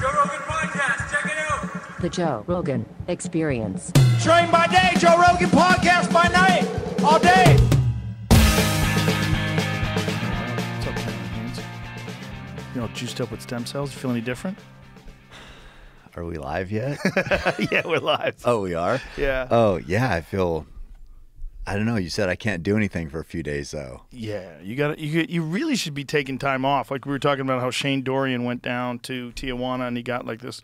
Joe Rogan Podcast, check it out. The Joe Rogan Experience. Train by day, Joe Rogan Podcast by night, all day. What's up, Haynes? You know, juiced up with stem cells. You feel any different? Are we live yet? Yeah, we're live. Oh, we are? Yeah. Oh, yeah, I feel, I don't know, you said I can't do anything for a few days, though. Yeah, you really should be taking time off. Like we were talking about how Shane Dorian went down to Tijuana and he got like this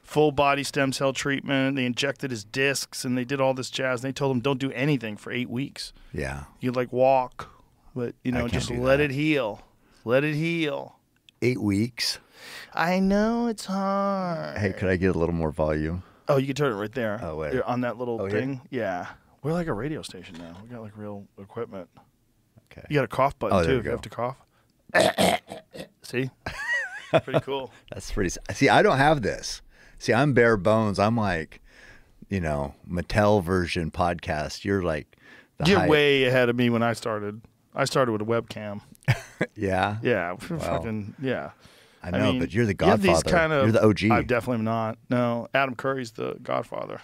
full body stem cell treatment. They injected his discs and they did all this jazz. And they told him don't do anything for 8 weeks. Yeah. You like walk, but you know, can't just do let that. it heal. Let it heal. 8 weeks? I know it's hard. Hey, could I get a little more volume? Oh, you can turn it right there. Oh, wait. You're on that little Oh, here? thing. Yeah. We're like a radio station now. We got like real equipment. Okay. You got a cough button Oh, there too we if you go. have to cough. See? Pretty cool. That's pretty, see, I don't have this. See, I'm bare bones. I'm like, you know, Mattel version podcast. You're like the You're high- way ahead of me when I started. I started with a webcam. Yeah? Yeah. Fucking, yeah. I know, mean, but you're the you have godfather. these kind of, You're the OG. I definitely am not. No, Adam Curry's the godfather.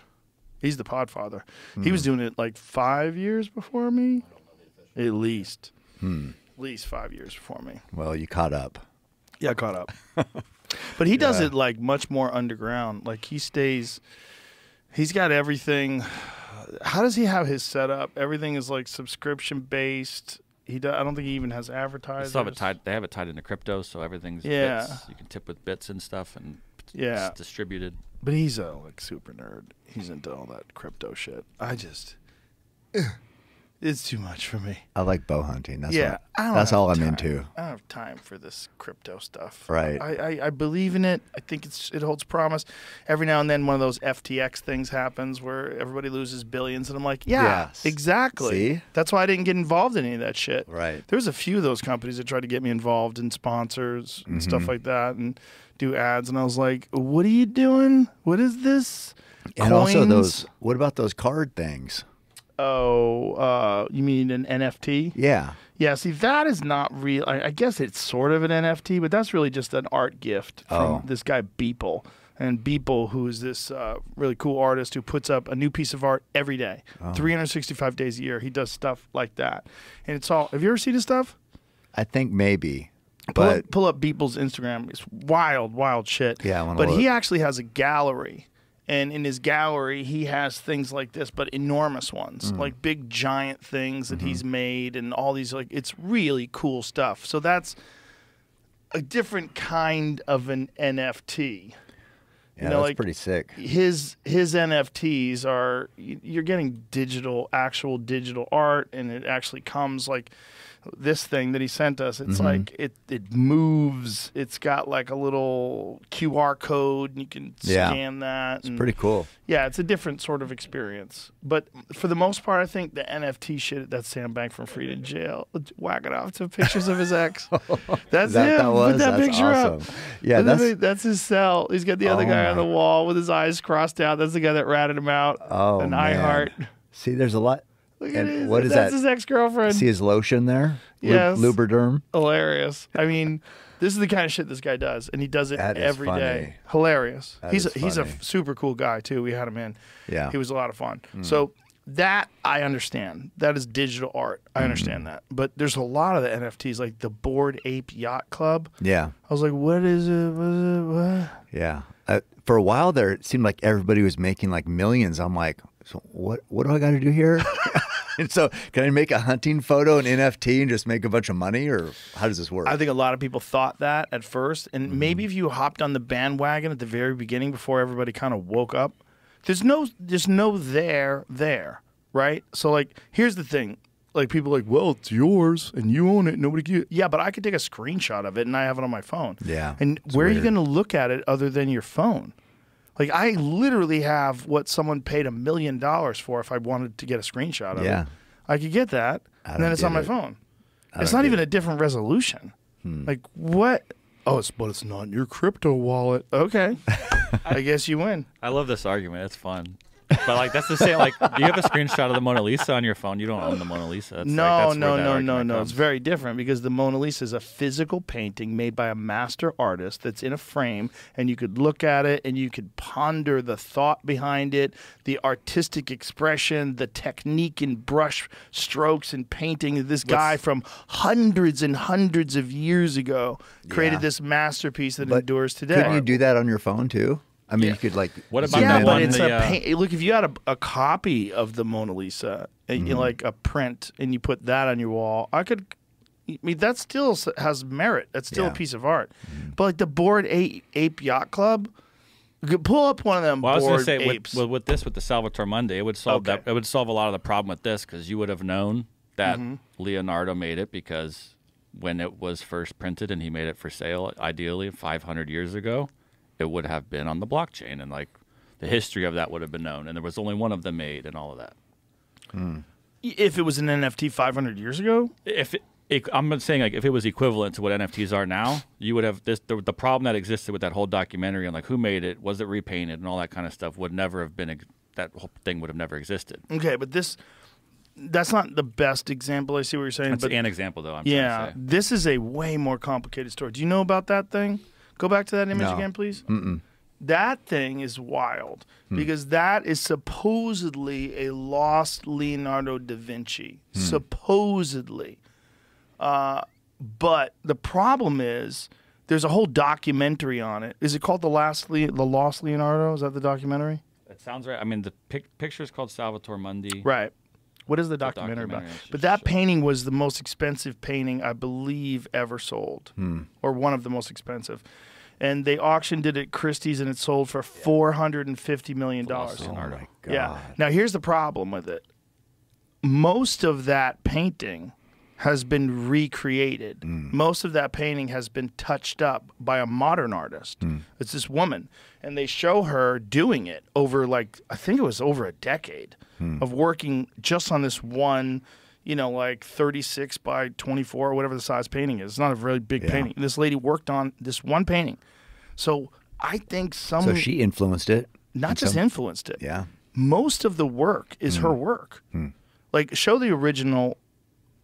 He's the podfather. He was doing it like 5 years before me. At least. At least 5 years before me. Well, you caught up. Yeah, I caught up. But he does it like much more underground. Like he's got everything. How does he have his setup? Everything is like subscription based. I don't think he even has advertisers. They have it tied into crypto, so everything's Yeah. bits. You can tip with bits and stuff, and Yeah. it's distributed. But he's a like super nerd. He's into all that crypto shit. It's too much for me. I like bow hunting. That's Yeah, what, I don't that's have all I'm time. into. I don't have time for this crypto stuff. Right. I believe in it. I think it holds promise. Every now and then one of those FTX things happens where everybody loses billions, and I'm like, yeah, Yes. exactly. See? That's why I didn't get involved in any of that shit. Right. There's a few of those companies that tried to get me involved in sponsors and stuff like that and do ads, and I was like, what are you doing? What is this? And also Coins? what about those card things? Oh, you mean an NFT? Yeah. Yeah, see, that is not real. I guess it's sort of an NFT, but that's really just an art gift from this guy Beeple. And Beeple, who is this really cool artist who puts up a new piece of art every day, 365 days a year. He does stuff like that. And it's all, have you ever seen his stuff? I think maybe. But Pull up Beeple's Instagram. It's wild, wild shit. Yeah, I wanna But he look. actually has a gallery. And in his gallery, he has things like this, but enormous ones, like big giant things that he's made and all these, like, it's really cool stuff. So that's a different kind of an NFT. yeah, know, that's like, pretty sick. His NFTs are, you're getting actual digital art, and it actually comes like this thing that he sent us. It's like it moves. It's got like a little QR code, and you can Yeah. scan that. It's pretty cool. Yeah, it's a different sort of experience. But for the most part, I think the NFT shit, that's Sam Bankman-Fried in jail, whacking off to pictures of his ex. That's That- him. that was? Put that That's picture up. awesome. Yeah, that's his cell. He's got the other Oh guy on my- the wall with his eyes crossed out. That's the guy that ratted him out. Oh, and man. iHeart. See, there's a lot. Look at And his, what is that's that? his ex-girlfriend. See his lotion there? Yes. Lubriderm? Hilarious. I mean, this is the kind of shit this guy does, and he does it That is every day. funny. Hilarious. That He's is a funny. super cool guy too. We had him in. Yeah. He was a lot of fun. So that I understand. That is digital art. I understand that. But there's a lot of the NFTs, like the Bored Ape Yacht Club. Yeah. I was like, what is it? What is it? What? Yeah. For a while there, it seemed like everybody was making like millions. I'm like, so what do I got to do here? And so can I make a hunting photo, an NFT, and just make a bunch of money? Or how does this work? I think a lot of people thought that at first, and maybe if you hopped on the bandwagon at the very beginning before everybody kind of woke up, there's no there, right? So like, here's the thing. Like people are like, well, it's yours and you own it. Nobody can. Yeah, but I could take a screenshot of it and I have it on my phone. Yeah, And it's where are you weird. going to look at it other than your phone? Like I literally have what someone paid $1 million for if I wanted to get a screenshot of Yeah. it. I could get that, and then don't it's on get my it. phone. I It's don't not get even it. a different resolution. Like what? Oh, but it's not in your crypto wallet. Okay, I guess you win. I love this argument. It's fun. But like that's the same. Like, you have a screenshot of the Mona Lisa on your phone. You don't own the Mona Lisa. It's No, like, that's no, where that no, no, argument no. comes. It's very different because the Mona Lisa is a physical painting made by a master artist that's in a frame, and you could look at it and you could ponder the thought behind it, the artistic expression, the technique in brush strokes and painting. This guy from hundreds and hundreds of years ago created this masterpiece that endures today. Couldn't you do that on your phone too? I mean, you could like. What about Yeah, that but one? it's the, a paint. Look, if you had a copy of the Mona Lisa, like a print, and you put that on your wall, I mean, that still has merit. That's still a piece of art. But like the Bored Ape Yacht Club, you could pull up one of them. Well, I was Bored going to say apes. with the Salvatore Mundi, it would solve that. It would solve a lot of the problem with this because you would have known that Leonardo made it because when it was first printed and he made it for sale, ideally 500 years ago, it would have been on the blockchain and like the history of that would have been known, and there was only one of them made and all of that. If it was an NFT 500 years ago, I'm not saying like if it was equivalent to what NFTs are now, you would have the problem that existed with that whole documentary and like who made it, was it repainted, and all that kind of stuff would never have been. That whole thing would have never existed. okay, but that's not the best example. I see what you're saying. That's but an example, though. I'm trying to say. this is a way more complicated story. Do you know about that thing? Go back to that image No. again, please. That thing is wild because that is supposedly a lost Leonardo da Vinci. Supposedly. But the problem is there's a whole documentary on it. Is it called The Lost Leonardo? Is that the documentary? That sounds right. I mean, the picture is called Salvatore Mundi. Right. What is the documentary about? documentary, I should But that show. painting was the most expensive painting I believe ever sold, or one of the most expensive. And they auctioned it at Christie's, and it sold for $450 million. Lost Oh Leonardo. my God. Yeah. Now here's the problem with it. Most of that painting has been recreated. Most of that painting has been touched up by a modern artist. It's this woman, and they show her doing it over like I think it was over a decade of working just on this one, like 36 by 24 or whatever the size painting is. It's not a really big painting. This lady worked on this one painting. So I think So she influenced it. not in just some- influenced it. Yeah. Most of the work is her work. Like, show the original.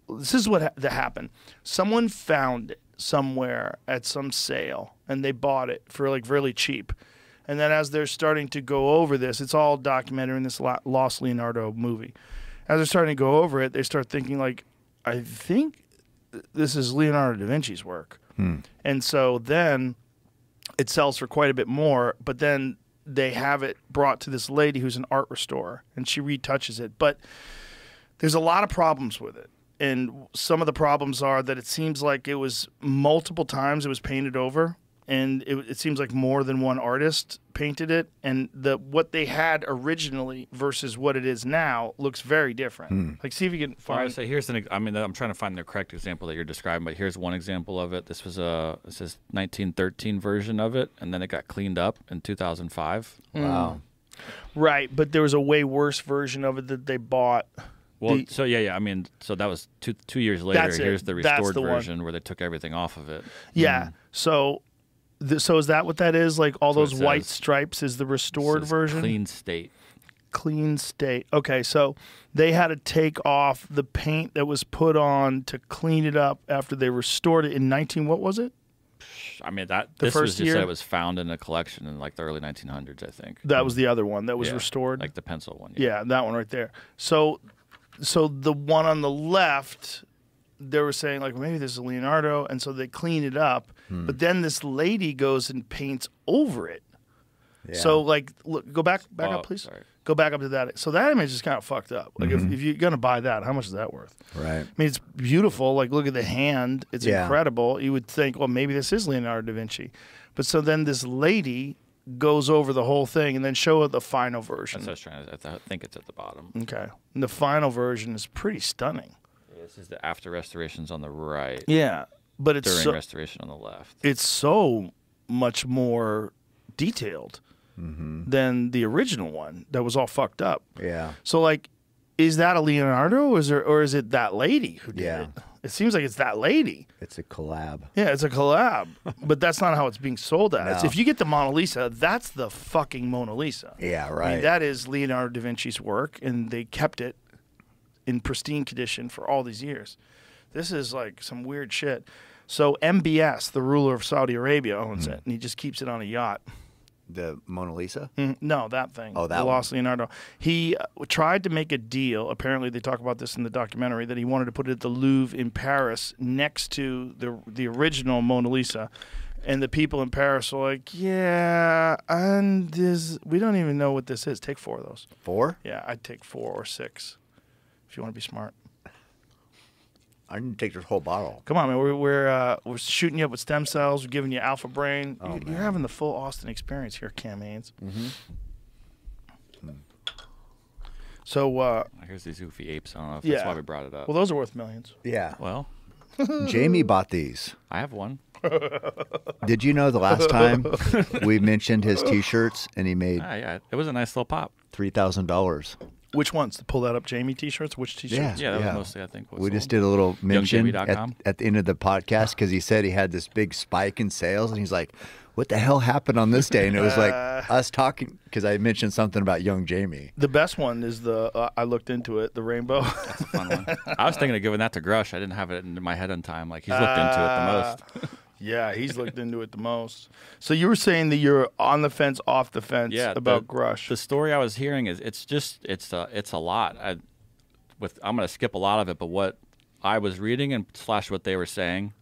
This is what that happened. Someone found it somewhere at some sale, and they bought it for like really cheap. And then as they're starting to go over this, it's all documented in this Lost Leonardo movie. As they're starting to go over it, they start thinking like, I think this is Leonardo da Vinci's work. And so then it sells for quite a bit more, but then they have it brought to this lady who's an art restorer, and she retouches it. But there's a lot of problems with it. And some of the problems are that it seems like it was multiple times it was painted over, and it seems like more than one artist painted it. And what they had originally versus what it is now looks very different. Like, see if you can Well, I find. would say I'm trying to find the correct example that you're describing, but here's one example of it. This is 1913 version of it, and then it got cleaned up in 2005. Wow. Right, but there was a way worse version of it that they bought. Well, The- yeah. I mean, so that was two years later. That's it. Here's the That's restored the one. version where they took everything off of it. Yeah. So is that what that is? Like all So it those white says- stripes is the restored This is version? clean state. Clean state. Okay, so they had to take off the paint that was put on to clean it up after they restored it in what was it? I mean, The this was first just year? that it was found in a collection in like the early 1900s, I think. That was the other one that was Yeah, restored. like the pencil one. Yeah, that one right there. So the one on the left, they were saying like maybe this is Leonardo, and so they clean it up. But then this lady goes and paints over it. Yeah. So like, look, go back Oh, up, please. sorry. Go back up to that. So that image is kind of fucked up. Like if you're gonna buy that, how much is that worth? Right. I mean, it's beautiful. Like, look at the hand. It's Yeah. incredible. You would think, well, maybe this is Leonardo da Vinci. But so then this lady goes over the whole thing and then show the final version. That's what I was trying to. I think it's at the bottom. Okay. And the final version is pretty stunning. This is the after restorations on the right, Yeah. But it's during so, restoration on the left. it's so much more detailed than the original one that was all fucked up. Yeah. So, like, is that a Leonardo or is it that lady who did Yeah. it? It seems like it's that lady. It's a collab. Yeah, it's a collab, but that's not how it's being sold as. No. If you get the Mona Lisa, that's the fucking Mona Lisa. Yeah, I right. mean, that is Leonardo da Vinci's work, and they kept it in pristine condition for all these years. This is like some weird shit. So MBS, the ruler of Saudi Arabia, owns it, and he just keeps it on a yacht. The Mona Lisa? No, that thing. Oh, that the one. Lost Leonardo. He tried to make a deal. Apparently, they talk about this in the documentary, that he wanted to put it at the Louvre in Paris next to the original Mona Lisa. And the people in Paris were like, yeah, and we don't even know what this is. Take 4 of those. 4? Yeah, I'd take 4 or 6 if you want to be smart. I didn't take this whole bottle. Come on, man. We're shooting you up with stem cells. We're giving you alpha brain. Oh, You're having the full Austin experience here, Cam Haynes. So, Here's these goofy apes. I don't know if yeah. that's why we brought it up. Well, those are worth millions. Yeah. Well, Jamie bought these. I have one. Did you know the last time we mentioned his T-shirts and he made Yeah, it was a nice little pop. $3,000? Which ones? To pull that up, Jamie T-shirts? Which T-shirts? Yeah, that was mostly, I think, what We sold. just did a little mention YoungJamie.com? at the end of the podcast because he said he had this big spike in sales, and he's like, "What the hell happened on this day?" And it was like us talking because I mentioned something about young Jamie. The best one is I looked into it, the rainbow. That's a fun one. I was thinking of giving that to Grush. I didn't have it in my head in time. Like, he's looked into it the most. Yeah, he's looked into it the most. So you were saying that you're on the fence, off the fence about Grush. The story I was hearing is it's a lot. I'm going to skip a lot of it, but what I was reading and / what they were saying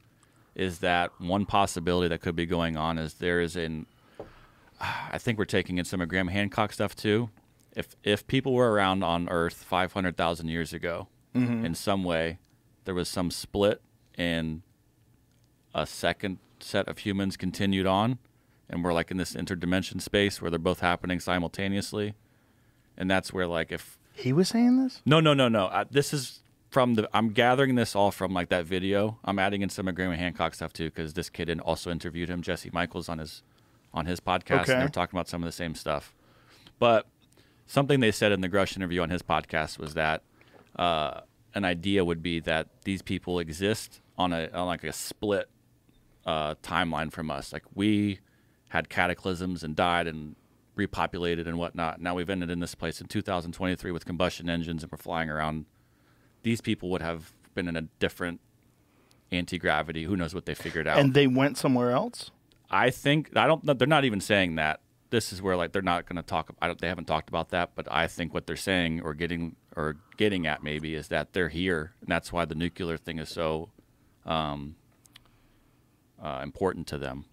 is that one possibility that could be going on is there is I think we're taking in some of Graham Hancock stuff too. If people were around on Earth 500,000 years ago, in some way, there was some split in a second set of humans continued on, and we're like in this interdimension space where they're both happening simultaneously, and that's where like if he was saying this? No. This is from I'm gathering this all from like that video. I'm adding in some of Graham Hancock stuff too because this kid also interviewed him, Jesse Michaels, on his podcast, Okay. and they're talking about some of the same stuff. But something they said in the Grush interview on his podcast was that an idea would be that these people exist on like a split timeline from us. Like, we had cataclysms and died and repopulated and whatnot. Now we've ended in this place in 2023 with combustion engines and we're flying around. These people would have been in a different anti-gravity. Who knows what they figured out. And they went somewhere else? They're not even saying that. This is where like they're not going to talk. They haven't talked about that, but I think what they're saying or getting at maybe is that they're here, and that's why the nuclear thing is so important to them.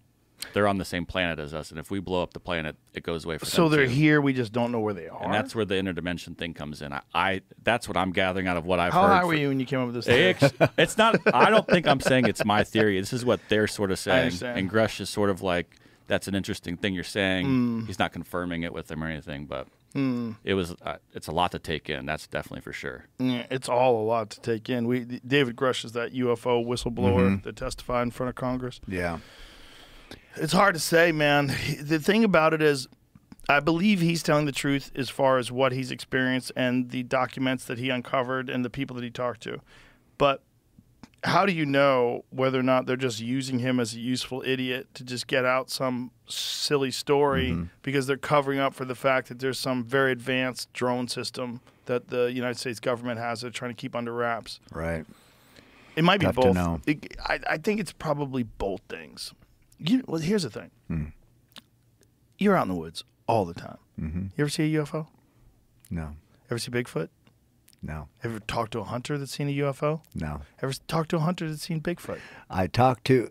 They're on the same planet as us, and if we blow up the planet, it goes away for them. So they're too. here, we just don't know where they are? And that's where the interdimension thing comes in. That's what I'm gathering out of what I've How heard. high were you when you came up with this theory? It's not. I don't think I'm saying it's my theory. This is what they're sort of saying. understand. And Grush is sort of like, that's an interesting thing you're saying. He's not confirming it with them or anything, but it's a lot to take in. That's definitely for sure. Yeah, it's all a lot to take in. David Grush is that UFO whistleblower that testified in front of Congress. Yeah. It's hard to say, man. The thing about it is, I believe he's telling the truth as far as what he's experienced and the documents that he uncovered and the people that he talked to. But how do you know whether or not they're just using him as a useful idiot to just get out some silly story because they're covering up for the fact that there's some very advanced drone system that the United States government has that they're trying to keep under wraps? Right. It might be Tough to both. know. I think it's probably both things. Well, here's the thing. You're out in the woods all the time. You ever see a UFO? No. Ever see Bigfoot? No. Ever talked to a hunter that's seen a UFO? No. Ever talked to a hunter that's seen Bigfoot? I talked to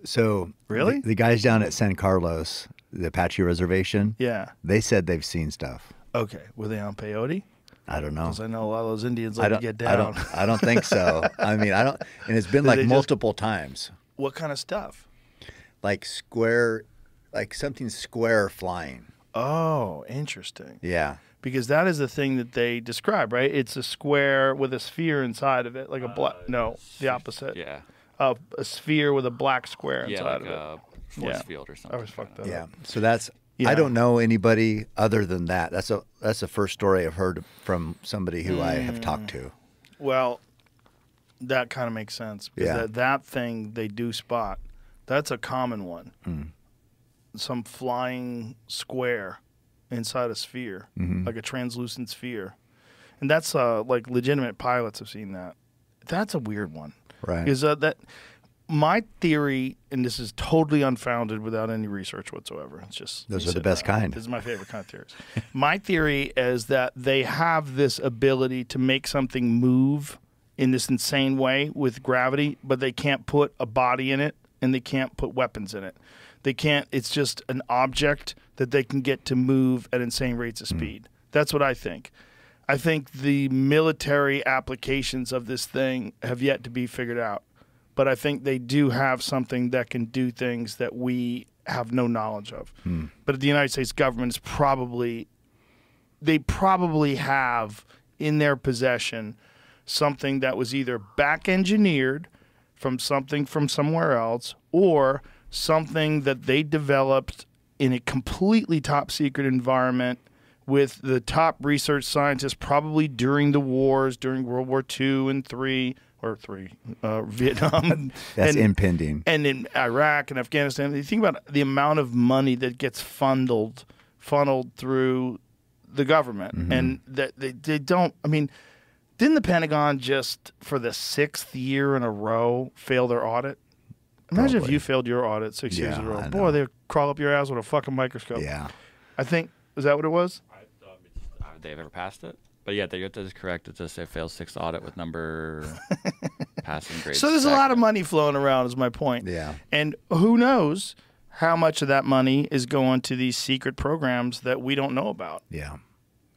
Really? the guys down at San Carlos, the Apache Reservation. Yeah. They said they've seen stuff. Okay. Were they on peyote? I don't know. Because I know a lot of those Indians like to get down. I don't think so. I mean, I don't. And it's been Did like they just- multiple times. What kind of stuff? Like square, like something square flying. Oh, interesting. Yeah. Because that is the thing that they describe, right? It's a square with a sphere inside of it, like a black. No, the opposite. Yeah. A sphere with a black square Yeah, inside like of it. a force Yeah. field or I something. always fucked that Yeah. up. So that's. Yeah. I don't know anybody other than that. That's the first story I've heard from somebody who I have talked to. Well, that kind of makes sense. Because that thing they do spot, that's a common one. Some flying square inside a sphere, like a translucent sphere. And that's like legitimate pilots have seen that. That's a weird one. Right. Because that my theory, and this is totally unfounded without any research whatsoever. It's just those are the best kind. This is my favorite kind of theories. My theory is that they have this ability to make something move in this insane way with gravity, but they can't put a body in it and they can't put weapons in it. They can't. It's just an object that they can get to move at insane rates of speed. That's what I think. I think the military applications of this thing have yet to be figured out. But I think they do have something that can do things that we have no knowledge of. But the United States government is probably have in their possession something that was either back engineered from something from somewhere else or something that they developed in a completely top secret environment with the top research scientists probably during the wars, during World War II and Vietnam. That's impending. And in Iraq and Afghanistan. You think about the amount of money that gets funneled through the government. And that they don't, I mean, didn't the Pentagon just for the 6th year in a row fail their audit? Imagine if Probably. you failed your audit 6 years in a row. I Boy, know. they'd crawl up your ass with a fucking microscope. Yeah. I think, is that what it was? They've ever passed it? But yeah, that is correct. It says they failed 6th audit with number passing grade. So there's a lot of money flowing around is my point. Yeah. And who knows how much of that money is going to these secret programs that we don't know about. Yeah.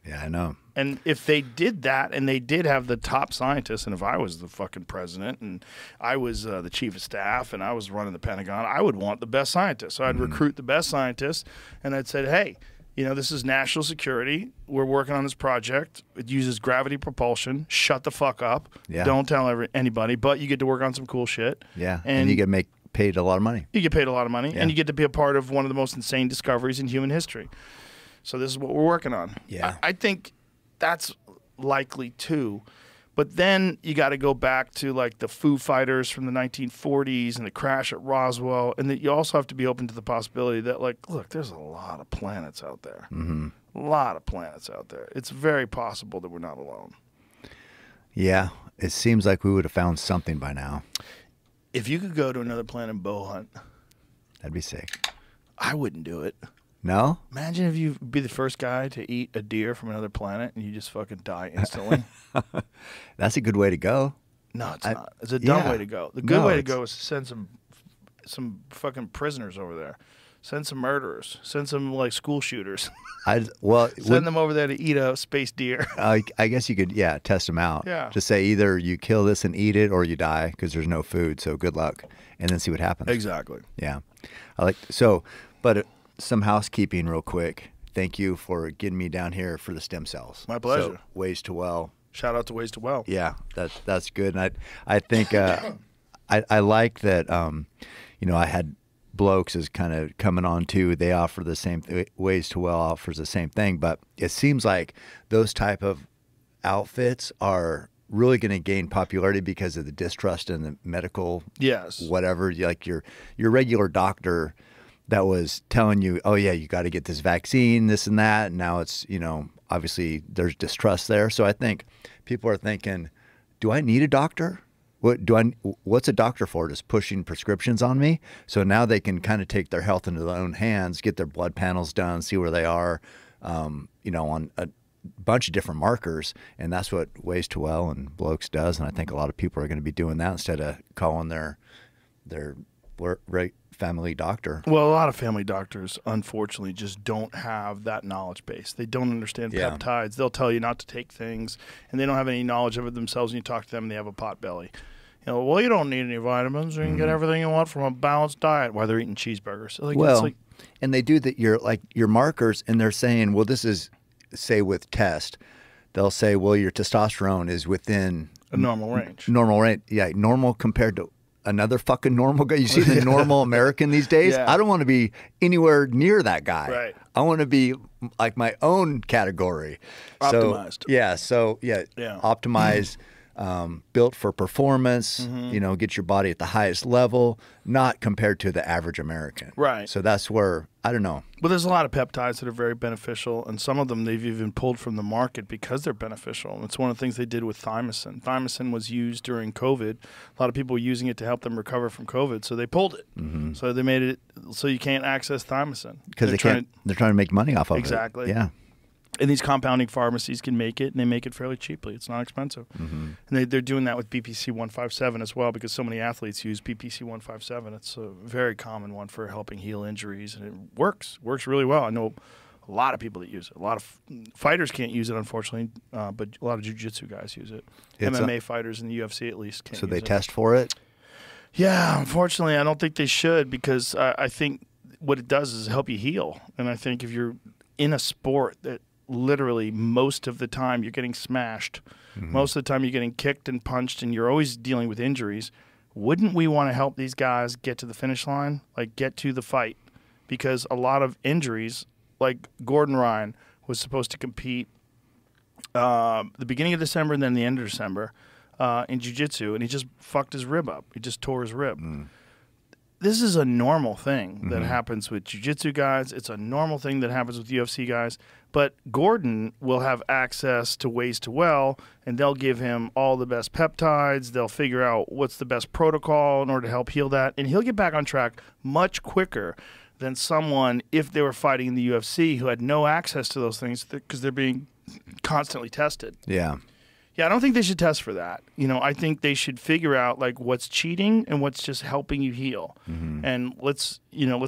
Yeah, I know. And if they did that and they did have the top scientists, and if I was the fucking president and I was the chief of staff and I was running the Pentagon, I would want the best scientists. So I'd recruit the best scientists and I'd say, hey, you know, this is national security. We're working on this project. It uses gravity propulsion. Shut the fuck up. Yeah. Don't tell anybody, but you get to work on some cool shit. Yeah. And you get paid a lot of money. You get paid a lot of money, Yeah. and you get to be a part of one of the most insane discoveries in human history. So this is what we're working on. Yeah. I think that's likely too. But then you got to go back to like the Foo Fighters from the 1940s and the crash at Roswell, and that you also have to be open to the possibility that, like, look, there's a lot of planets out there. A lot of planets out there. It's very possible that we're not alone. Yeah. It seems like we would have found something by now. If you could go to another planet and bow hunt, That'd be sick. I wouldn't do it. No? Imagine if you be the first guy to eat a deer from another planet and you just fucking die instantly. That's a good way to go. No, it's not. It's a dumb yeah. way to go. The good No, way to it's- go is to send some fucking prisoners over there. Send some murderers. Send some like school shooters. Send them over there to eat a space deer. I guess you could, test them out. Yeah. Just say either you kill this and eat it or you die because there's no food. So good luck. And then see what happens. Exactly. Yeah. But some housekeeping real quick. Thank you for getting me down here for the stem cells. My pleasure. So, Ways to Well. Shout out to Ways to Well. Yeah, that's good. And I think I like that. I had blokes is kind of coming on too. They offer the same Ways to Well offers the same thing, but it seems like those type of outfits are really going to gain popularity because of the distrust in the medical. Yes. Whatever, like your regular doctor that was telling you, oh yeah, you got to get this vaccine, this and that. And now it's, obviously there's distrust there. So I think people are thinking, do I need a doctor? What's a doctor for? Just pushing prescriptions on me? So now they can kind of take their health into their own hands, get their blood panels done, see where they are, on a bunch of different markers. And that's what Ways to Well and Blokes does. And I think a lot of people are going to be doing that instead of calling their family doctor. Well, a lot of family doctors, unfortunately, just don't have that knowledge base. They don't understand Yeah. peptides. They'll tell you not to take things, and they don't have any knowledge of it themselves. And you talk to them, and they have a pot belly. Well, you don't need any vitamins. You can get everything you want from a balanced diet while they're eating cheeseburgers. And they do that. Your markers, and they're saying, well, this is, say with test, they'll say, well, your testosterone is within a normal range. Normal range, yeah, normal compared to another fucking normal guy. You see the normal American these days? Yeah. I don't want to be anywhere near that guy. Right. I want to be like my own category. Optimized. So Yeah. optimize built for performance, you know, get your body at the highest level, not compared to the average American. Right. So that's where, I don't know. But there's a lot of peptides that are very beneficial, and some of them they've even pulled from the market because they're beneficial. It's one of the things they did with thymosin. Thymosin was used during COVID. A lot of people were using it to help them recover from COVID, so they pulled it. So they made it so you can't access thymosin. Because they're trying to make money off of it. Exactly. Yeah. And these compounding pharmacies can make it, and they make it fairly cheaply. It's not expensive. And they're doing that with BPC 157 as well, because so many athletes use BPC 157. It's a very common one for helping heal injuries, and it works really well. I know a lot of people that use it. A lot of fighters can't use it, unfortunately, but a lot of jiu-jitsu guys use it. MMA fighters in the UFC at least can't So use they it. test for it? Yeah, unfortunately, I don't think they should, because I think what it does is help you heal. And I think if you're in a sport that literally most of the time you're getting smashed, most of the time you're getting kicked and punched, and you're always dealing with injuries, wouldn't we want to help these guys get to the finish line, like get to the fight? Because a lot of injuries, like Gordon Ryan was supposed to compete the beginning of December and then the end of December in jiu-jitsu, and he just fucked his rib up. He just tore his rib. This is a normal thing that happens with jiu-jitsu guys. It's a normal thing that happens with UFC guys. But Gordon will have access to Ways to Well, and they'll give him all the best peptides. They'll figure out what's the best protocol in order to help heal that. And he'll get back on track much quicker than someone, if they were fighting in the UFC, who had no access to those things because they're being constantly tested. Yeah. Yeah, I don't think they should test for that. You know, I think they should figure out like what's cheating and what's just helping you heal. And let's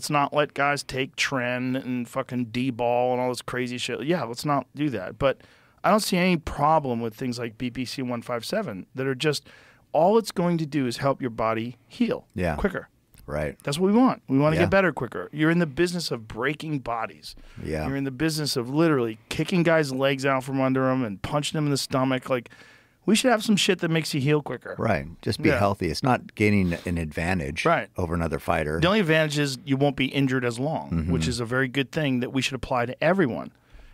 not let guys take Tren and fucking D-ball and all this crazy shit. Yeah, let's not do that. But I don't see any problem with things like BPC 157 that are just, all it's going to do is help your body heal quicker. Right. That's what we want. We want to Yeah. get better quicker. You're in the business of breaking bodies. Yeah. You're in the business of literally kicking guys' legs out from under them and punching them in the stomach. Like, we should have some shit that makes you heal quicker. Right. Just be Yeah. healthy. It's not gaining an advantage over another fighter. The only advantage is you won't be injured as long, which is a very good thing that we should apply to everyone.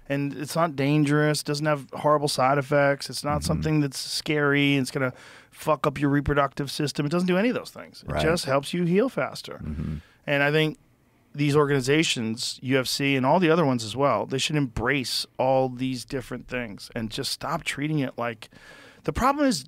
And it's not dangerous. Doesn't have horrible side effects. It's not something that's scary. It's going to fuck up your reproductive system. It doesn't do any of those things. It Right. just helps you heal faster. And I think these organizations, UFC and all the other ones as well, they should embrace all these different things and just stop treating it like... The problem is,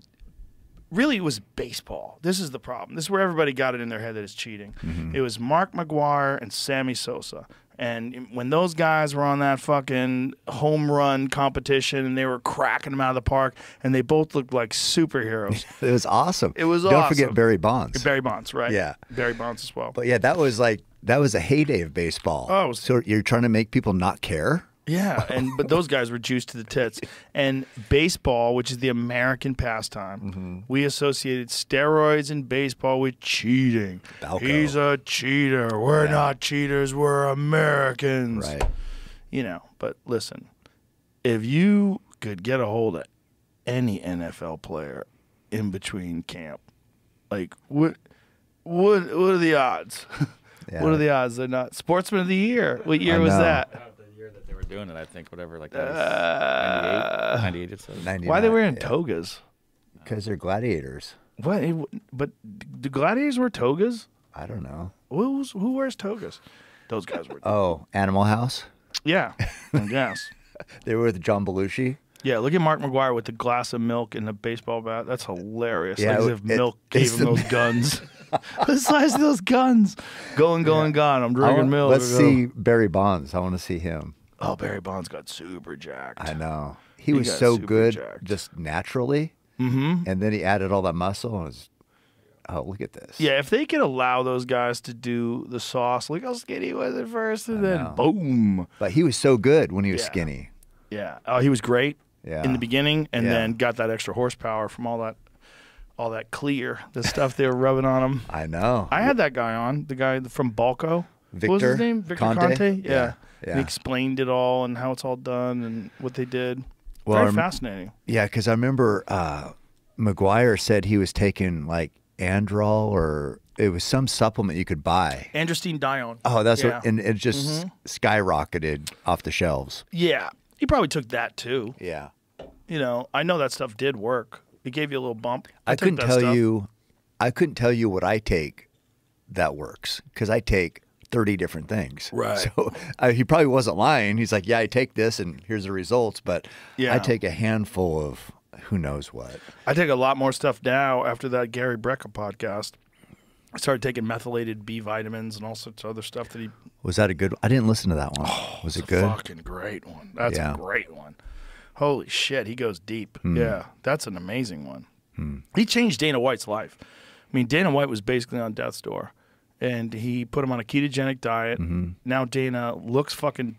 really, it was baseball. This is the problem. This is where everybody got it in their head that it's cheating. It was Mark McGwire and Sammy Sosa. And when those guys were on that fucking home run competition and they were cracking them out of the park, and they both looked like superheroes. It was awesome. It was Don't awesome. forget Barry Bonds. Barry Bonds, right? Yeah. Barry Bonds as well. But yeah, that was a heyday of baseball. Oh, it was- so you're trying to make people not care? Yeah, but those guys were juiced to the tits. And baseball, which is the American pastime, we associated steroids in baseball with cheating. Balco. He's a cheater. We're not cheaters. We're Americans. Right. You know, but listen, if you could get a hold of any NFL player in between camp, like what are the odds? Yeah. What are the odds? They're not Sportsman of the Year. What year I was know. that? The year that they were doing it, I think, whatever, like that was 98 it says. 99, Why are they wearing yeah. togas? Because they're gladiators. What? But the gladiators wear togas? I don't know. Who wears togas? Those guys were. Oh, Animal House? Yeah, I guess. They were with John Belushi? Yeah, look at Mark McGwire with the glass of milk and the baseball bat. That's hilarious. Yeah, Like as if it- milk it's gave him the- those guns. The size of those guns. Gone. I'm drinking milk. Let's see Barry Bonds. I want to see him. Oh, Barry Bonds got super jacked. I know. He was got so super good jacked. just naturally. And then he added all that muscle and was, oh, look at this. Yeah, if they could allow those guys to do the sauce, look how skinny he was at first, and then know. boom. But he was so good when he was Yeah. skinny. Yeah. Oh, he was great Yeah. in the beginning, and Yeah. then got that extra horsepower from all that clear, the stuff they were rubbing on him. I know. I had that guy on, the guy from Balco. What was Victor his name? Victor Conte? Conte? Yeah. Yeah. Yeah. He explained it all and how it's all done and what they did. Well, Very I'm- fascinating. Yeah, because I remember McGuire said he was taking like Androl or it was some supplement you could buy. Androstene Dione. Oh, that's yeah. Mm-hmm. what, and it just skyrocketed off the shelves. Yeah. He probably took that too. Yeah. You know, I know that stuff did work. It gave you a little bump. I take couldn't that tell stuff. you. I couldn't tell you what I take that works because I take 30 different things. Right. So he probably wasn't lying. He's like, yeah, I take this and here's the results. But Yeah. I take a handful of who knows what. I take a lot more stuff now after that Gary Brecka podcast. I started taking methylated B vitamins and all sorts of other stuff that he. Was that a good? I didn't listen to that one. Was it It's good? a fucking great one. That's Yeah. a great one. Holy shit, he goes deep. Yeah, that's an amazing one. He changed Dana White's life. I mean, Dana White was basically on death's door, and he put him on a ketogenic diet. Now Dana looks fucking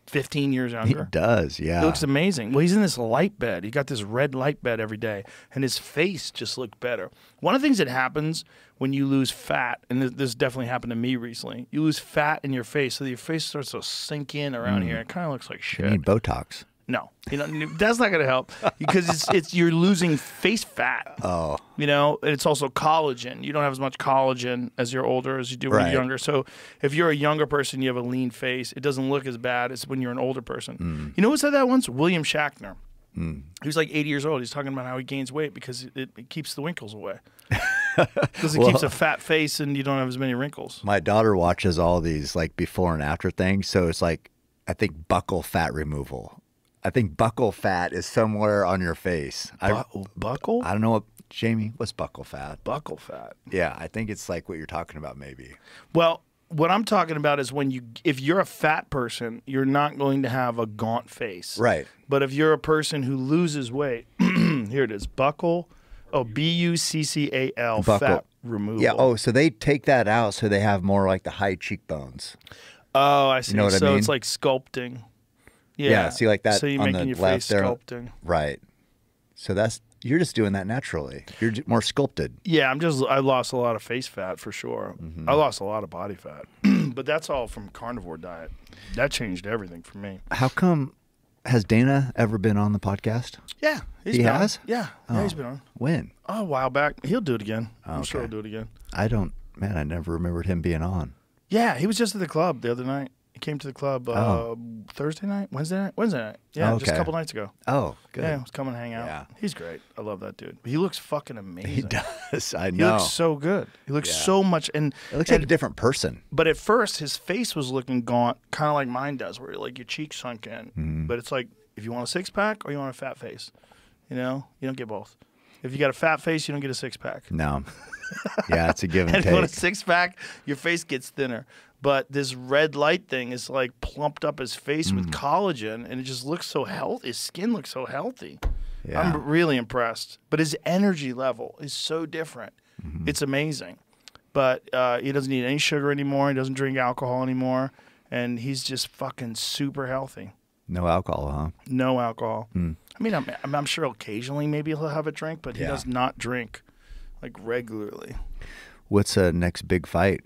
15 years He younger. does. Yeah. He looks amazing. Well, he's in this light bed. He got this red light bed every day, and his face just looked better. One of the things that happens when you lose fat, and this definitely happened to me recently, you lose fat in your face, so your face starts to sink in around here. It kind of looks like You shit. need Botox. No, that's not going to help because it's you're losing face fat. Oh. And it's also collagen. You don't have as much collagen as you're older as you do when Right. you're younger. So if you're a younger person, you have a lean face. It doesn't look as bad as when you're an older person. You know who said that once? William Shatner. He was like 80 years old. He's talking about how he gains weight because it keeps the wrinkles away. Because it keeps a fat face and you don't have as many wrinkles. My daughter watches all these like before and after things. So it's like, I think buccal fat removal. I think buccal fat is somewhere on your face. Buckle? I don't know what, Jamie, what's buccal fat? Buckle fat. Yeah, I think it's like what you're talking about maybe. Well, what I'm talking about is if you're a fat person, you're not going to have a gaunt face. Right. But if you're a person who loses weight, here it is, buccal, BUCCAL, Buccal. fat removal. Yeah, oh, so they take that out so they have more like the high cheekbones. Oh, I see. know what I so mean? it's like sculpting. Yeah, see like that So you're on making the your left face there. sculpting. Right. So you're just doing that naturally. You're more sculpted. Yeah, I lost a lot of face fat for sure. I lost a lot of body fat. But that's all from carnivore diet. That changed everything for me. How come, has Dana ever been on the podcast? Yeah. He been on. has? Yeah. Yeah, he's been on. When? Oh, a while back. He'll do it again. I'm sure okay. he'll do it again. I never remembered him being on. Yeah, he was just at the club the other night. He came to the club Thursday night? Wednesday night? Wednesday night. Yeah, just a Okay. couple nights ago. Oh, good. Yeah, he was coming to hang out. Yeah. He's great. I love that dude. He looks fucking amazing. He does. I He know. looks so good. He looks so much. And It looks like a different person. But at first, his face was looking gaunt, kind of like mine does, where like your cheeks sunk in. But it's like, if you want a six-pack or you want a fat face, you don't get both. If you got a fat face, you don't get a six-pack. No. Yeah, it's a give and And if you want a take. six-pack, your face gets thinner. But this red light thing is like plumped up his face with collagen, and it just looks so healthy. His skin looks so healthy. Yeah. I'm really impressed. But his energy level is so different. It's amazing. But he doesn't eat any sugar anymore. He doesn't drink alcohol anymore. And he's just fucking super healthy. No alcohol, huh? No alcohol. I mean, I'm sure occasionally maybe he'll have a drink, but he Yeah. does not drink like regularly. What's the next big fight?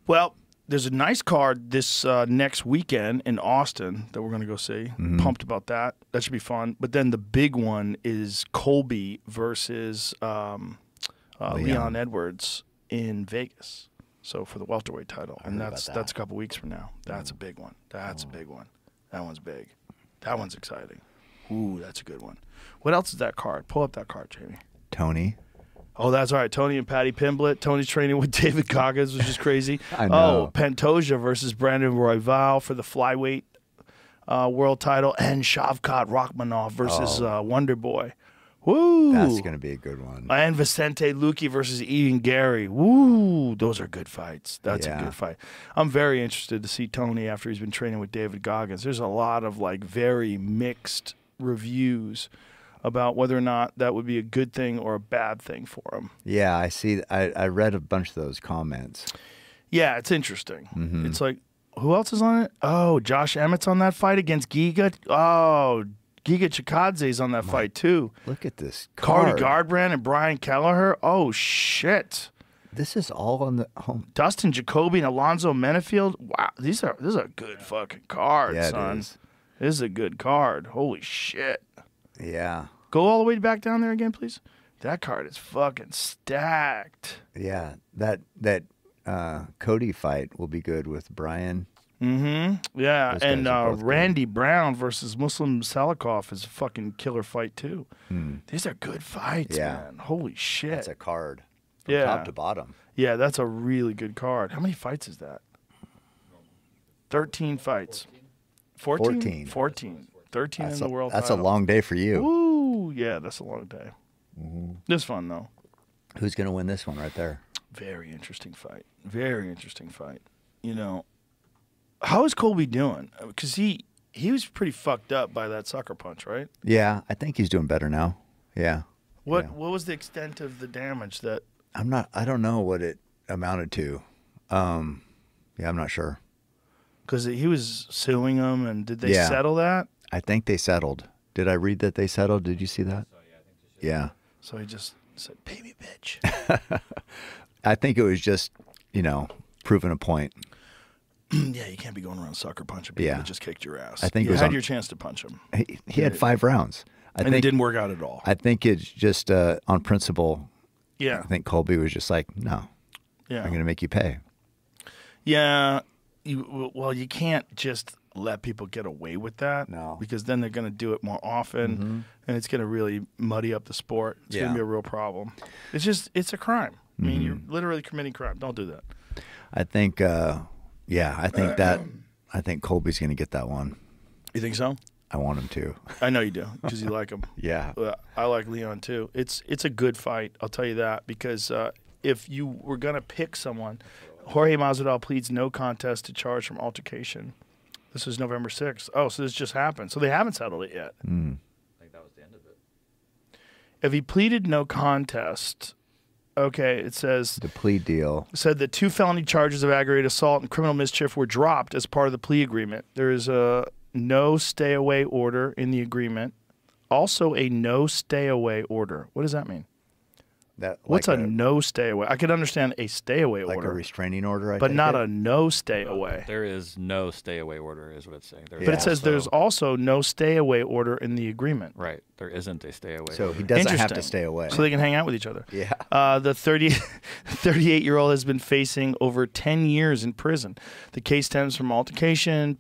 Well, there's a nice card this next weekend in Austin that we're going to go see. Pumped about that. That should be fun. But then the big one is Colby versus Leon Edwards in Vegas. So for the welterweight title, and that's a couple weeks from now. That's a big one. That's a big one. That one's big. That one's exciting. Ooh, that's a good one. What else is that card? Pull up that card, Jamie. Tony. Oh, that's right. Tony and Patty Pimblett. Tony's training with David Goggins, which is crazy. I know. Oh, Pantoja versus Brandon Royval for the flyweight world title, and Shavkat Rachmanov versus Wonder Boy. Woo! That's going to be a good one. And Vicente Luque versus Ian Gary. Woo! Those are good fights. That's a Yeah. good fight. I'm very interested to see Tony after he's been training with David Goggins. There's a lot of like very mixed reviews about whether or not that would be a good thing or a bad thing for him. Yeah, I see. I read a bunch of those comments. Yeah, it's interesting. It's like, who else is on it? Oh, Josh Emmett's on that fight against Giga. Oh, Giga Chikadze's on that fight too. Look at this Cody card. Garbrandt and Brian Kelleher. Oh, shit. This is all on the home. Dustin Jacoby and Alonzo Menefield. Wow, this is a good fucking card, Yeah, it son. is. This is a good card. Holy shit. Yeah. Go all the way back down there again, please. That card is fucking stacked. Yeah. That Cody fight will be good with Brian. Yeah, Those and guys are both good. Randy Brown versus Muslim Salikov is a fucking killer fight too. Hmm. These are good fights, Yeah. man. Holy shit. That's a card from Yeah. top to bottom. Yeah, that's a really good card. How many fights is that? 13 fights. 14? 14. 13 in the world That's title. a long day for you. Ooh, yeah, that's a long day. This fun, though. Who's going to win this one right there? Very interesting fight. Very interesting fight. You know, how is Colby doing? Because he was pretty fucked up by that sucker punch, right? Yeah, I think he's doing better now. Yeah. What Yeah. was the extent of the damage that... I don't know what it amounted to. Yeah, I'm not sure. Because he was suing him, and did they Yeah. settle that? I think they settled. Did I read that they settled? Did you see that? Yeah. So he just said, pay me, bitch. I think it was just, proving a point. Yeah, you can't be going around sucker punching people Yeah. that just kicked your ass. I think you it was had on- your chance to punch him, He had 5 rounds. I and it think didn't work out at all. I think it's just on principle. Yeah, I think Colby was just like, no, yeah, I'm going to make you pay. yeah. You can't just let people get away with that. No. Because then they're going to do it more often, and it's going to really muddy up the sport. It's going Yeah. to be a real problem. It's a crime. I mean, you're literally committing crime. Don't do that. I think, I think Colby's going to get that one. You think so? I want him to. I know you do because you like him. Yeah. I like Leon too. It's a good fight. I'll tell you that because if you were gonna pick someone, Jorge Masvidal pleads no contest to charge from altercation. This is November 6th. Oh, so this just happened. So they haven't settled it yet. I think that was the end of it. If he pleaded no contest, okay, it says The plea deal. said that 2 felony charges of aggravated assault and criminal mischief were dropped as part of the plea agreement. There is a no stay away order in the agreement. Also a no stay away order. What does that mean? What's Like a no stay away? I could understand a stay away like order, a restraining order, but not a no stay away. There is no stay away order, is what it's saying. But it says there's also no stay away order in the agreement. Right. There isn't a stay away. So order. he doesn't have to Interesting. stay away. So they can hang out with each other. Yeah. The 38-year-old has been facing over 10 years in prison. The case stems from altercation.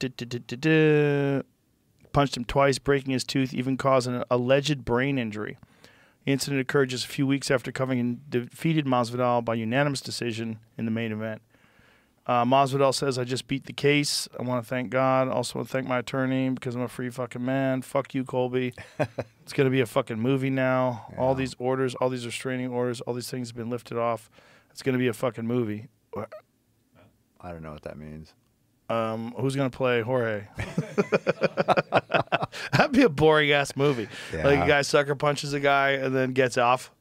Punched him twice, breaking his tooth, even causing an alleged brain injury. The incident occurred just a few weeks after Covington defeated Masvidal by unanimous decision in the main event. Masvidal says, I just beat the case. I want to thank God. Also want to thank my attorney because I'm a free fucking man. Fuck you, Colby. It's going to be a fucking movie now. Yeah. All these orders, all these restraining orders, all these things have been lifted off. It's going to be a fucking movie. I don't know what that means. Who's going to play Jorge? That'd be a boring-ass movie. Yeah. Like a guy sucker punches a guy and then gets off.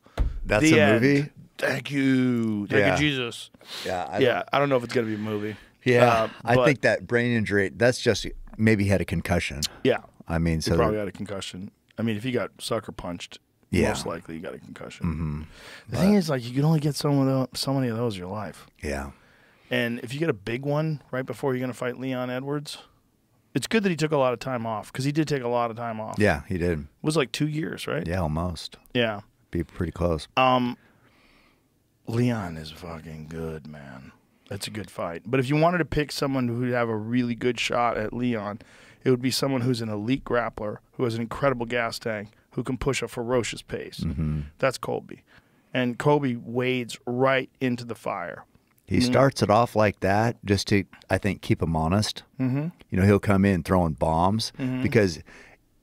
That's The a end. movie? Thank you. Thank Yeah. you, Jesus. Yeah. I don't know if it's going to be a movie. I but- think that brain injury, that's just maybe he had a concussion. Yeah. I mean, He so probably had a concussion. I mean, if he got sucker punched, Yeah. most likely he got a concussion. The thing is, like, you can only get so many of those in your life. yeah. And if you get a big one right before you're going to fight Leon Edwards, it's good that he took a lot of time off because he did take a lot of time off. Yeah, he did. It was like 2 years, right? Yeah, almost. Yeah. Be pretty close. Leon is fucking good, man. That's a good fight. But if you wanted to pick someone who would have a really good shot at Leon, it would be someone who's an elite grappler, who has an incredible gas tank, who can push a ferocious pace. That's Colby. And Colby wades right into the fire. He starts it off like that just to, I think, keep him honest. He'll come in throwing bombs because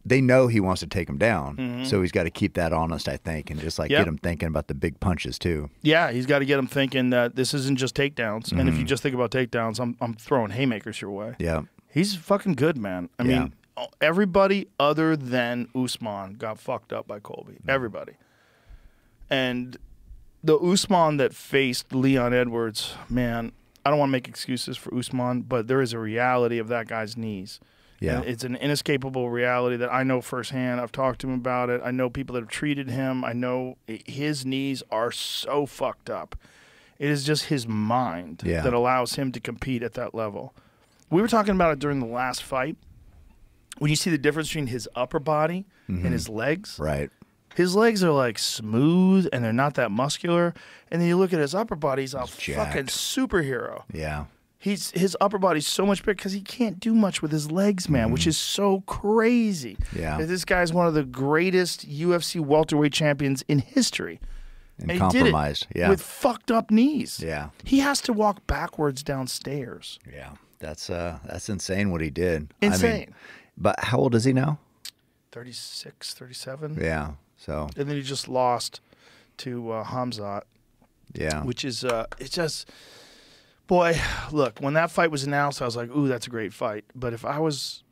they know he wants to take him down. So he's got to keep that honest, I think, and just like Yep. get him thinking about the big punches too. Yeah, he's got to get him thinking that this isn't just takedowns. And if you just think about takedowns, I'm throwing haymakers your way. Yeah. He's fucking good, man. I mean, everybody other than Usman got fucked up by Colby. Everybody. And the Usman that faced Leon Edwards, man, I don't want to make excuses for Usman, but there is a reality of that guy's knees. Yeah. And it's an inescapable reality that I know firsthand. I've talked to him about it. I know people that have treated him. I know his knees are so fucked up. It is just his mind Yeah. that allows him to compete at that level. We were talking about it during the last fight. When you see the difference between his upper body and his legs, Right. his legs are like smooth and they're not that muscular. And then you look at his upper body, he's a jacked. fucking superhero. Yeah. his upper body's so much bigger because he can't do much with his legs, man, which is so crazy. Yeah. This guy's one of the greatest UFC welterweight champions in history. And he compromised. did it with fucked up knees. Yeah. He has to walk backwards downstairs. Yeah. That's insane what he did. Insane. I mean, but how old is he now? 36, 37. Yeah. So. And then he just lost to Hamzat. Yeah. Which is, it's just, boy, look, when that fight was announced, I was like, ooh, that's a great fight. But if I was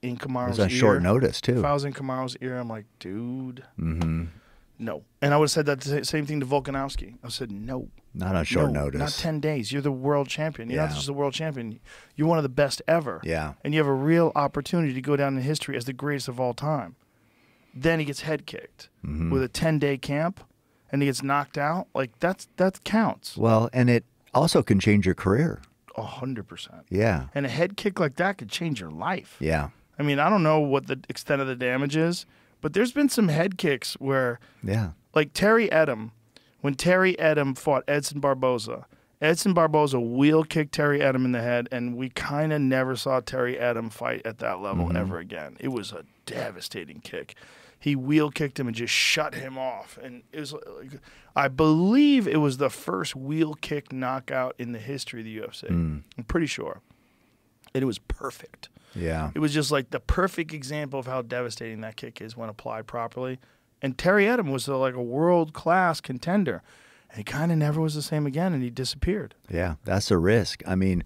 in Kamaru's it was a short notice, too. If I was in Kamaru's ear, I'm like, dude, no. And I would have said that the same thing to Volkanovski. I said, no. Not on short notice. Not 10 days. You're the world champion. You're Yeah. not just the world champion. You're one of the best ever. Yeah. And you have a real opportunity to go down in history as the greatest of all time. Then he gets head kicked with a 10-day camp. And he gets knocked out, like that counts. Well, and it also can change your career. 100%. Yeah. And a head kick like that could change your life. Yeah. I mean, I don't know what the extent of the damage is, but there's been some head kicks where, like Terry Edom, when Terry Edom fought Edson Barboza wheel kicked Terry Edom in the head, and we kind of never saw Terry Edom fight at that level ever again. It was a devastating kick. He wheel kicked him and just shut him off. And it was like, I believe it was the first wheel kick knockout in the history of the UFC. I'm pretty sure. And it was perfect. Yeah. It was just like the perfect example of how devastating that kick is when applied properly. And Terry Edom was like a world-class contender. And he kind of never was the same again, and he disappeared. Yeah, that's a risk. I mean,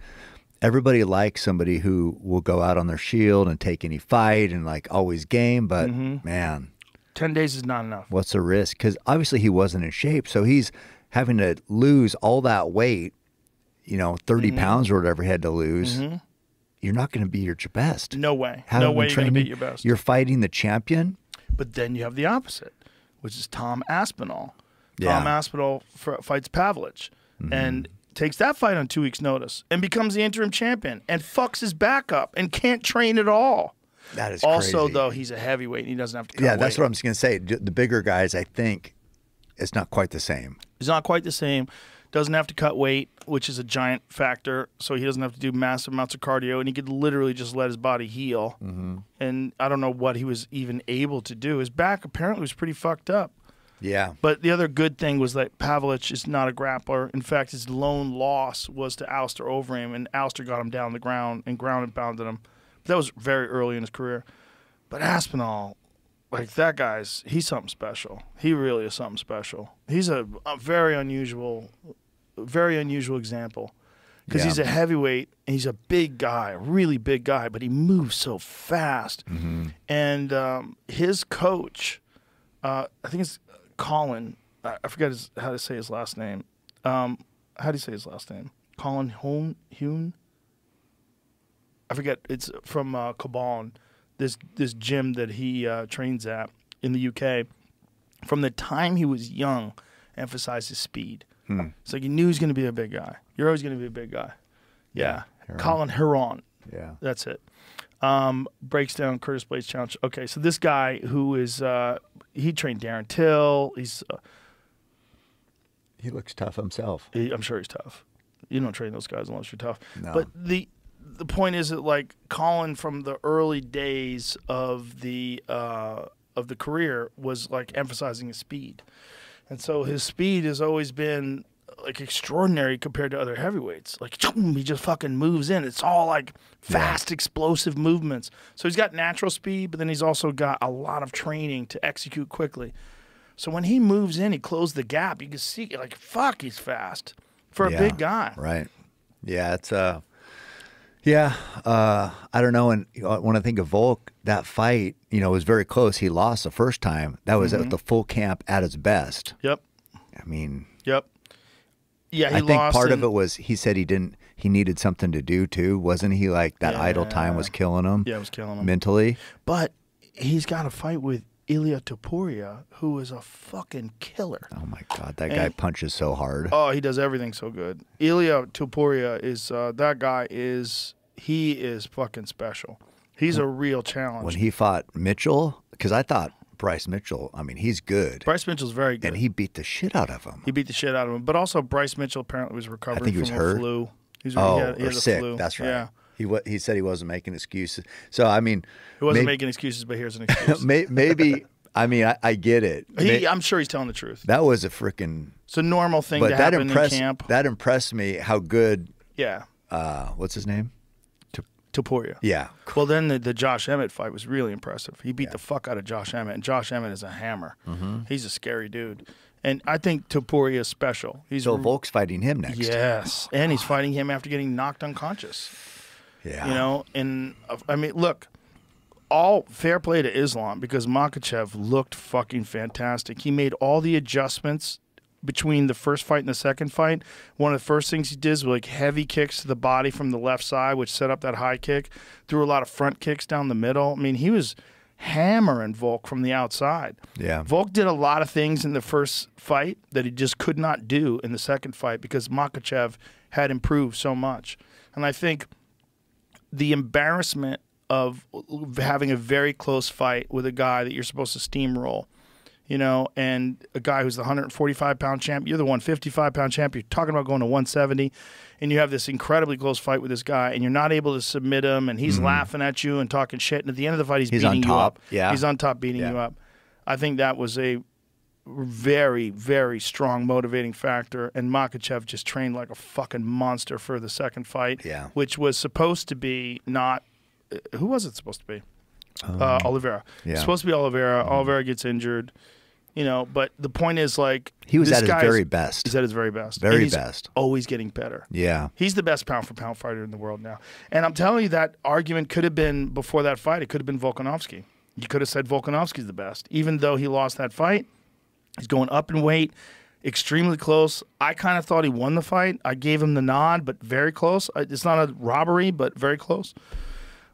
everybody likes somebody who will go out on their shield and take any fight and like always game, but man, 10 days is not enough. What's the risk? Because obviously he wasn't in shape, so he's having to lose all that weight, 30 pounds or whatever he had to lose. You're not going to be your best. No way. Haven't No way been you're going to training. beat your best. You're fighting the champion. But then you have the opposite, which is Tom Aspinall. Yeah. Tom Aspinall fights Pavlich and takes that fight on 2 weeks' notice and becomes the interim champion and fucks his back up and can't train at all. That is also, crazy. though, he's a heavyweight and he doesn't have to cut Yeah, that's weight. what I'm just going to say. The bigger guys, I think, it's not quite the same. He's not quite the same. Doesn't have to cut weight, which is a giant factor. So he doesn't have to do massive amounts of cardio, and he could literally just let his body heal. And I don't know what he was even able to do. His back apparently was pretty fucked up. Yeah. But the other good thing was that Pavlich is not a grappler. In fact, his lone loss was to Alistair Overeem, and Alistair got him down on the ground and ground and pounded him. But that was very early in his career. But Aspinall, like that guy's, he's something special. He really is something special. He's a very unusual example. Because he's a heavyweight, and he's a big guy, a really big guy, but he moves so fast. And his coach, I think it's Colin, I forget how to say his last name. How do you say his last name? Colin Hune? I forget. It's from Cabon, this gym that he trains at in the UK. From the time he was young, emphasized his speed. It's like you knew he was going to be a big guy. You're always going to be a big guy. Yeah. Colin Huron. Yeah. That's it. Breaks down Curtis Blades challenge. Okay, so this guy who is he trained Darren Till. He looks tough himself. I'm sure he's tough. You don't train those guys unless you're tough. No. But the point is that like Colin from the early days of the career was like emphasizing his speed, and so his speed has always been like extraordinary compared to other heavyweights. Like he just fucking moves in. It's all like fast, explosive movements. So he's got natural speed, but then he's also got a lot of training to execute quickly. So when he moves in, he closed the gap. You can see like fuck, he's fast for a big guy. Right. Yeah, it's I don't know. And when I think of Volk, that fight, was very close. He lost the first time. That was at the full camp at his best. Yep. I mean, Yep. Yeah, he I think lost part of it was he said he needed something to do too. Wasn't he like that idle time was killing him? Yeah, it was killing him. Mentally. But he's got to fight with Ilia Topuria, who is a fucking killer. Oh my God, that guy punches so hard. Oh, he does everything so good. Ilia Topuria is that guy he is fucking special. He's a real challenge. When he fought Mitchell, because I thought Bryce Mitchell, I mean, he's good. Bryce Mitchell's very good. And he beat the shit out of him. He beat the shit out of him. But also Bryce Mitchell apparently was recovering from a flu. He or had the sick. flu. That's right. Yeah. He said he wasn't making excuses. So I mean, He wasn't making excuses, but here's an excuse. maybe. I mean, I get it. I'm sure he's telling the truth. That was a freaking. It's a normal thing But to that happen in camp. That impressed me. How good. Yeah. What's his name? Topuria. Yeah. Well, then the Josh Emmett fight was really impressive. He beat the fuck out of Josh Emmett, and Josh Emmett is a hammer. He's a scary dude. And I think Topuria is special. So Volk's fighting him next. Yes. And he's fighting him after getting knocked unconscious. Yeah. You know, and I mean, look, all fair play to Islam because Makhachev looked fucking fantastic. He made all the adjustments between the first fight and the second fight. One of the first things he did was like heavy kicks to the body from the left side, which set up that high kick. Threw a lot of front kicks down the middle. I mean, he was hammering Volk from the outside. Yeah. Volk did a lot of things in the first fight that he just could not do in the second fight because Makhachev had improved so much. And I think the embarrassment of having a very close fight with a guy that you're supposed to steamroll, you know, and a guy who's the 145-pound champ, you're the 155-pound champ, you're talking about going to 170, and you have this incredibly close fight with this guy, and you're not able to submit him, and he's laughing at you and talking shit, and at the end of the fight, he's beating on you top. up. Yeah. He's on top beating you up. I think that was a very, very strong motivating factor, and Makhachev just trained like a fucking monster for the second fight, which was supposed to be not – who was it supposed to be? Oliveira. Yeah. It's supposed to be Oliveira. Oliveira gets injured. You know, but the point is, like, he was this at his guy very best. He's at his very best. Very and he's best. Always getting better. Yeah. He's the best pound-for-pound fighter in the world now. And I'm telling you, that argument could have been, before that fight, it could have been Volkanovski. You could have said Volkanovski's the best. Even though he lost that fight, he's going up in weight, extremely close. I kind of thought he won the fight. I gave him the nod, but very close. It's not a robbery, but very close.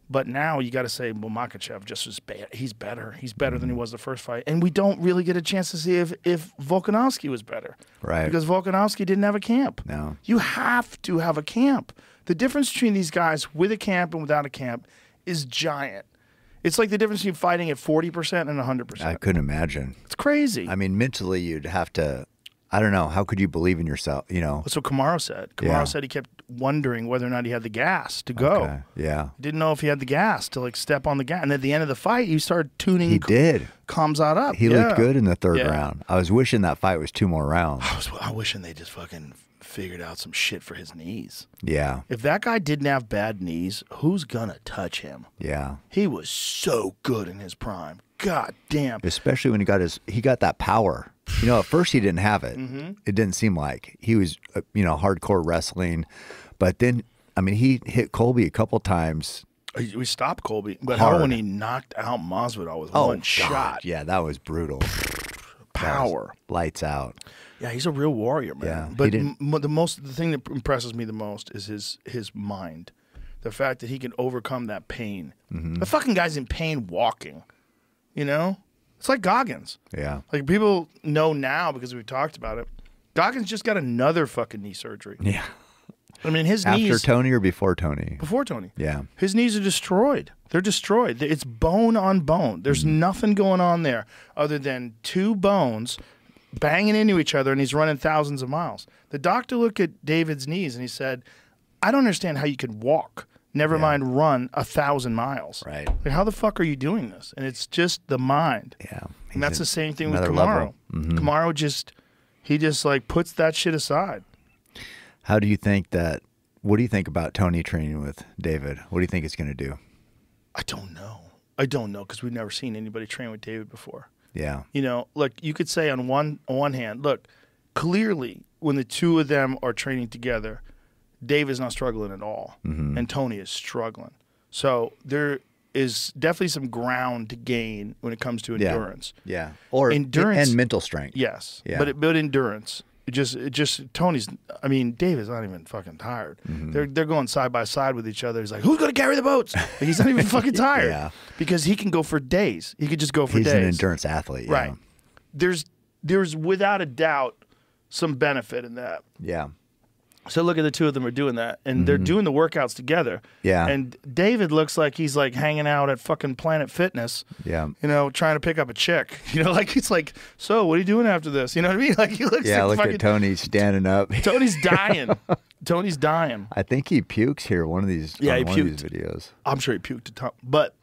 But now you got to say, well, Makhachev just was bad. He's better. He's better than he was the first fight. And we don't really get a chance to see if Volkanovski was better. Right. Because Volkanovski didn't have a camp. No. You have to have a camp. The difference between these guys with a camp and without a camp is giant. It's like the difference between fighting at 40% and 100%. I couldn't imagine. It's crazy. I mean, mentally, you'd have to. I don't know. How could you believe in yourself? You know. That's what Kamaru said. Kamaru said he kept wondering whether or not he had the gas to go. Okay. Yeah. Didn't know if he had the gas to like step on the gas. And at the end of the fight, he started tuning. He did. Kamzat up. He looked good in the third round. I was wishing that fight was 2 more rounds. I wishing they just fucking figured out some shit for his knees. Yeah. If that guy didn't have bad knees, who's gonna touch him? Yeah. He was so good in his prime. God damn. Especially when he got that power. You know, at first he didn't have it. It didn't seem like he was, hardcore wrestling. But then, I mean, he hit Colby a couple times. We stopped Colby, but Hard. how when he knocked out Masvidal with one shot? Yeah, that was brutal. Power. Lights out. Yeah, he's a real warrior, man. Yeah, But the thing that impresses me the most is his mind. The fact that he can overcome that pain. The fucking guy's in pain walking. You know? It's like Goggins. Yeah. Like people know now because we've talked about it. Goggins just got another fucking knee surgery. Yeah. I mean, his After knees. Tony or before Tony? Before Tony. Yeah. His knees are destroyed. They're destroyed. It's bone on bone. There's nothing going on there other than 2 bones banging into each other, and he's running thousands of miles. The doctor looked at David's knees and he said, I don't understand how you could walk, never mind run 1,000 miles. Right. Like, how the fuck are you doing this? And it's just the mind. Yeah. And that's the same thing with another Kamaru. level. Kamaru just like puts that shit aside. How do you think that? What do you think about Tony training with David? What do you think it's going to do? I don't know because we've never seen anybody train with David before. Yeah. You know, look, you could say on one hand, look, clearly when the two of them are training together, David's not struggling at all, and Tony is struggling. So there is definitely some ground to gain when it comes to endurance. Yeah. Or endurance and mental strength. Yes. Yeah. But endurance. It just Tony's. I mean, David's not even fucking tired. They're going side by side with each other. He's like, who's gonna carry the boats? Like, he's not even fucking tired. Yeah. Because he can go for days. He could just go for He's days. an endurance athlete. Yeah. Right. There's without a doubt some benefit in that. Yeah. So look at the two of them are doing that, and they're doing the workouts together. Yeah. And David looks like he's like hanging out at fucking Planet Fitness. Yeah. You know, trying to pick up a chick. You know, like he's like, so what are you doing after this? You know what I mean? Like he looks Yeah, like look fucking, at Tony standing up. Tony's dying. Tony's dying. I think he pukes here. One of these. Yeah, on he one of puked. these videos. I'm sure he puked a ton. But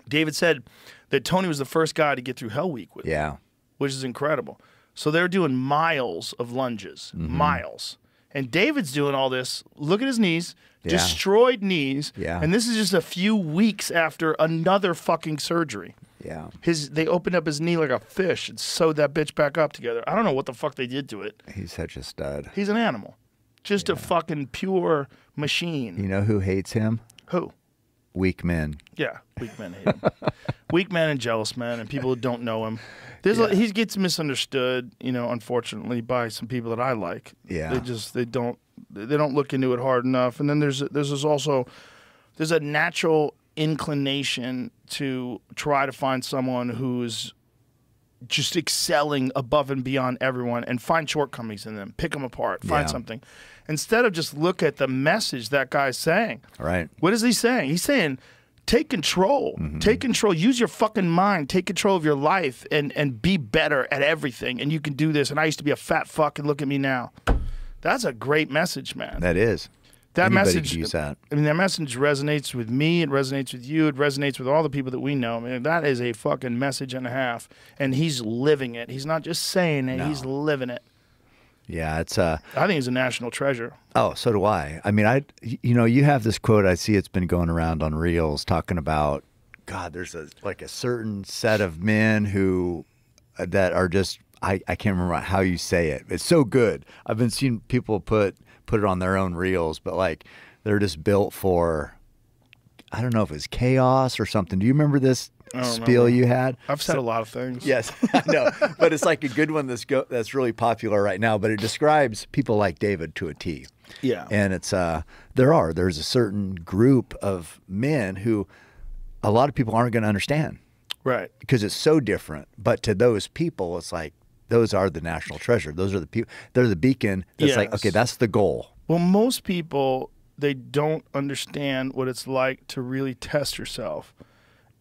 David said that Tony was the first guy to get through Hell Week with him, Yeah. which is incredible. So they're doing miles of lunges, miles. And David's doing all this. Look at his knees, Yeah. destroyed knees. Yeah. And this is just a few weeks after another fucking surgery. Yeah. They opened up his knee like a fish and sewed that bitch back up together. I don't know what the fuck they did to it. He's such a stud. He's an animal. Just a fucking pure machine. You know who hates him? Who? Weak men. Yeah, weak men hate him. Weak men and jealous men and people who don't know him. He gets misunderstood, you know, unfortunately, by some people that I like. Yeah. They don't look into it hard enough. And then there's a natural inclination to try to find someone who's just excelling above and beyond everyone and find shortcomings in them, pick them apart, find Yeah. something. Instead of just look at the message that guy's saying. Right. What is he saying? He's saying, take control. Take control. Use your fucking mind. Take control of your life and be better at everything. And you can do this. And I used to be a fat fuck and look at me now. That's a great message, man. That is. That Anybody message, could use that. I mean, that message resonates with me. It resonates with you. It resonates with all the people that we know. I mean, that is a fucking message and a half. And he's living it. He's not just saying it. No. He's living it. Yeah, it's I think he's a national treasure. Oh, so do I. I mean, you have this quote. I see it's been going around on Reels talking about, God, there's a certain set of men who that are just, I can't remember how you say it. It's so good. I've been seeing people put it on their own Reels, but like they're just built for, I don't know if it's chaos or something. Do you remember this spiel you had? I've said a lot of things. Yes, I know, but it's like a good one that's really popular right now. But it describes people like David to a T. Yeah. And it's there's a certain group of men who a lot of people aren't going to understand, Right. because it's so different. But to those people, it's like those are the national treasure. Those are the people. They're the beacon. That's like, Yes. okay, that's the goal. Well, most people, they don't understand what it's like to really test yourself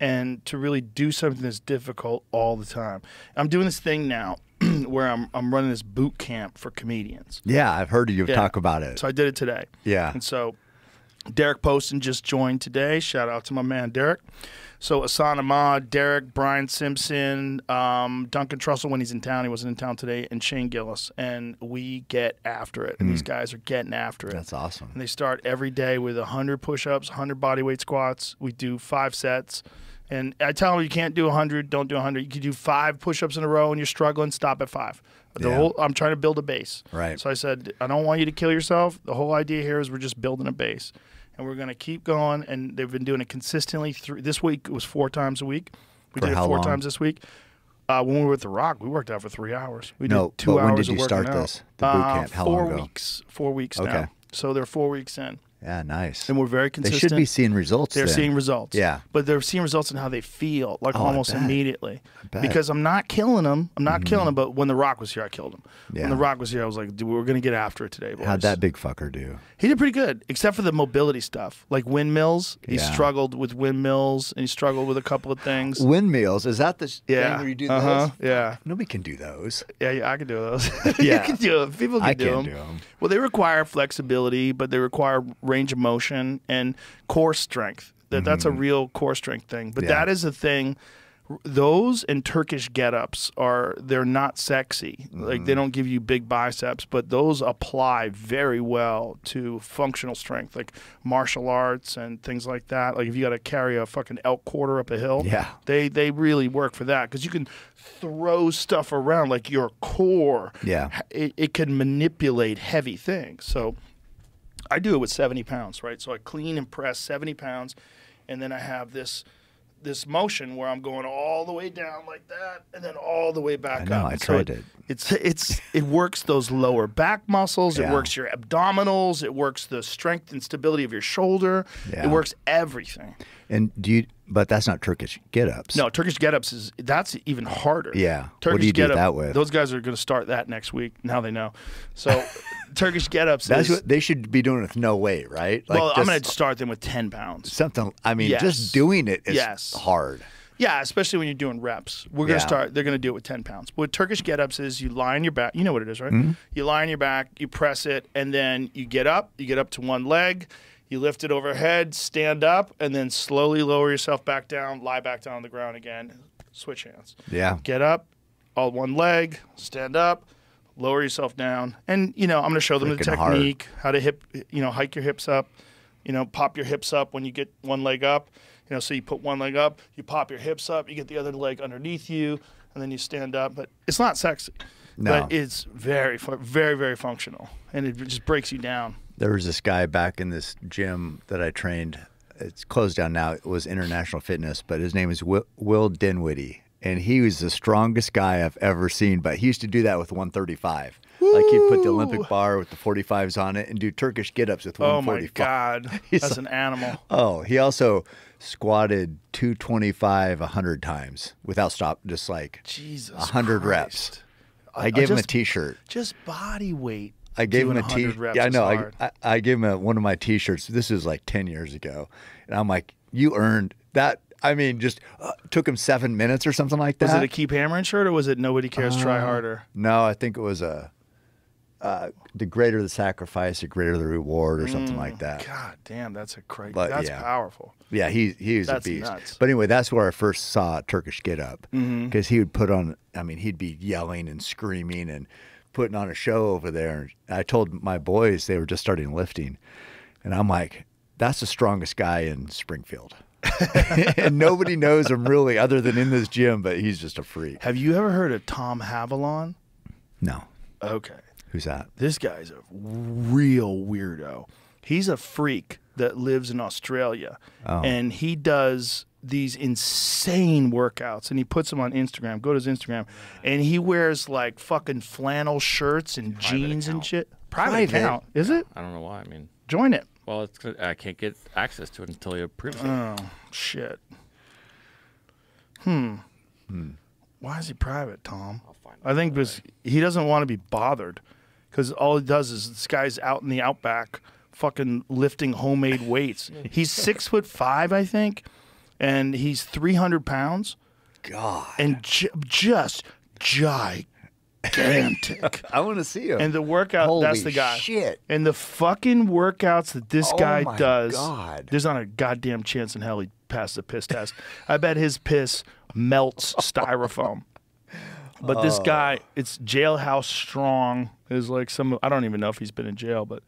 and to really do something that's difficult all the time. I'm doing this thing now where I'm running this boot camp for comedians. Yeah, I've heard you Yeah. talk about it. So I did it today. Yeah. And so Derek Poston just joined today. Shout out to my man Derek. So Hassan Ahmad, Derek, Brian Simpson, Duncan Trussell when he's in town. He wasn't in town today, and Shane Gillis. And we get after it. And these guys are getting after it. That's awesome. And they start every day with 100 push-ups, 100 bodyweight squats. We do 5 sets. And I tell them you can't do 100, don't do 100. You can do 5 push-ups in a row and you're struggling, stop at 5. I'm trying to build a base. Right. So I said, I don't want you to kill yourself. The whole idea here is we're just building a base. And we're going to keep going. And they've been doing it consistently. This week it was 4 times a week. We For did it how 4 long? times this week. When we were at The Rock, we worked out for 3 hours. We No, did 2 but hours when did of you working start out. this, the boot camp? How long 4 ago? weeks. 4 weeks Okay. now. So they're 4 weeks in. Yeah, nice. And we're very They consistent. should be seeing results. They're then. seeing results. Yeah. But they're seeing results in how they feel, like Oh, I almost bet. immediately. bet. Because I'm not killing them. I'm not killing them, but when The Rock was here, I killed him. Yeah. When The Rock was here, I was like, dude, we're going to get after it today, boys. How'd that big fucker do? He did pretty good, except for the mobility stuff. Like windmills. He Yeah. struggled with windmills, and he struggled with a couple of things. Windmills, is that the Yeah. thing where you do Uh-huh. those? Yeah. Nobody can do those. Yeah, I can do those. Yeah. You can do them. People can I do can't them. do them. Well, they require flexibility, but they require range of motion and core strength. That's a real core strength thing. But Mm-hmm. Yeah. that is a thing. Those and Turkish get-ups they're not sexy. Like Mm-hmm. they don't give you big biceps, but those apply very well to functional strength, like martial arts and things like that. Like if you got to carry a fucking elk quarter up a hill, Yeah. they really work for that because you can throw stuff around like your core. Yeah. It can manipulate heavy things. So I do it with 70 pounds, right? So I clean and press 70 pounds, and then I have this motion where I'm going all the way down like that, and then all the way back I know, up. I And tried it. It works those lower back muscles. It Yeah. works your abdominals. It works the strength and stability of your shoulder. Yeah. It works everything. And but that's not Turkish get-ups. No, Turkish get-ups that's even harder. Yeah. Turkish What do you do get-up, that with? Those guys are going to start that next week. Now they know. So Turkish get-ups That's what they should be doing with no weight, right? Like well, I'm going to start them with 10 pounds. something. I mean, Yes. just doing it is Yes. hard. Yeah, especially when you're doing reps. We're going to Yeah. start, they're going to do it with 10 pounds. What Turkish get-ups is you lie on your back. You know what it is, right? Mm-hmm. You lie on your back, you press it, and then you get up to one leg, you lift it overhead, stand up, and then slowly lower yourself back down, lie back down on the ground again, switch hands. Yeah. Get up, all one leg, stand up, lower yourself down. And, I'm going to show them the Freaking hard. technique, how to hike your hips up, pop your hips up when you get one leg up. So you put one leg up, you pop your hips up, you get the other leg underneath you, and then you stand up. But it's not sexy. No. But it's very, very, very functional. And it just breaks you down. There was this guy back in this gym that I trained. It's closed down now. It was International Fitness, but his name is Will Dinwiddie. And he was the strongest guy I've ever seen, but he used to do that with 135. Like he'd put the Olympic bar with the 45s on it and do Turkish get-ups with 145. Oh, my God. He's That's an animal. Oh, he also squatted 225 100 times without stop, just like Jesus 100 reps. Christ. I gave him a just- T-shirt. Just body weight. I gave him doing a 100 T-shirt. reps Yeah, I is know. hard. I gave him one of my T-shirts. This is like 10 years ago. And I'm like, you earned that. I mean, just took him 7 minutes or something like that. Was it a Keep Hammering shirt or was it Nobody Cares, Try Harder? No, I think it was the greater the sacrifice, the greater the reward or something like that. God damn, that's crazy. But, That's yeah. powerful. Yeah, he was That's a beast. nuts. But anyway, that's where I first saw Turkish Get Up because he would put on. I mean, he'd be yelling and screaming and putting on a show over there. And I told my boys they were just starting lifting, and I'm like, "That's the strongest guy in Springfield." And nobody knows him really other than in this gym, but he's just a freak. Have you ever heard of Tom Havilon? No, Okay. who's that? This guy's a real weirdo. He's a freak that lives in Australia. Oh. And he does these insane workouts and he puts them on Instagram. Go to his Instagram. And he wears like fucking flannel shirts and jeans and account. shit. Private account. Is it? I don't know why. I mean, Join it. well, I can't get access to it until you approve it. Oh, shit. Why is he private, Tom? find I think because he doesn't want to be bothered. Because all he does is this guy's out in the outback fucking lifting homemade weights. He's 6'5", I think, and he's 300 pounds. God, And just gigantic. I want to see him. And the workout, Holy that's the guy. shit. And the fucking workouts that this Oh guy my does, God. there's not a goddamn chance in hell he passed the piss test. I bet his piss melts styrofoam. But this guy, it's jailhouse strong. Is like I don't even know if he's been in jail, but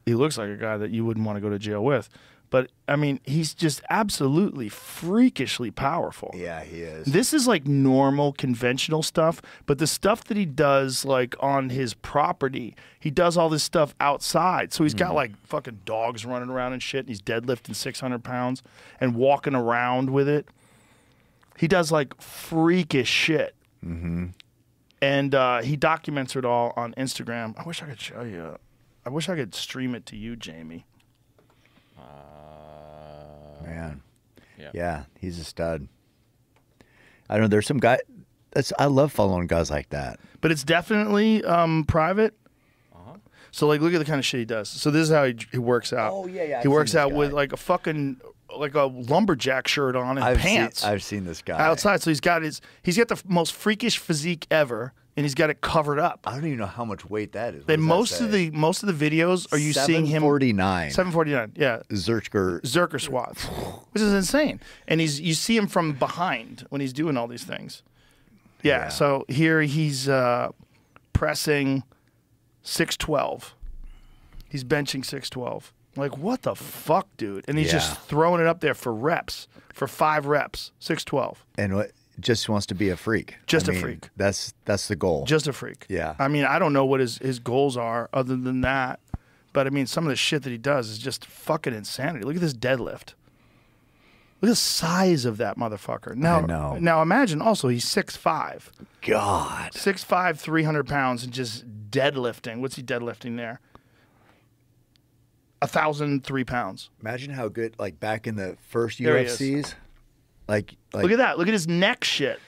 he looks like a guy that you wouldn't want to go to jail with. But I mean, he's just absolutely freakishly powerful. Yeah, he is. This is like normal, conventional stuff, but the stuff that he does like on his property, he does all this stuff outside. So he's got like fucking dogs running around and shit, and he's deadlifting 600 pounds and walking around with it. He does like freakish shit. Mm-hmm. And he documents it all on Instagram. I wish I could show you. I wish I could stream it to you, Jamie. Man. Yeah. Yeah, he's a stud. I don't know. There's some guy. I love following guys like that. But it's definitely private. So like, look at the kind of shit he does. So this is how he works out. Oh, yeah, yeah, He I've works seen this out with guy. like a fucking like a lumberjack shirt on and pants I've seen this guy outside. So he's got the most freakish physique ever, and he's got it covered up. I don't even know how much weight that is. What And does that most of the videos are you seeing him 749. 749. Yeah. Zercher squats, which is insane. And you see him from behind when he's doing all these things. Yeah. Yeah. So here he's pressing 612. He's benching 612. Like, what the fuck, dude? And he's Yeah. just throwing it up there for reps, for 5 reps, 612. And what just wants to be a freak. Just I a mean, freak. That's the goal. Just a freak. Yeah. I mean, I don't know what his goals are other than that. But I mean, some of the shit that he does is just fucking insanity. Look at this deadlift. Look at the size of that motherfucker. Now, I know. Now imagine also he's 6'5". God. 6'5", 300 pounds and just deadlifting. What's he deadlifting there? 1,003 pounds. Imagine how good, like back in the first There he is. UFCs. Like, Look at that. Look at his neck shit.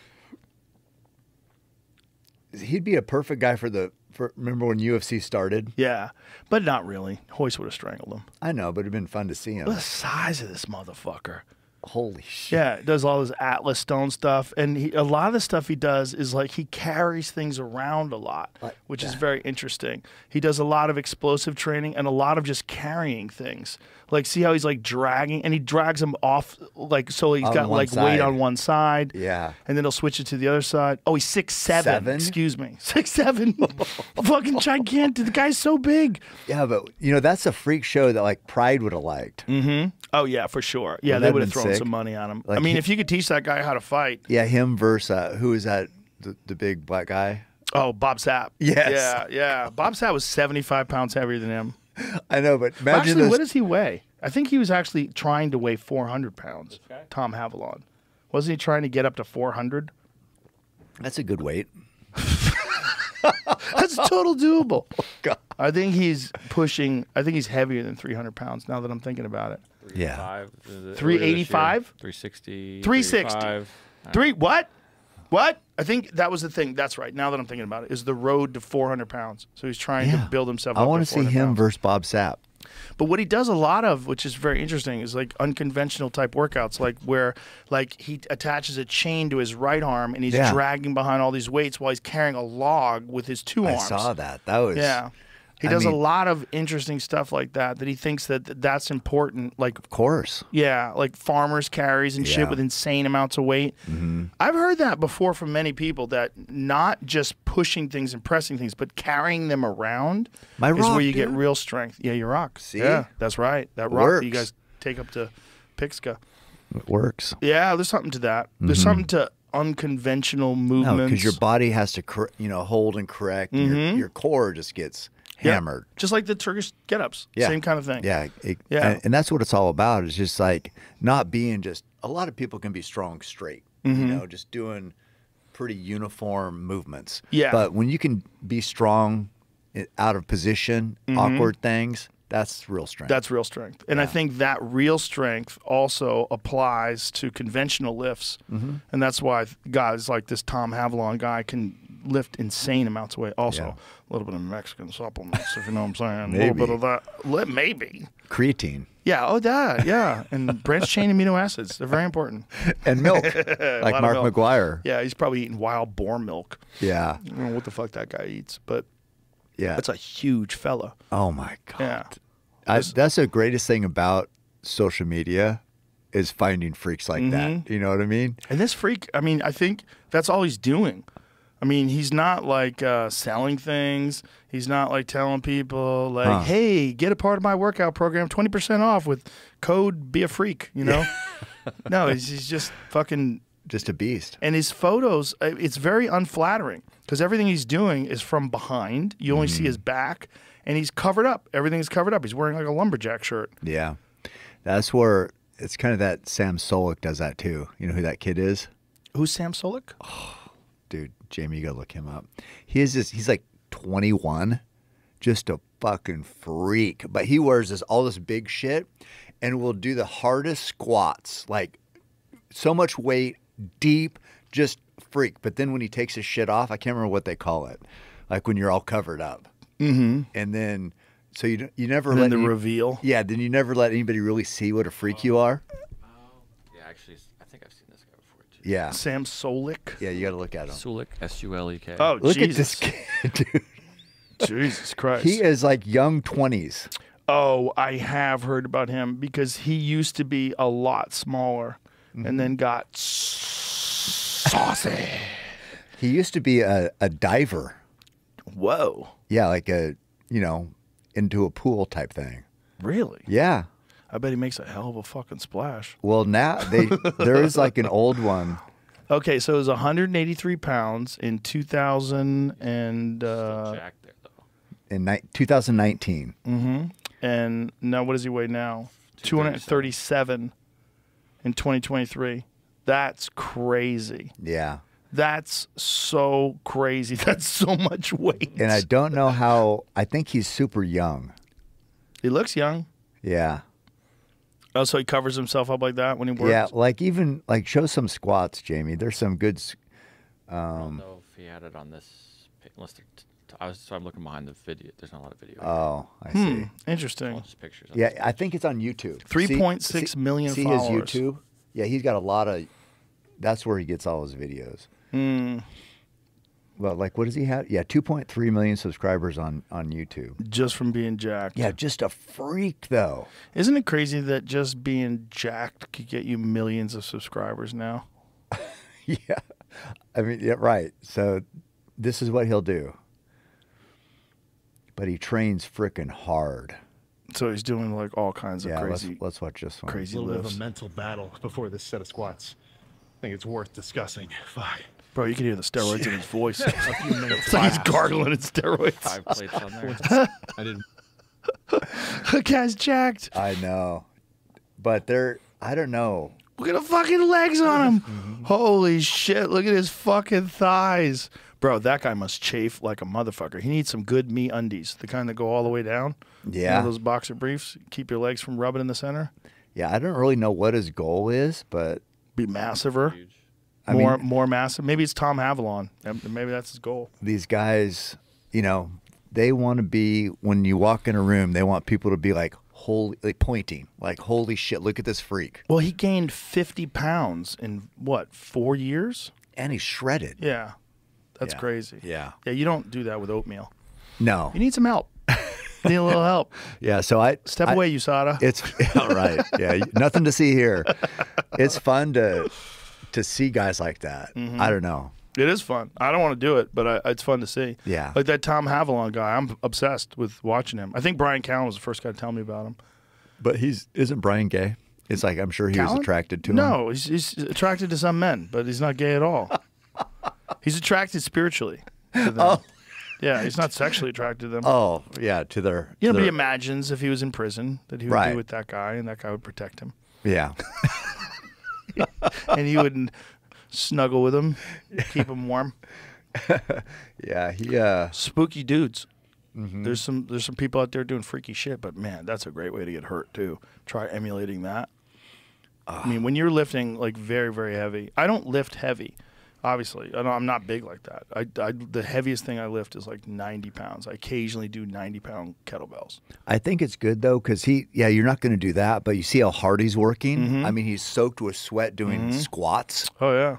he'd be a perfect guy for remember when UFC started? Yeah, but not really. Hoist would have strangled him. I know, but it'd been fun to see him. Look at the size of this motherfucker. Holy shit. Yeah, does all his Atlas Stone stuff, and a lot of the stuff he does is like he carries things around a lot, which is very interesting. He does a lot of explosive training and a lot of just carrying things. Like, see how he's like dragging, and he drags them off, like so he's got like weight on one side. Yeah, and then he'll switch it to the other side. Oh, he's 6'7". Seven? Excuse me, 6'7". Fucking gigantic. The guy's so big. Yeah, but that's a freak show that like Pride would have liked. Mm-hmm. Oh yeah, for sure. Yeah, Wouldn't they that would have have been thrown sick? some money on him. Like I mean, if you could teach that guy how to fight. Yeah, him versus who is that? The big black guy. Oh, Bob Sapp. Yes. Yeah, yeah. Bob Sapp was 75 pounds heavier than him. I know, but imagine Actually, those. what does he weigh? I think he was actually trying to weigh 400 pounds. Tom Havilland. Wasn't he trying to get up to 400? That's a good weight. That's total doable. Oh, God. I think he's pushing. I think he's heavier than 300 pounds. Now that I'm thinking about it. Yeah. 385? 360. 360. 385. What? What? I think that was the thing. That's right. Now that I'm thinking about it, is the road to 400 pounds. So he's trying to build himself up. I want to to see 400 him pounds. versus Bob Sapp. But what he does a lot of, which is very interesting, is like unconventional type workouts, like where like he attaches a chain to his right arm and he's dragging behind all these weights while he's carrying a log with his two arms. I saw that. That was He does a lot of interesting stuff like that. That he thinks that that's important. Like, of course. Yeah, like farmers carries and shit with insane amounts of weight. Mm-hmm. I've heard that before from many people, that not just pushing things and pressing things, but carrying them around is where you get real strength. Yeah, you rock. See? Yeah, that's right. That rock that you guys take up to Pixka. It works. Yeah, there's something to that. There's something to unconventional movements. No, because your body has to hold and correct. And your core just gets hammered. Just like the Turkish get-ups. Yeah. Same kind of thing. Yeah. Yeah. And that's what it's all about. It's just like not being just – a lot of people can be strong straight, just doing pretty uniform movements. Yeah. But when you can be strong out of position, awkward things, that's real strength. That's real strength. And I think that real strength also applies to conventional lifts. And that's why guys like this Tom Havilland guy can lift insane amounts of weight. Also, a little bit of Mexican supplements, if you know what I'm saying. Maybe. A little bit of that. Maybe. Creatine. Yeah, that, yeah. And branched chain amino acids. They're very important. And milk, like Mark McGuire. Yeah, he's probably eating wild boar milk. Yeah. I don't know what the fuck that guy eats, but Yeah. that's a huge fella. Oh, my God. Yeah. That's the greatest thing about social media is finding freaks like that. You know what I mean? And this freak, I mean, I think that's all he's doing. I mean, he's not like selling things. He's not like telling people like, hey, get a part of my workout program, 20% off with code be a freak, you know? No, he's just fucking. Just a beast. And his photos, it's very unflattering because everything he's doing is from behind. You only see his back and he's covered up. Everything's covered up. He's wearing like a lumberjack shirt. Yeah. That's where it's kind of that Sam Solik does that too. You know who that kid is? Who's Sam Solik? Dude, Jamie, you gotta look him up. He's like 21, just a fucking freak. But he wears all this big shit and will do the hardest squats, like so much weight, deep, just freak. But then when he takes his shit off, I can't remember what they call it, like when you're all covered up. And then so you never And let then the reveal. Yeah, then you never let anybody really see what a freak you are. Yeah, actually, I think I've seen this guy before too. Yeah. Sam Solik. Yeah, you got to look at him. Sulik, S-U-L-E-K. Oh, Look Jesus. at this kid, dude. Jesus Christ. He is like young 20s. Oh, I have heard about him because he used to be a lot smaller and then got saucy. He used to be a diver. Whoa. Yeah, like into a pool type thing. Really? Yeah. I bet he makes a hell of a fucking splash. Well, now there is like an old one. Okay, so it was 183 pounds in 2000 and Jack there, though. In 2019. and now what does he weigh now? 237 in 2023. That's crazy. Yeah. That's so crazy. That's so much weight. And I don't know how. I think he's super young. He looks young. Yeah. Oh, so he covers himself up like that when he works? Yeah, like even like show some squats, Jamie. There's some good. I don't know if he had it on this. Unless so I'm looking behind the video. There's not a lot of video. Oh, I see. Interesting. Just pictures. Yeah, I think it's on YouTube. 3.6 million see followers. his YouTube? Yeah, he's got a lot of. That's where he gets all his videos. Well, like, what does he have? Yeah, 2.3 million subscribers on YouTube. Just from being jacked. Yeah, just a freak, though. Isn't it crazy that just being jacked could get you millions of subscribers now? Yeah. I mean, yeah, right. So this is what he'll do. But he trains frickin' hard. So he's doing like all kinds of Yeah, crazy, let's watch this one. crazy A little bit of lifts. a mental battle before this set of squats. I think it's worth discussing. Fuck. Bro, you can hear the steroids in his voice. A few minutes. It's like he's gargling in steroids. 5 plates on there. I didn't. The guy's jacked. I know. But I don't know. Look at the fucking legs on him. Holy shit. Look at his fucking thighs. Bro, that guy must chafe like a motherfucker. He needs some good me undies, the kind that go all the way down. Yeah. You know, those boxer briefs. Keep your legs from rubbing in the center. Yeah, I don't really know what his goal is, but Be massiver. Huge. I mean, More massive. Maybe it's Tom Havilon. Maybe that's his goal. these guys, you know, they want to be, when you walk in a room, they want people to be like, holy, like pointing, like, holy shit, look at this freak. Well, he gained 50 pounds in, what, 4 years? And he's shredded. Yeah. That's Yeah. crazy. Yeah. Yeah, you don't do that with oatmeal. No. You need some help. You need a little help. Yeah, so Step away, USADA. It's yeah, right. Yeah, nothing to see here. It's fun to see guys like that. Mm-hmm. I don't know. It is fun. I don't want to do it, but it's fun to see. Yeah. Like that Tom Havilon guy. I'm obsessed with watching him. I think Brian Callen was the first guy to tell me about him. But isn't Brian gay? It's like I'm sure he was Callen? attracted to him. No, he's attracted to some men, but he's not gay at all. He's attracted spiritually to them. Oh. Yeah, he's not sexually attracted to them. Oh, yeah, to their. You know, to but he their- imagines if he was in prison that he would Right. be with that guy, and that guy would protect him, Yeah. and he would snuggle with him, keep him warm. Yeah, he Spooky dudes. Mm-hmm. There's some people out there doing freaky shit, but man, that's a great way to get hurt too. Try emulating that. I mean, when you're lifting like very, very heavy, I don't lift heavy. Obviously, I'm not big like that. The heaviest thing I lift is like 90 pounds. I occasionally do 90-pound kettlebells. I think it's good though, because you're not going to do that, but you see how hard he's working. Mm-hmm. I mean, he's soaked with sweat doing squats. Oh yeah,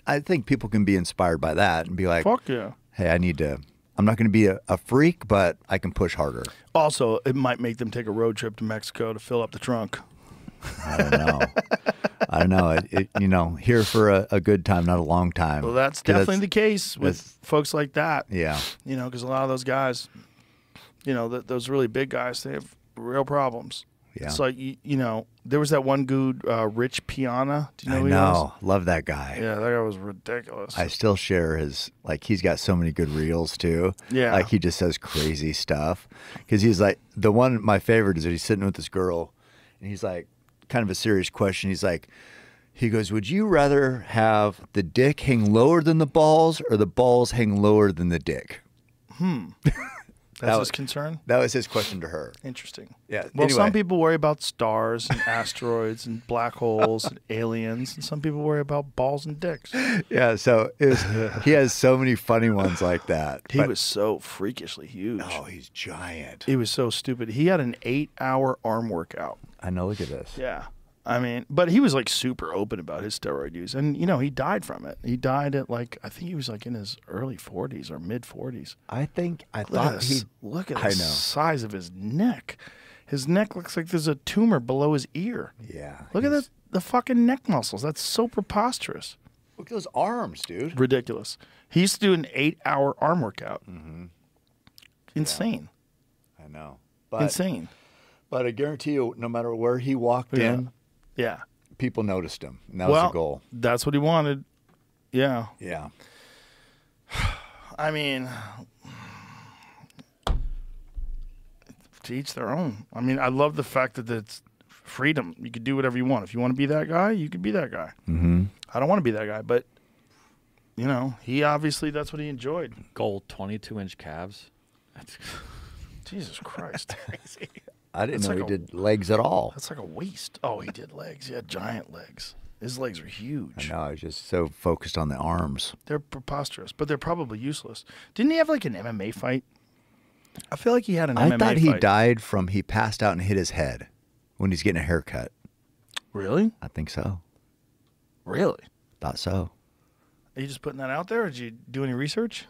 I think people can be inspired by that and be like, fuck yeah. hey, I'm not going to be a freak, but I can push harder. Also, it might make them take a road trip to Mexico to fill up the trunk. I don't know. I don't know. Here for a good time, not a long time. Well, that's 'Cause definitely the case with folks like that. Yeah. You know, because a lot of those guys, you know, those really big guys, they have real problems. Yeah. It's like, you know, there was that one dude, Rich Piana. Do you know I who he was? know. Love that guy. Yeah, that guy was ridiculous. I still share his, like, he's got so many good reels too. Yeah. Like, he just says crazy stuff. Because he's like, my favorite is that he's sitting with this girl and he's like, kind of a serious question. He goes, would you rather have the dick hang lower than the balls or the balls hang lower than the dick? That's was- his concern? That was his question to her. Interesting. Yeah. Well, some anyway. people worry about stars and asteroids and black holes and aliens, and some people worry about balls and dicks. Yeah, so he has so many funny ones like that. He But- was so freakishly huge. Oh, he's giant. He was so stupid. He had an 8-hour arm workout. I know. Look at this. Yeah. I mean, but he was like super open about his steroid use. And, you know, he died from it. He died at like, I think he was like in his early 40s or mid 40s. I Look thought at, he. this, look at I the know. size of his neck. His neck looks like there's a tumor below his ear. Yeah. Look at he's- the fucking neck muscles. That's so preposterous. Look at those arms, dude. Ridiculous. He used to do an 8-hour arm workout. Insane. I know. But Insane. But I guarantee you, no matter where he walked Yeah. in, Yeah. people noticed him. And that was Well, the goal. that's what he wanted. Yeah. Yeah. I mean, to each their own. I mean, I love the fact that it's freedom. You could do whatever you want. If you want to be that guy, you could be that guy. Mm-hmm. I don't want to be that guy, but, you know, he obviously, that's what he enjoyed. Gold 22-inch calves. That's Jesus Christ. I didn't That's know like he did legs at all. That's like a waist. Oh, he did legs. He had giant legs. His legs are huge. I know. I was just so focused on the arms. They're preposterous, but they're probably useless. Didn't he have like an MMA fight? I feel like he had an MMA I thought he fight. died from he passed out and hit his head when he's getting a haircut. Really? I think so. Really? Thought so. Are you just putting that out there, or did you do any research?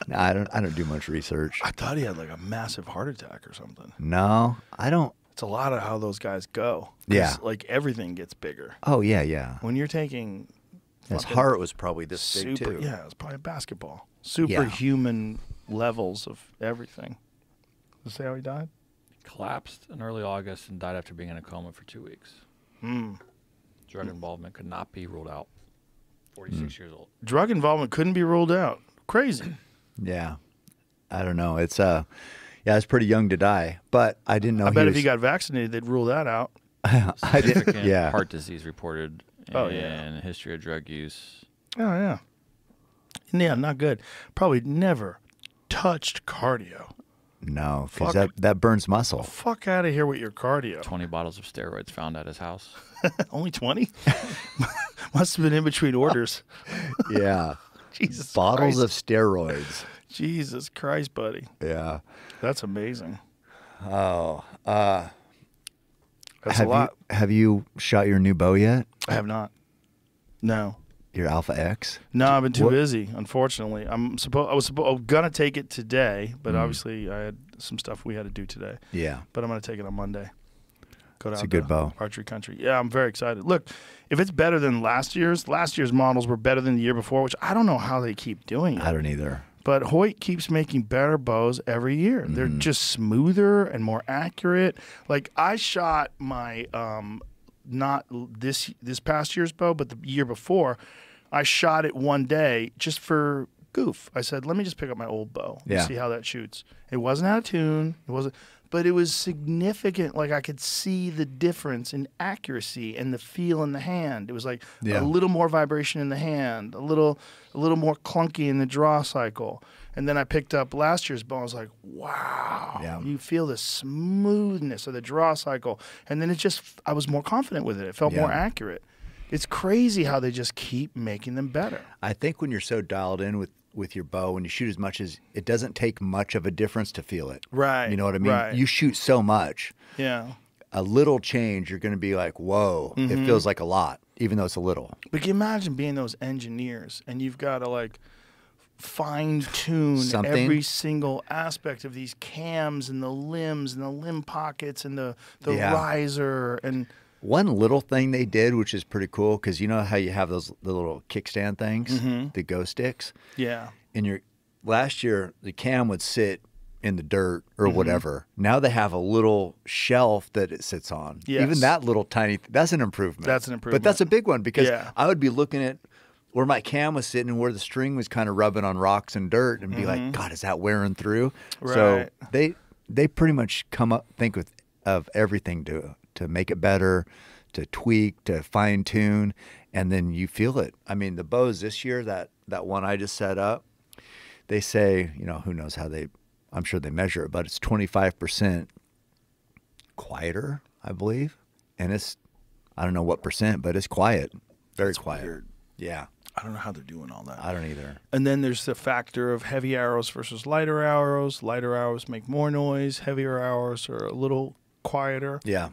No, I don't do much research. I thought he had like a massive heart attack or something. No, I don't. It's a lot of how those guys go. 'Cause, Yeah. like everything gets bigger. Oh yeah, yeah. When you're taking His fucking heart was probably this big super, too. yeah, it's probably basketball. Superhuman levels of everything. Does it say how he died? Collapsed in early August and died after being in a coma for 2 weeks. Drug involvement could not be ruled out. 46 years old. Drug involvement couldn't be ruled out. Crazy. Yeah. I don't know. It's yeah, it's pretty young to die, but I didn't know. I bet if he got vaccinated, they'd rule that out. I did. Significant Yeah. heart disease reported Oh, and yeah. history of drug use. Oh yeah. Yeah, not good. Probably never touched cardio. No, because Fuck. that burns muscle. Fuck out of here with your cardio. 20 bottles of steroids found at his house. Only 20? Must have been in between orders. Yeah. Jesus Bottles Christ. of steroids. Jesus Christ, buddy. Yeah. That's amazing. Oh. That's have a lot. have you shot your new bow yet? I have not. No. Your Alpha X? No, I've been too What- busy, unfortunately. I was gonna take it today, but obviously I had some stuff we had to do today. Yeah. But I'm gonna take it on Monday. Go It's down a good to bow. Archery country. Yeah, I'm very excited. Look, if it's better than last year's models were better than the year before, which I don't know how they keep doing it. I don't either. But Hoyt keeps making better bows every year. They're just smoother and more accurate. Like I shot my not this past year's bow, but the year before, I shot it one day just for goof. I said, let me just pick up my old bow and Yeah. see how that shoots. It wasn't out of tune. It wasn't, but it was significant. Like I could see the difference in accuracy and the feel in the hand. It was like Yeah. a little more vibration in the hand, a little more clunky in the draw cycle. And then I picked up last year's bow. I was like, wow, Yeah. you feel the smoothness of the draw cycle. And then I was more confident with it. It felt more Yeah. accurate. It's crazy how they just keep making them better. I think when you're so dialed in with your bow, when you shoot as much as it doesn't take much of a difference to feel it. Right. You know what I mean? Right. You shoot so much. Yeah. A little change, you're going to be like, whoa, it feels like a lot, even though it's a little. But can you imagine being those engineers and you've got to like fine tune Something. every single aspect of these cams and the limbs and the limb pockets and the Yeah. riser and One little thing they did, which is pretty cool, because you know how you have the little kickstand things, the go sticks? yeah. In your last year, the cam would sit in the dirt or whatever. Now they have a little shelf that it sits on. Yes. Even that little tiny, that's an improvement. That's an But that's a big one because Yeah. I would be looking at where my cam was sitting and where the string was kind of rubbing on rocks and dirt and be like, God, is that wearing through? So Right. they pretty much think of everything to make it better, to tweak, to fine tune, and then you feel it. I mean, the bows this year, that one I just set up, they say, you know, who knows how I'm sure they measure it, but it's 25% quieter, I believe. And I don't know what percent, but it's quiet. Very quiet. weird. Yeah. I don't know how they're doing all that. I don't either. And then there's the factor of heavy arrows versus lighter arrows. Lighter arrows make more noise. Heavier arrows are a little quieter, Yeah.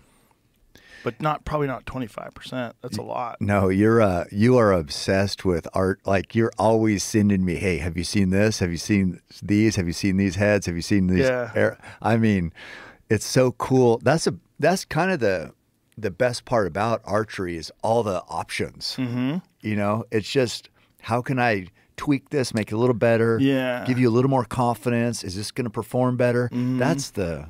but probably not 25%. That's a lot. No, you are obsessed with art. Like you're always sending me, hey, have you seen this? Have you seen these? Have you seen these heads? Have you seen these? Yeah. I mean, it's so cool. That's kind of the best part about archery is all the options. Mm-hmm. You know, it's just how can I tweak this, make it a little better? Yeah. Give you a little more confidence. Is this going to perform better? Mm-hmm. That's the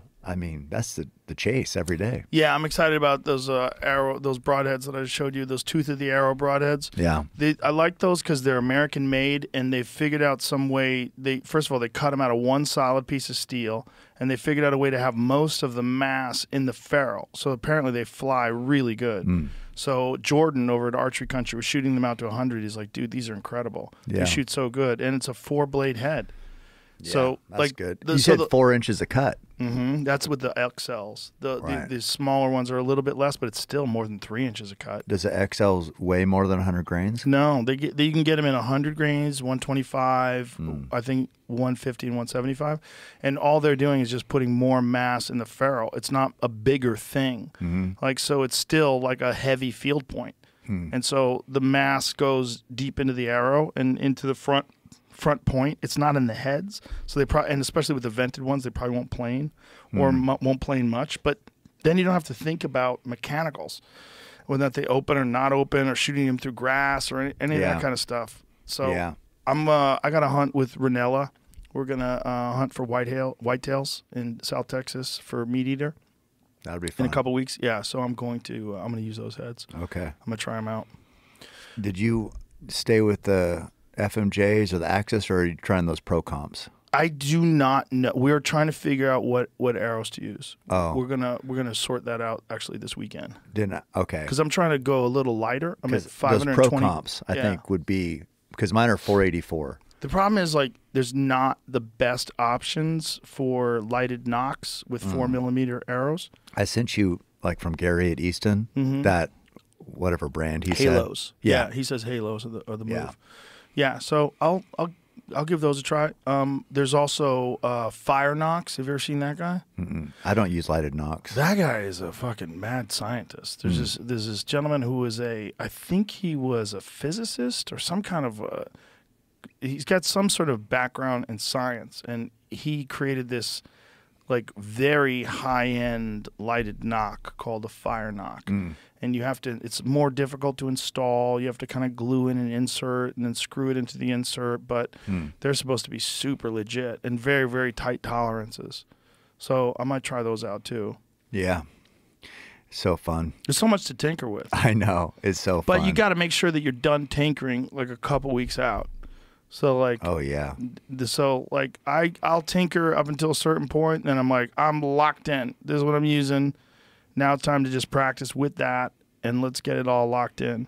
chase every day. Yeah, I'm excited about those those broadheads that I showed you, those tooth of the arrow broadheads. Yeah. I like those because they're American made, and they figured out some way. First of all, they cut them out of one solid piece of steel, and they figured out a way to have most of the mass in the ferrule. So apparently they fly really good. So Jordan over at Archery Country was shooting them out to 100. He's like, dude, these are incredible. Yeah. They shoot so good, and it's a 4-blade head. So that's like good. The, You so said the, 4 inches a cut. that's with the XLs. Right. The smaller ones are a little bit less, but it's still more than 3 inches a cut. Does the XLs weigh more than 100 grains? No, you can get them in 100 grains, 125, I think 150 and 175, and all they're doing is just putting more mass in the ferrule. It's not a bigger thing, like so. It's still like a heavy field point, and so the mass goes deep into the arrow and into the front point. It's not in the heads, so they probably, and especially with the vented ones, they probably won't plane or won't plane much. But then you don't have to think about mechanicals, whether that they open or not open, or shooting them through grass or any of that kind of stuff. So I got to hunt with Ranella. We're gonna hunt for whitetails in South Texas for meat eater. That'd be fun. In a couple weeks. Yeah, so I'm going to use those heads. Okay. I'm gonna try them out. Did you stay with the FMJs or the Axis, or are you trying those pro comps? I do not know. We're trying to figure out what arrows to use. Oh. We're gonna sort that out actually this weekend. Okay. Because I'm trying to go a little lighter. I'm at Those 520. pro comps, I think, would be, because mine are 484. The problem is, like, there's not the best options for lighted nocks with 4mm arrows. I sent you, like, from Gary at Easton, that whatever brand he Halos. said. Yeah, he says halos are the move. Yeah. Yeah, so I'll give those a try. There's also Fire Knox. Have you ever seen that guy? I don't use lighted nocks. That guy is a fucking mad scientist. There's this gentleman who is I think he was a physicist or some kind of he's got some sort of background in science, and he created this like very high-end lighted knock called a Fire Knock. And you have to, it's more difficult to install. You have to kind of glue in an insert and then screw it into the insert, but they're supposed to be super legit and very, very tight tolerances. So I might try those out too. Yeah. So fun. There's so much to tinker with. I know. It's so fun. But you got to make sure that you're done tinkering like a couple weeks out. So like, oh yeah. So like I'll tinker up until a certain point, then I'm like, I'm locked in. This is what I'm using. Now it's time to just practice with that, and let's get it all locked in.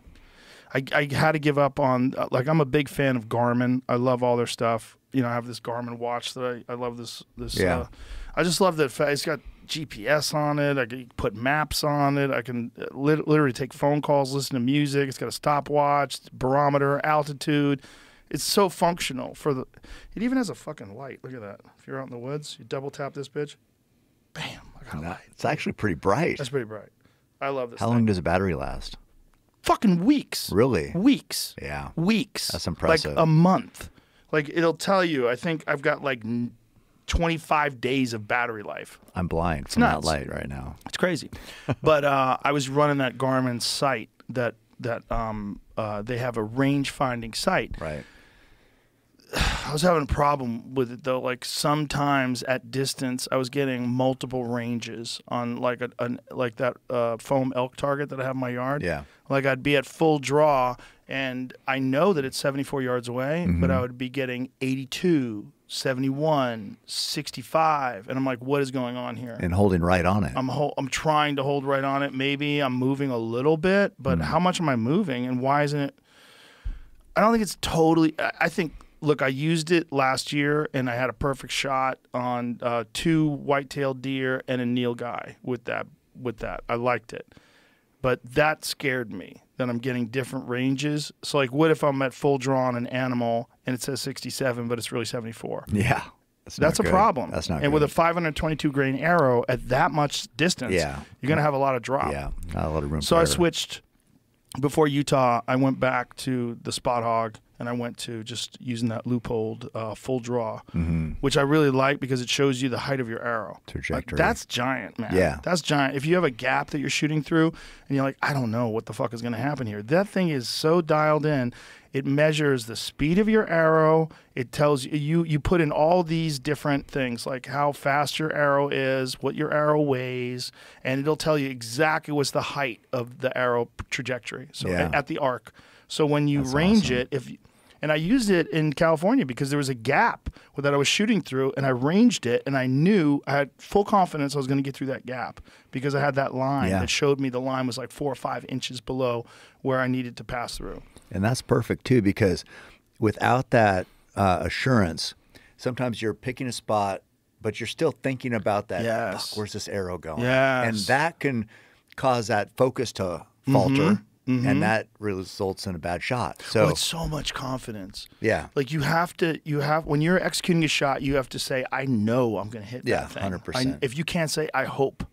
I had to give up on, like, I'm a big fan of Garmin. I love all their stuff. You know, I have this Garmin watch that I love this. Yeah. I just love that it's got GPS on it. I can put maps on it. I can literally take phone calls, listen to music. It's got a stopwatch, barometer, altitude. It's so functional it even has a fucking light. Look at that. If you're out in the woods, you double tap this bitch. Bam. I got a light. It's actually pretty bright. That's pretty bright. I love this How thing. long does a battery last? Fucking weeks. Really? Weeks. Yeah. Weeks. That's impressive. Like a month. Like it'll tell you, I think I've got like 25 days of battery life. I'm blind from that light right now. It's crazy. But I was running that Garmin site that they have a range finding site. Right. I was having a problem with it though. Like sometimes at distance, I was getting multiple ranges on like like that foam elk target that I have in my yard. Yeah. Like I'd be at full draw, and I know that it's 74 yards away, but I would be getting 82, 71, 65, and I'm like, what is going on here? And holding right on it. I'm trying to hold right on it. Maybe I'm moving a little bit, but how much am I moving, and why isn't it? I don't think it's totally. I think. Look, I used it last year, and I had a perfect shot on 2 white-tailed deer and a nilgai with that. I liked it. But that scared me, that I'm getting different ranges. So, like, what if I'm at full draw on an animal, and it says 67, but it's really 74? Yeah. That's a problem. That's not And good. with a 522 grain arrow at that much distance, you're going to have a lot of drop. Yeah, not a lot of room So for I error. switched. Before Utah, I went back to the Spot Hog, and I went to just using that loopholed full draw, which I really like because it shows you the height of your arrow. Trajectory. Like, that's giant, man. Yeah. That's giant. If you have a gap that you're shooting through and you're like, I don't know what the fuck is going to happen here, that thing is so dialed in. It measures the speed of your arrow. It tells you put in all these different things, like how fast your arrow is, what your arrow weighs, and it'll tell you exactly what's the height of the arrow trajectory. So at the arc. So when you range it, and I used it in California because there was a gap that I was shooting through, and I ranged it, and I knew I had full confidence I was going to get through that gap because I had that line that showed me the line was like 4 or 5 inches below where I needed to pass through. And that's perfect too, because without that assurance, sometimes you're picking a spot, but you're still thinking about that. Yes. Fuck, where's this arrow going? Yes. And that can cause that focus to falter, and that results in a bad shot. So it's so much confidence. yeah, Like you have when you're executing a shot, you have to say, I know I'm going to hit Yeah, that thing. 100%. If you can't say, I hope.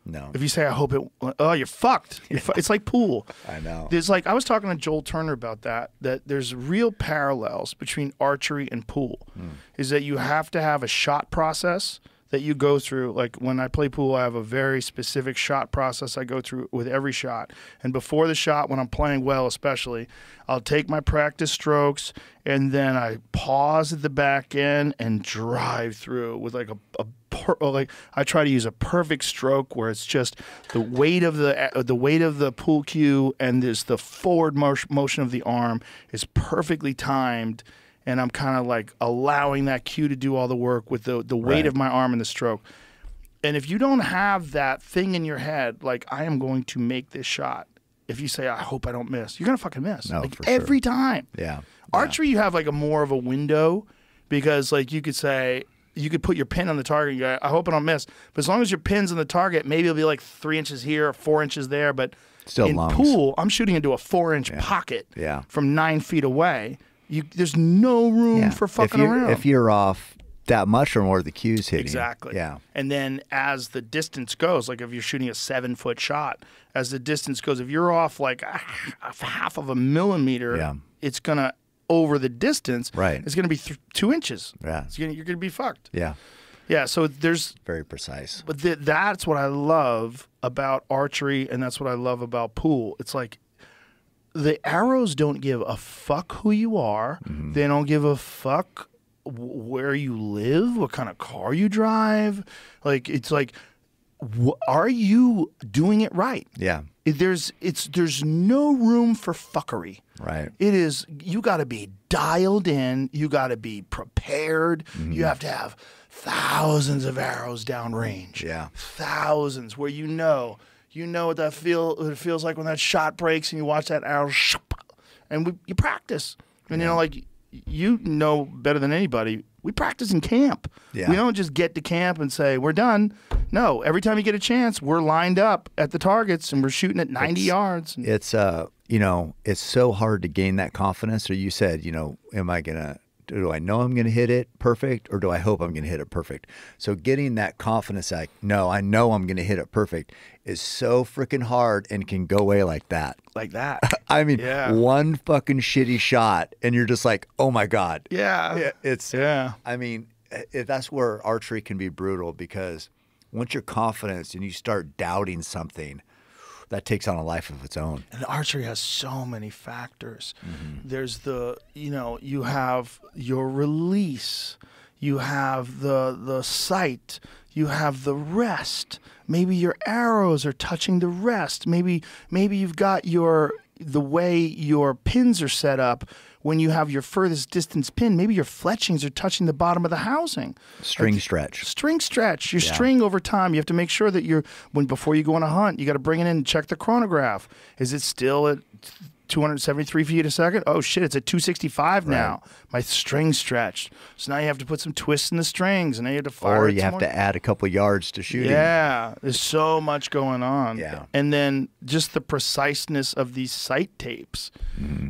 no, If you say, I hope it, oh, you're fucked. It's like pool. I know. There's like, I was talking to Joel Turner about that there's real parallels between archery and pool. Is that you have to have a shot process that you go through. Like when I play pool, I have a very specific shot process I go through with every shot. And before the shot, when I'm playing well especially, I'll take my practice strokes and then I pause at the back end and drive through with like like I try to use a perfect stroke where it's just the weight of the pool cue and there's the forward motion of the arm is perfectly timed. And I'm kind of like allowing that cue to do all the work with the weight Right. of my arm and the stroke. And if you don't have that thing in your head, like I am going to make this shot, if you say, I hope I don't miss, you're going to fucking miss. No, like for sure. every time. Yeah. Archery, you have like a more of a window because like you could say, you could put your pin on the target and go, I hope I don't miss. But as long as your pin's on the target, maybe it'll be like 3 inches here, 4 inches there. But Still in lungs. pool, I'm shooting into a 4-inch pocket Yeah. from 9 feet away. There's no room for fucking around. If you're off that much or more, the cue's hitting. Exactly. Yeah. And then as the distance goes, like if you're shooting a 7-foot shot, as the distance goes, if you're off like half of a millimeter, Yeah. it's gonna over the distance. Right. It's gonna be 2 inches. Yeah. You're gonna be fucked. Yeah. Yeah. So there's, Very precise. but that's what I love about archery, and that's what I love about pool. It's like the arrows don't give a fuck who you are. They don't give a fuck where you live, what kind of car you drive. Like it's like, are you doing it right? Yeah. There's no room for fuckery. Right. It is, you got to be dialed in. You got to be prepared. You have to have thousands of arrows downrange. Yeah. Thousands where you know what it feels like when that shot breaks and you watch that arrow and you practice. And you know, like you know better than anybody, we practice in camp. Yeah. We don't just get to camp and say, we're done. No, every time you get a chance, we're lined up at the targets and we're shooting at 90 yards. It's it's so hard to gain that confidence. Or you said, do I know I'm gonna hit it perfect, or do I hope I'm gonna hit it perfect? So getting that confidence, like, no, I know I'm gonna hit it perfect, is so freaking hard and can go away like that. Like that. I mean, Yeah. one fucking shitty shot, and you're just like, oh my god. Yeah. I mean, that's where archery can be brutal, because once you're confident and you start doubting something, that takes on a life of its own. And archery has so many factors. There's you have your release, you have the sight, you have the rest. Maybe your arrows are touching the rest. Maybe you've got the way your pins are set up. When you have your furthest distance pin, maybe your fletchings are touching the bottom of the housing. String stretch. String stretch. Your string over time. You have to make sure that before you go on a hunt, you got to bring it in and check the chronograph. Is it still at 273 feet a second? Oh shit, it's at 265 now. My string stretched. So now you have to put some twists in the strings, and then you have to fire. Or it you some have more. to add a couple yards to shooting. Yeah, there's so much going on. Yeah. And then just the preciseness of these sight tapes.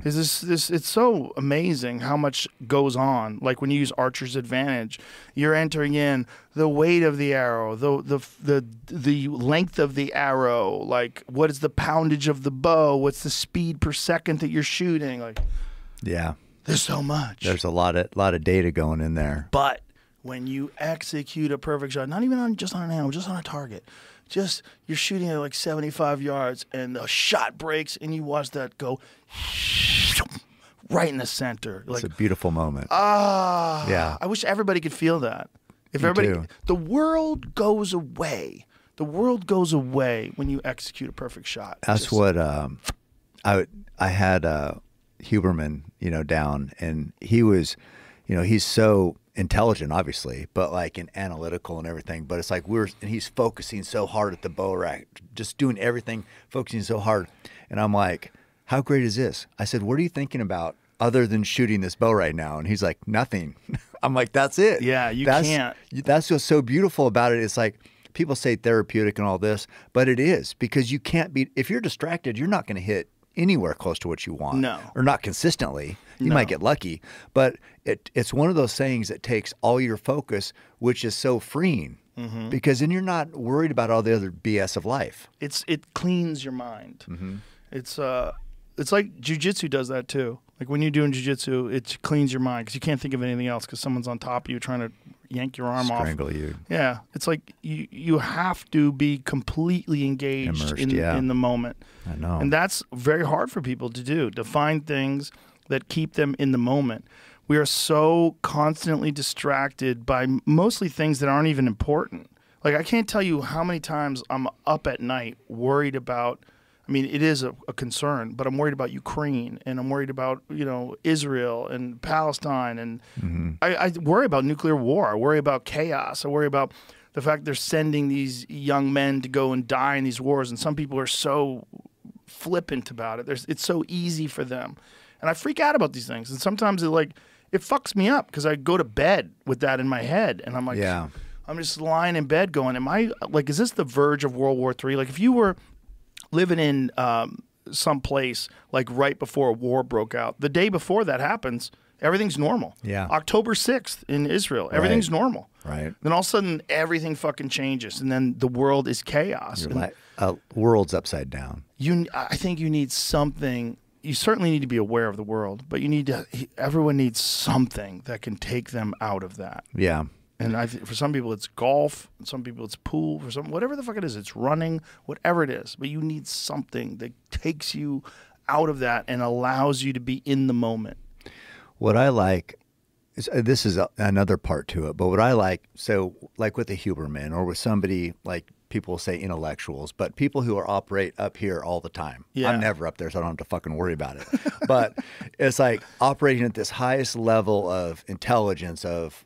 Is this it's so amazing how much goes on. Like when you use Archer's Advantage, you're entering in the weight of the arrow, the length of the arrow, like what is the poundage of the bow, what's the speed per second that you're shooting. Like Yeah. there's so much. There's a lot of data going in there. But when you execute a perfect shot, not even just on an animal, just on a target, just you're shooting at like 75 yards and the shot breaks and you watch that go right in the center. It's Like, a beautiful moment. yeah. I wish everybody could feel that. If Me everybody, too. the world goes away. The world goes away when you execute a perfect shot. That's Just- what I had Huberman, down, and he was, he's so intelligent, obviously, but like and analytical and everything. But it's like and he's focusing so hard at the bow rack, just doing everything, focusing so hard. And I'm like, how great is this? I said, what are you thinking about other than shooting this bow right now? And he's like, nothing. I'm like, that's it. Yeah, Can't. That's what's so beautiful about it. It's like people say therapeutic and all this, but it is, because you can't be, if you're distracted, you're not going to hit anywhere close to what you want. No. Or not consistently. You might get lucky, but it's one of those things that takes all your focus, which is so freeing. Because then you're not worried about all the other BS of life. It cleans your mind. It's like jiu-jitsu does that too. Like when you're doing jiu-jitsu, it cleans your mind because you can't think of anything else because someone's on top of you trying to yank your arm off. Strangle you. Yeah, it's like you have to be completely engaged in the moment. I know. And that's very hard for people to do, to find things that keep them in the moment. We are so constantly distracted by mostly things that aren't even important. Like I can't tell you how many times I'm up at night worried about, I mean, it is a concern, but I'm worried about Ukraine and I'm worried about, Israel and Palestine. And I worry about nuclear war. I worry about chaos. I worry about the fact they're sending these young men to go and die in these wars. And some people are so flippant about it. It's so easy for them. And I freak out about these things. And sometimes it fucks me up because I go to bed with that in my head. And I'm like, I'm just lying in bed going, is this the verge of World War III? Like if you were living in some place like right before a war broke out, the day before that happens, everything's normal. Yeah. October 6th in Israel, everything's normal. Right. Then all of a sudden, everything fucking changes, and then the world is chaos. World's upside down. I think you need something. You certainly need to be aware of the world, but everyone needs something that can take them out of that. Yeah. And for some people it's golf, for some people it's pool, for some whatever the fuck it is, it's running, whatever it is. But you need something that takes you out of that and allows you to be in the moment. What I like is this is another part to it, but what I like, so like with a Huberman or with somebody like people say intellectuals, but people who operate up here all the time. Yeah. I'm never up there, so I don't have to fucking worry about it. But it's like operating at this highest level of intelligence of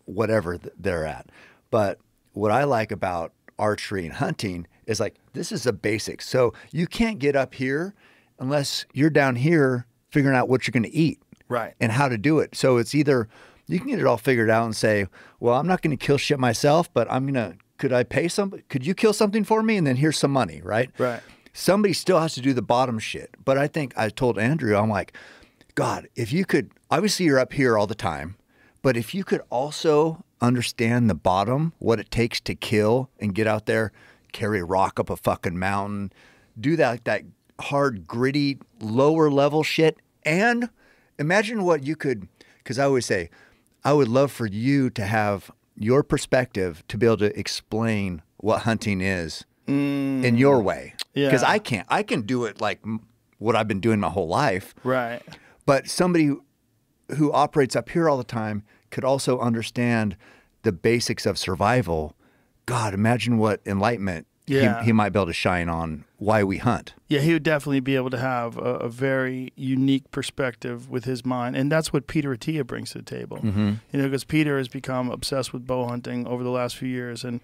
whatever they're at. But what I like about archery and hunting is like, this is a basic. So you can't get up here unless you're down here figuring out what you're going to eat. Right. And how to do it. So it's either you can get it all figured out and say, well, I'm not going to kill shit myself, but could I pay somebody? Could you kill something for me? And then here's some money, right? Right. Somebody still has to do the bottom shit. But I think I told Andrew, I'm like, God, if you could, obviously you're up here all the time, but if you could also understand the bottom, what it takes to kill and get out there, carry a rock up a fucking mountain, do that hard, gritty, lower level shit. And imagine what you could, because I always say, I would love for you to have your perspective to be able to explain what hunting is in your way. Yeah. Because I can't. I can do it like what I've been doing my whole life. Right. But somebody who operates up here all the time could also understand the basics of survival. God, imagine what enlightenment he might be able to shine on why we hunt. Yeah, he would definitely be able to have a very unique perspective with his mind. And that's what Peter Attia brings to the table. Because Peter has become obsessed with bow hunting over the last few years. And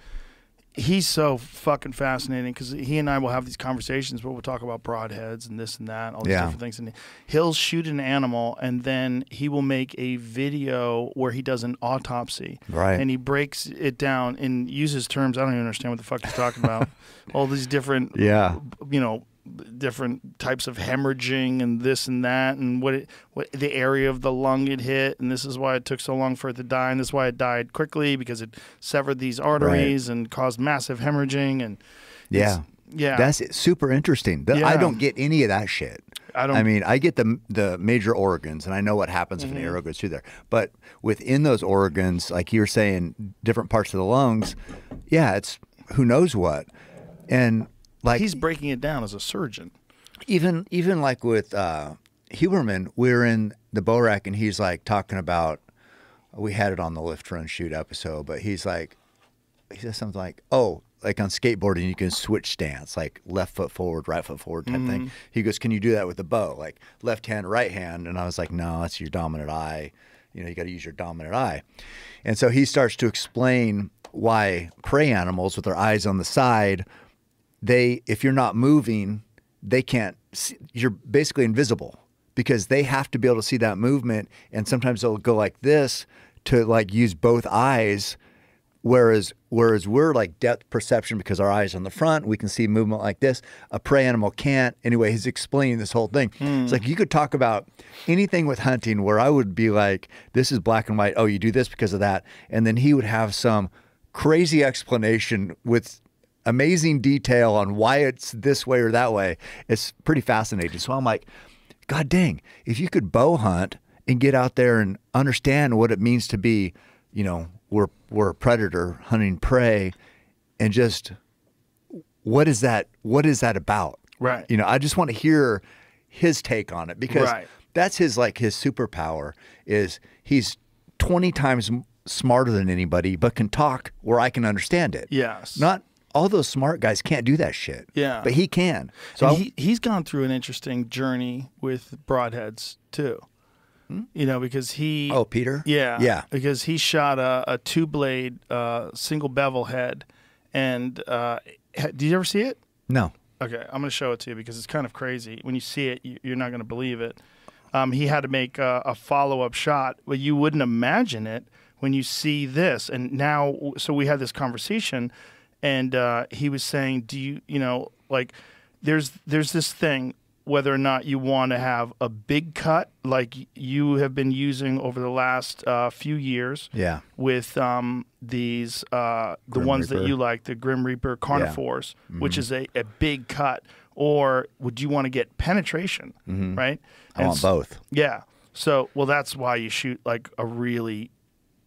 he's so fucking fascinating because he and I will have these conversations where we'll talk about broadheads and this and that, all these different things. And he'll shoot an animal and then he will make a video where he does an autopsy. Right. And he breaks it down and uses terms I don't even understand what the fuck he's talking about. All these different, different types of hemorrhaging and this and that and what the area of the lung it hit, and this is why it took so long for it to die, and this is why it died quickly because it severed these arteries and caused massive hemorrhaging. And that's super interesting. I don't get any of that shit. I mean, I get the major organs, and I know what happens if an arrow goes through there. But within those organs, like you're saying, different parts of the lungs, it's who knows what. And like he's breaking it down as a surgeon. Even like with Huberman, we're in the bow rack, and he's like talking about. We had it on the lift, run, shoot episode, but he says something like, "Oh, like on skateboarding, you can switch stance, like left foot forward, right foot forward type thing." He goes, "Can you do that with the bow, like left hand, right hand?" And I was like, "No, that's your dominant eye. You got to use your dominant eye." And so he starts to explain why prey animals with their eyes on the side. If you're not moving, they can't see, you're basically invisible because they have to be able to see that movement, and sometimes they'll go like this to like use both eyes. Whereas we're like depth perception because our eyes on the front, we can see movement like this. A prey animal can't. Anyway, he's explaining this whole thing. It's like you could talk about anything with hunting where I would be like, this is black and white. Oh, you do this because of that. And then he would have some crazy explanation with amazing detail on why it's this way or that way. It's pretty fascinating. So I'm like, God dang, if you could bow hunt and get out there and understand what it means to be, you know, we're a predator hunting prey, and just what is that about? Right. You know, I just want to hear his take on it, because that's his superpower is he's 20 times smarter than anybody, but can talk where I can understand it. Yes. Not all those smart guys can't do that shit. Yeah. But he can. So And he's gone through an interesting journey with broadheads too. You know, because he... Oh, Peter? Yeah. Yeah. Because he shot a two-blade single bevel head. And did you ever see it? No. Okay, I'm going to show it to you because it's kind of crazy. When you see it, you're not going to believe it. He had to make a follow-up shot, but you wouldn't imagine it when you see this. And now, so we had this conversation, and he was saying, there's this thing, whether or not you want to have a big cut like you have been using over the last few years. Yeah. With these the ones that you like, the Grim Reaper carnivores, which is a big cut, or would you want to get penetration, right? I want both. Yeah. So, well, that's why you shoot like a really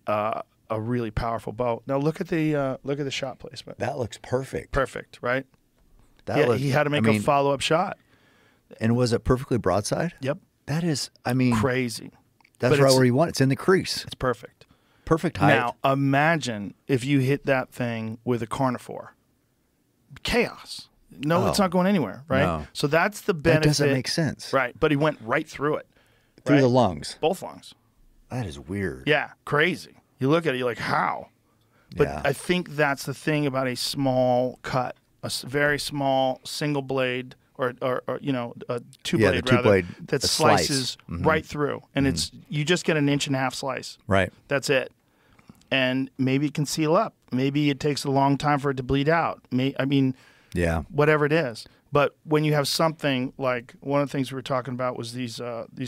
powerful bow. Now look at the shot placement. That looks perfect. Perfect, right? That He had to make a follow-up shot. And was it perfectly broadside? Yep. That is, I mean, Crazy. that's But right it's- where you want it. It's in the crease. It's perfect. Perfect height. Now, imagine if you hit that thing with a carnivore. Chaos. No, it's not going anywhere, right? No. So that's the benefit. That doesn't make sense. Right, but he went right through it. Through right? the lungs. Both lungs. That is weird. Yeah, crazy. You look at it, you're like, how? But Yeah. I think that's the thing about a small cut, very small single blade, or a two blade rather, two-blade, that a slice. slices right through, and it's you just get an 1.5 inch slice. Right. That's it. And maybe it can seal up. Maybe it takes a long time for it to bleed out. Yeah. Whatever it is. But when you have something like, one of the things we were talking about was these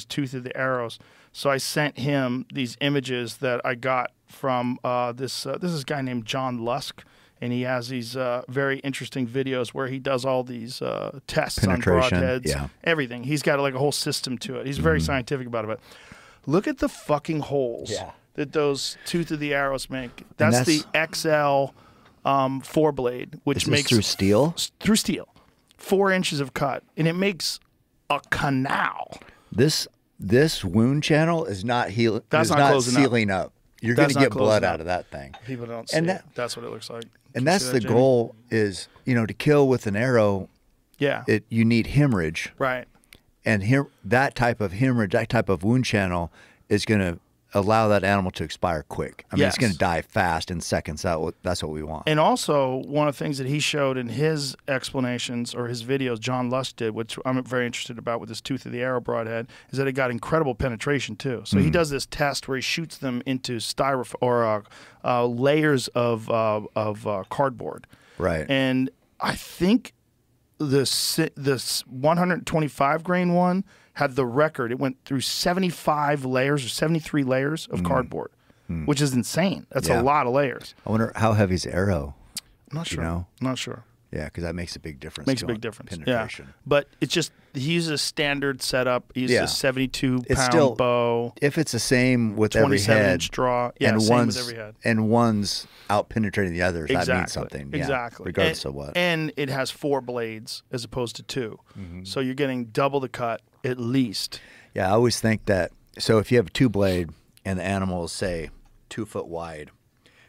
tooth of the arrows. So I sent him these images that I got from this is a guy named John Lusk, and he has these very interesting videos where he does all these tests on Penetration, broadheads, everything. He's got like a whole system to it. He's very scientific about it. But look at the fucking holes that those tooth of the arrows make. That's the XL 4-blade, which Is this makes through steel? Through steel, 4 inches of cut, and it makes a canal. This wound channel is not healing. That's is not closing up. sealing up. You're going That's to not get blood closing up. out of that thing. People don't see And it. That's what it looks like. And Can you that's see the that, Jamie? goal is, to kill with an arrow, Yeah. you need hemorrhage. Right. And that type of hemorrhage, that type of wound channel is going to allow that animal to expire quick. I mean, it's going to die fast in seconds. That's what we want. And also, one of the things that he showed in his explanations or his videos, John Lusk did, which I'm very interested about with this tooth of the arrow broadhead, is that it got incredible penetration too. So he does this test where he shoots them into styrofoam or layers of cardboard. Right. And I think this 125 grain one had the record. It went through 75 layers or 73 layers of cardboard, which is insane. That's a lot of layers. I wonder how heavy is the arrow? I'm not sure. You know? I'm not sure. Yeah, because that makes a big difference. Makes a going big difference. Penetration. Yeah. But it's just, he uses a standard setup. He uses a 72 It's pound still, bow. If it's the same with every 27 head, inch draw. Yeah, and same with every head. one's out penetrating the others, Exactly. that means something. Yeah, Exactly. regardless of what. And it has 4 blades as opposed to 2. So you're getting double the cut at least. Yeah, I always think that. So if you have a 2-blade and the animal is, say, 2 foot wide,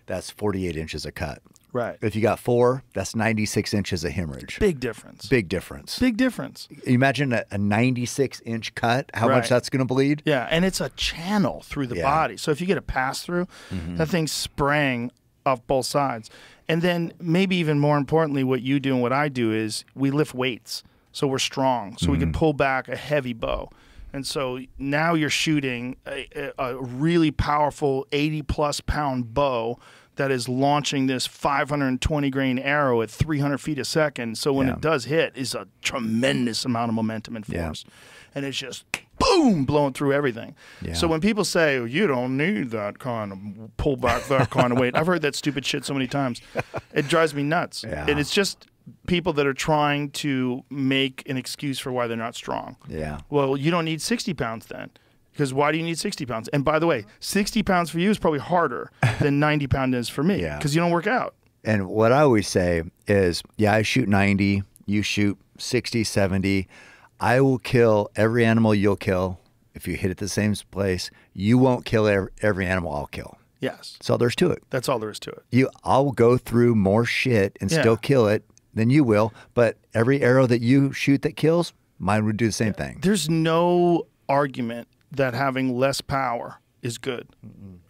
that's 48 inches of cut. Right. If you got 4, that's 96 inches of hemorrhage. Big difference. Big difference. Big difference. Imagine a 96 inch cut, how Right. much that's going to bleed. Yeah, and it's a channel through the body. So if you get a pass through, that thing's spraying off both sides. And then maybe even more importantly, what you do and what I do is we lift weights. So we're strong. So we can pull back a heavy bow. And so now you're shooting a really powerful 80-plus pound bow that is launching this 520 grain arrow at 300 feet a second. So when it does hit, it's a tremendous amount of momentum and force. And it's just boom, blowing through everything. Yeah. So when people say, oh, you don't need that kind of pull back, that kind of weight, I've heard that stupid shit so many times. It drives me nuts. Yeah. And it's just people that are trying to make an excuse for why they're not strong. Yeah. Well, you don't need 60 pounds then. Because why do you need 60 pounds? And by the way, 60 pounds for you is probably harder than 90 pounds is for me because you don't work out. And what I always say is, I shoot 90, you shoot 60, 70. I will kill every animal you'll kill if you hit it the same place. You won't kill every animal I'll kill. Yes. That's all there's to it. That's all there is to it. I'll go through more shit and still kill it than you will, but every arrow that you shoot that kills, mine would do the same thing. There's no argument that having less power is good.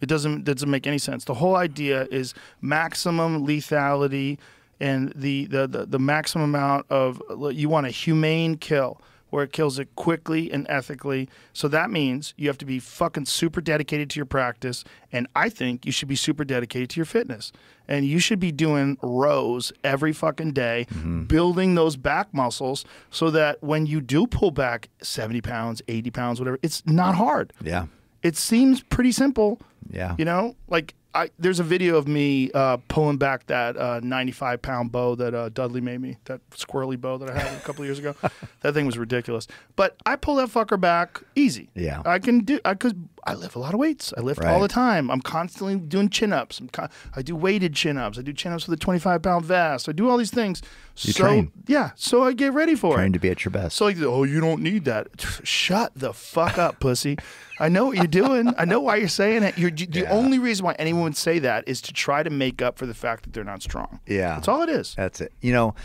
It doesn't make any sense. The whole idea is maximum lethality and the maximum amount of, you want a humane kill where it kills it quickly and ethically. So that means you have to be fucking super dedicated to your practice, and I think you should be super dedicated to your fitness. And you should be doing rows every fucking day, building those back muscles so that when you do pull back 70 pounds, 80 pounds, whatever, it's not hard. Yeah. It seems pretty simple. Yeah. You know, like there's a video of me pulling back that 95-pound bow that Dudley made me, that squirrely bow that I had a couple of years ago. That thing was ridiculous. But I pull that fucker back easy. Yeah. I can do, because I lift a lot of weights. I lift all the time. I'm constantly doing chin-ups. I do weighted chin-ups. I do chin-ups with a 25-pound vest. I do all these things. You train. Yeah, so I get ready for it. Train to be at your best. So like, oh, you don't need that. Shut the fuck up, pussy. I know what you're doing. I know why you're saying it. The only reason why anyone would say that is to try to make up for the fact that they're not strong. Yeah. That's all it is. That's it. You know,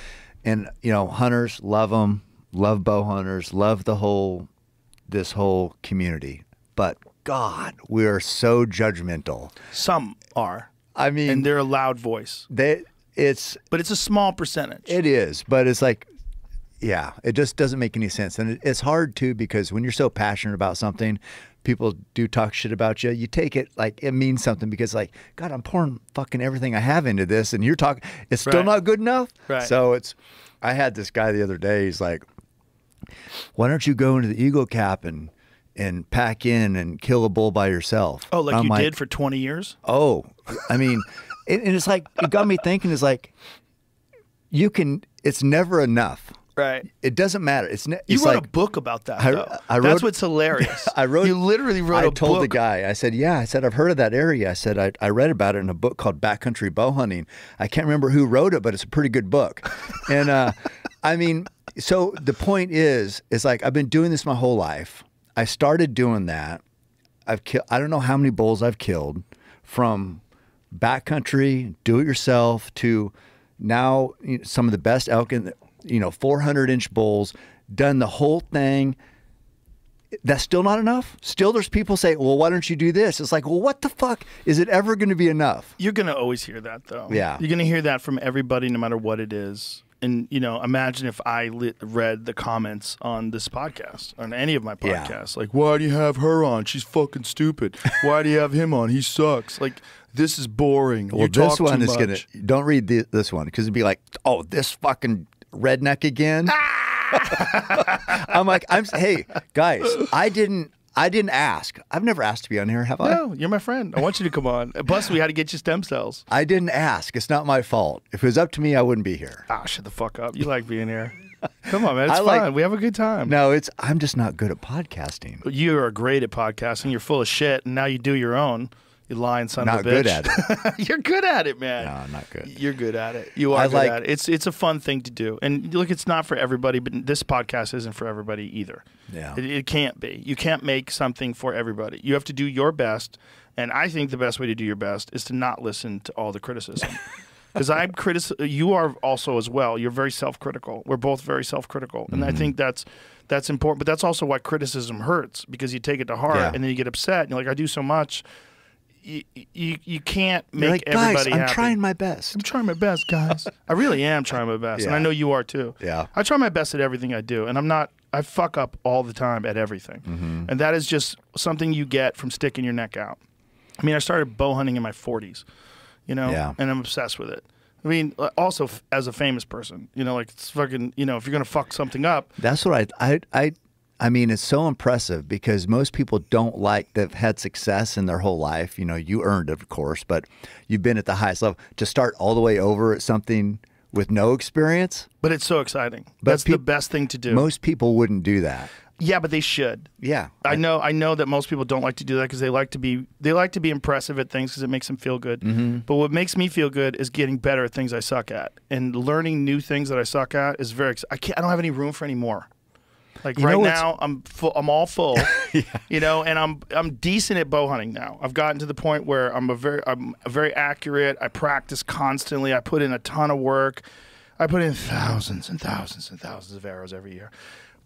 and, you know, hunters, love them, love bow hunters, love this whole community. But God, we are so judgmental. Some are. I mean, and they're a loud voice. But it's a small percentage. It is, but it's like, yeah, it just doesn't make any sense. And it's hard too, because when you're so passionate about something, people do talk shit about you. You take it like it means something, because like, God, I'm pouring fucking everything I have into this, and you're talking, it's still not good enough. Right. So I had this guy the other day. He's like, why don't you go into the Eagle Cap and pack in and kill a bull by yourself? Oh, like you did for 20 years? Oh, I mean, and it's like, it got me thinking, it's like, it's never enough. Right. It doesn't matter. You wrote a book about that, though. That's what's hilarious. You literally wrote a book. I told the guy, I said, I've heard of that area. I said, I read about it in a book called Backcountry Bow Hunting. I can't remember who wrote it, but it's a pretty good book. And I mean, so the point is like, I've been doing this my whole life. I started doing that. I don't know how many bulls I've killed, from backcountry, do it yourself, to now some of the best elk in 400-inch bulls, done the whole thing. That's still not enough. Still, there's people say, well, why don't you do this? It's like, well, what the fuck? Is it ever going to be enough? You're going to always hear that, though. Yeah. You're going to hear that from everybody, no matter what it is. And, imagine if I read the comments on this podcast, on any of my podcasts. Like, why do you have her on? She's fucking stupid. Why do you have him on? He sucks. Like, this is boring. Well, this one is going to, don't read this one, because it'd be like, oh, this fucking redneck again. I'm like, hey, guys, I didn't ask. I've never asked to be on here, have I? No, you're my friend. I want you to come on. Plus, we had to get you stem cells. I didn't ask. It's not my fault. If it was up to me, I wouldn't be here. Shut the fuck up. You like being here. Come on, man. It's fun. We have a good time. No, I'm just not good at podcasting. You are great at podcasting. You're full of shit, and now you do your own. You lying son of a bitch. Not good at it. You're good at it, man. No, I'm not good. You're good at it. You are good at it. It's a fun thing to do. And look, it's not for everybody, but this podcast isn't for everybody either. Yeah. It can't be. You can't make something for everybody. You have to do your best. And I think the best way to do your best is to not listen to all the criticism. Because you are also as well. You're very self-critical. We're both very self-critical. And I think that's important. But that's also why criticism hurts, because you take it to heart and then you get upset. And you're like, I do so much. you can't You're make like, guys, everybody I'm happy. trying my best. I'm trying my best, guys. I really am trying my best, and I Yeah. know you are too. Yeah. I try my best at everything I do, and I fuck up all the time at everything, and that is just something you get from sticking your neck out. I mean, I started bow hunting in my 40s, and I'm obsessed with it. I mean, also as a famous person, like it's fucking, if you're gonna fuck something up, That's what I mean, it's so impressive because most people don't like that have had success in their whole life. You earned it, of course, but you've been at the highest level. To start all the way over at something with no experience. but it's so exciting. But That's the best thing to do. Most people wouldn't do that. Yeah, but they should. Yeah. I know that most people don't like to do that because they like to be impressive at things because it makes them feel good. But what makes me feel good is getting better at things I suck at, and learning new things that I suck at is very. I don't have any room for any more. Like right now, I'm all full, and I'm decent at bow hunting now. I've gotten to the point where I'm very accurate. I practice constantly. I put in a ton of work. I put in thousands and thousands and thousands of arrows every year.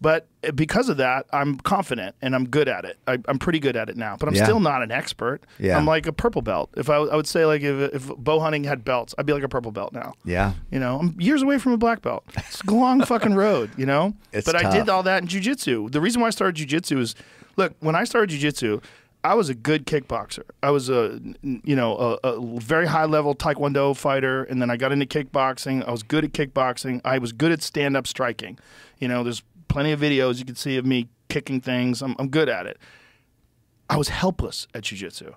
But because of that, I'm confident and I'm good at it. I'm pretty good at it now, but I'm still not an expert. Yeah. I'm like a purple belt. I would say like if bow hunting had belts, I'd be like a purple belt now. Yeah. I'm years away from a black belt. It's a long fucking road, It's But tough. I did all that in jiu-jitsu. The reason why I started jiu-jitsu is, look, when I started jiu-jitsu, I was a good kickboxer. I was a very high-level Taekwondo fighter, and then I got into kickboxing. I was good at kickboxing. I was good at stand-up striking. There's plenty of videos you can see of me kicking things. I'm good at it. I was helpless at jiu-jitsu.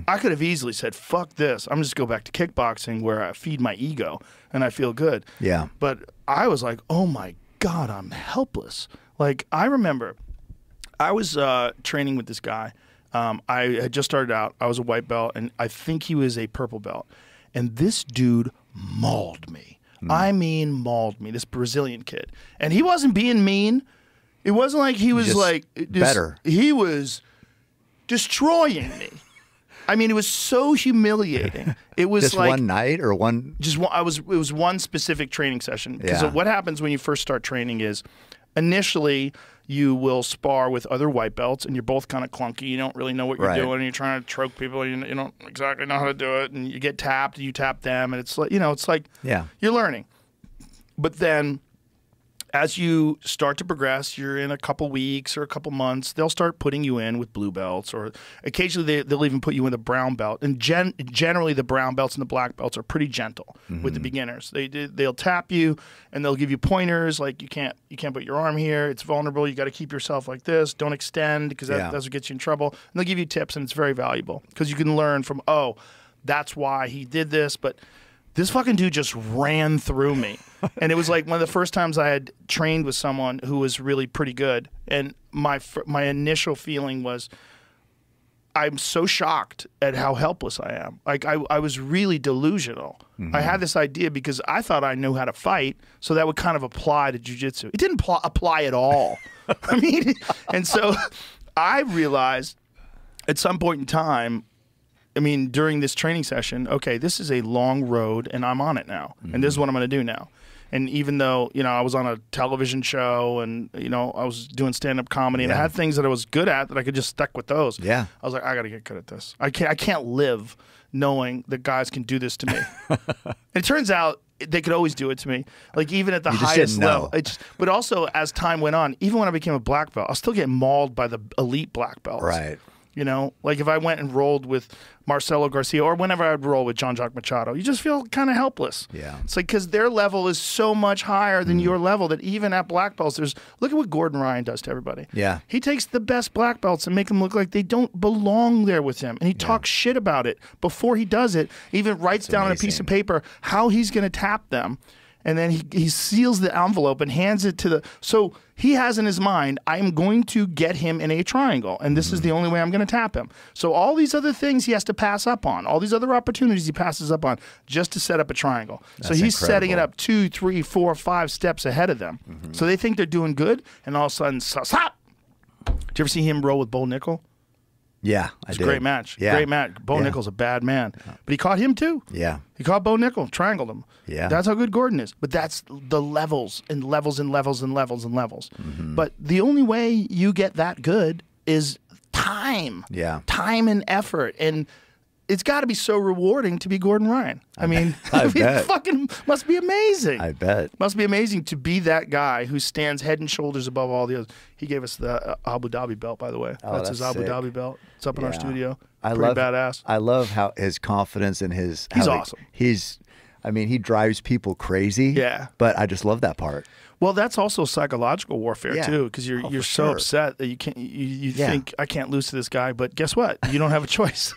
I could have easily said, fuck this. I'm just go back to kickboxing where I feed my ego and I feel good. Yeah. But I was like, oh my God, I'm helpless. Like, I remember I was training with this guy. I had just started out. I was a white belt, and I think he was a purple belt. And this dude mauled me. I mean, mauled me, this Brazilian kid. And he wasn't being mean. It wasn't like he was better. He was destroying me. I mean, it was so humiliating. It was Just like one night or one. just one, it was one specific training session. Because Yeah. what happens when you first start training is initially you will spar with other white belts, and you're both kind of clunky. You don't really know what you're Right. doing, and you're trying to choke people. And you don't exactly know how to do it, and you get tapped, and you tap them, and it's like it's like Yeah. you're learning. But then, as you start to progress, you're in a couple weeks or a couple months, they'll start putting you in with blue belts, or occasionally they'll even put you in a brown belt. And generally, the brown belts and the black belts are pretty gentle with the beginners. They'll tap you and they'll give you pointers like you can't put your arm here. It's vulnerable. You got to keep yourself like this. Don't extend because that's what gets you in trouble. And they'll give you tips, and it's very valuable because you can learn from that's why he did this, but. This fucking dude just ran through me. And it was like one of the first times I had trained with someone who was really pretty good. And my initial feeling was, I'm so shocked at how helpless I am. Like, I was really delusional. I had this idea because I thought I knew how to fight, so that would kind of apply to jiu-jitsu. It didn't apply at all. I mean, and so I realized at some point in time, during this training session, okay, this is a long road, and I'm on it now. And this is what I'm going to do now. And even though, I was on a television show and, I was doing stand-up comedy and I had things that I was good at that I could just stick with those. Yeah. I was like, I got to get good at this. I can't live knowing that guys can do this to me. And it turns out they could always do it to me. Like, even at the highest level. But also, as time went on, even when I became a black belt, I was still getting mauled by the elite black belts. Right. Like if I went and rolled with Marcelo Garcia or whenever I'd roll with Jean-Jacques Machado, you just feel kind of helpless. Yeah. It's like because their level is so much higher than your level that even at black belts, look at what Gordon Ryan does to everybody. Yeah. He takes the best black belts and make them look like they don't belong there with him. And he talks shit about it before he does it. He even writes down on a piece of paper how he's going to tap them. And then he seals the envelope and hands it to so he has in his mind, I'm going to get him in a triangle, and this is the only way I'm going to tap him. So all these other things he has to pass up on, all these other opportunities he passes up on just to set up a triangle. So he's setting it up 2, 3, 4, 5 steps ahead of them. So they think they're doing good, and all of a sudden, stop. Did you ever see him roll with Bo Nickel? Yeah, I It's did. a great match. Yeah. Great match. Bo Nickel's a bad man. But he caught him too. Yeah. He caught Bo Nickel, triangled him. Yeah. That's how good Gordon is. But that's the levels and levels and levels and levels and levels. But the only way you get that good is time. Yeah. Time and effort. And it's got to be so rewarding to be Gordon Ryan. I mean, I it bet. fucking must be amazing. I bet. Must be amazing to be that guy who stands head and shoulders above all the others. He gave us the Abu Dhabi belt, by the way. Oh, His that's Abu sick. Dhabi belt. It's up in our Yeah. studio. I Pretty love badass. I love how his confidence and his. He's how awesome. I mean, he drives people crazy. Yeah. But I just love that part. Well, that's also psychological warfare Yeah. too, because you're for so sure. upset that you can't. You Yeah. think I can't lose to this guy, but guess what? You don't have a choice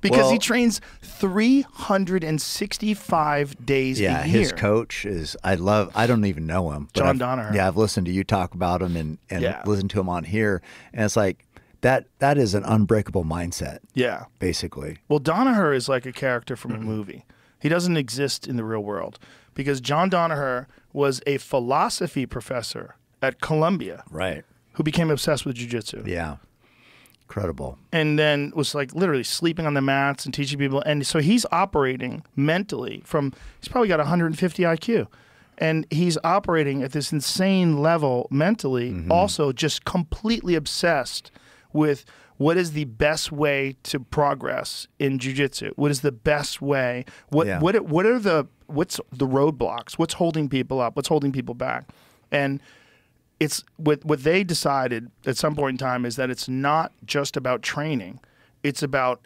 because Well- he trains 365 days Yeah, a year. his coach is. I don't even know him. But John I've- Danaher. Yeah, I've listened to you talk about him and Yeah. listened to him on here, and it's like that is an unbreakable mindset, Yeah. basically. Well, Danaher is like a character from a movie. He doesn't exist in the real world because John Danaher was a philosophy professor at Columbia Right. who became obsessed with jiu-jitsu. Yeah. Incredible. And then was like literally sleeping on the mats and teaching people. And so he's operating mentally he's probably got 150 IQ. And he's operating at this insane level mentally, also just completely obsessed with what is the best way to progress in jiu-jitsu? What is the best way? What's the roadblocks? What's holding people up? What's holding people back? And it's what they decided at some point in time is that it's not just about training. It's about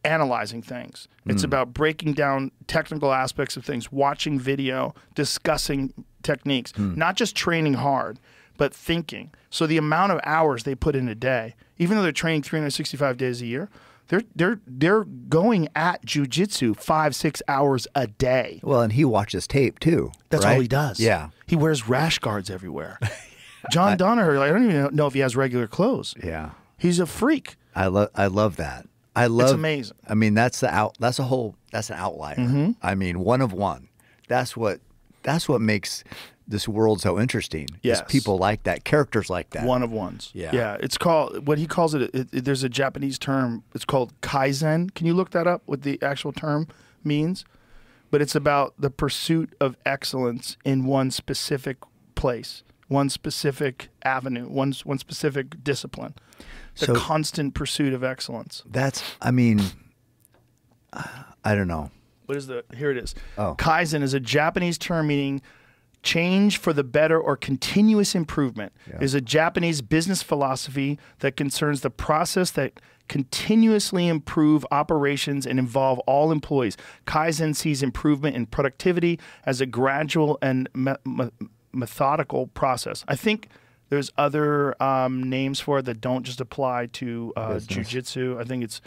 analyzing things. It's about breaking down technical aspects of things, watching video, discussing techniques, not just training hard, but thinking. So the amount of hours they put in a day, even though they're training 365 days a year, they're going at jiu-jitsu 5-6 hours a day. Well, and he watches tape too. That's right? all he does. Yeah. He wears rash guards everywhere. John Danaher, I don't even know if he has regular clothes. Yeah. He's a freak. I love that. I love. It's amazing. I mean, that's an outlier. I mean, one of one. That's what makes this world so interesting. Yes. Is people like that, characters like that. One of ones. Yeah. Yeah. It's called, what he calls it, there's a Japanese term. It's called Kaizen. Can you look that up, what the actual term means? But it's about the pursuit of excellence in one specific place, one specific avenue, one specific discipline. The So- constant pursuit of excellence. I mean, I don't know. Here it is. Oh. Kaizen is a Japanese term meaning change for the better or continuous improvement. It is a Japanese business philosophy that concerns the process that continuously improve operations and involve all employees. Kaizen sees improvement in productivity as a gradual and methodical process. I think there's other names for it that don't just apply to jiu-jitsu. I think it's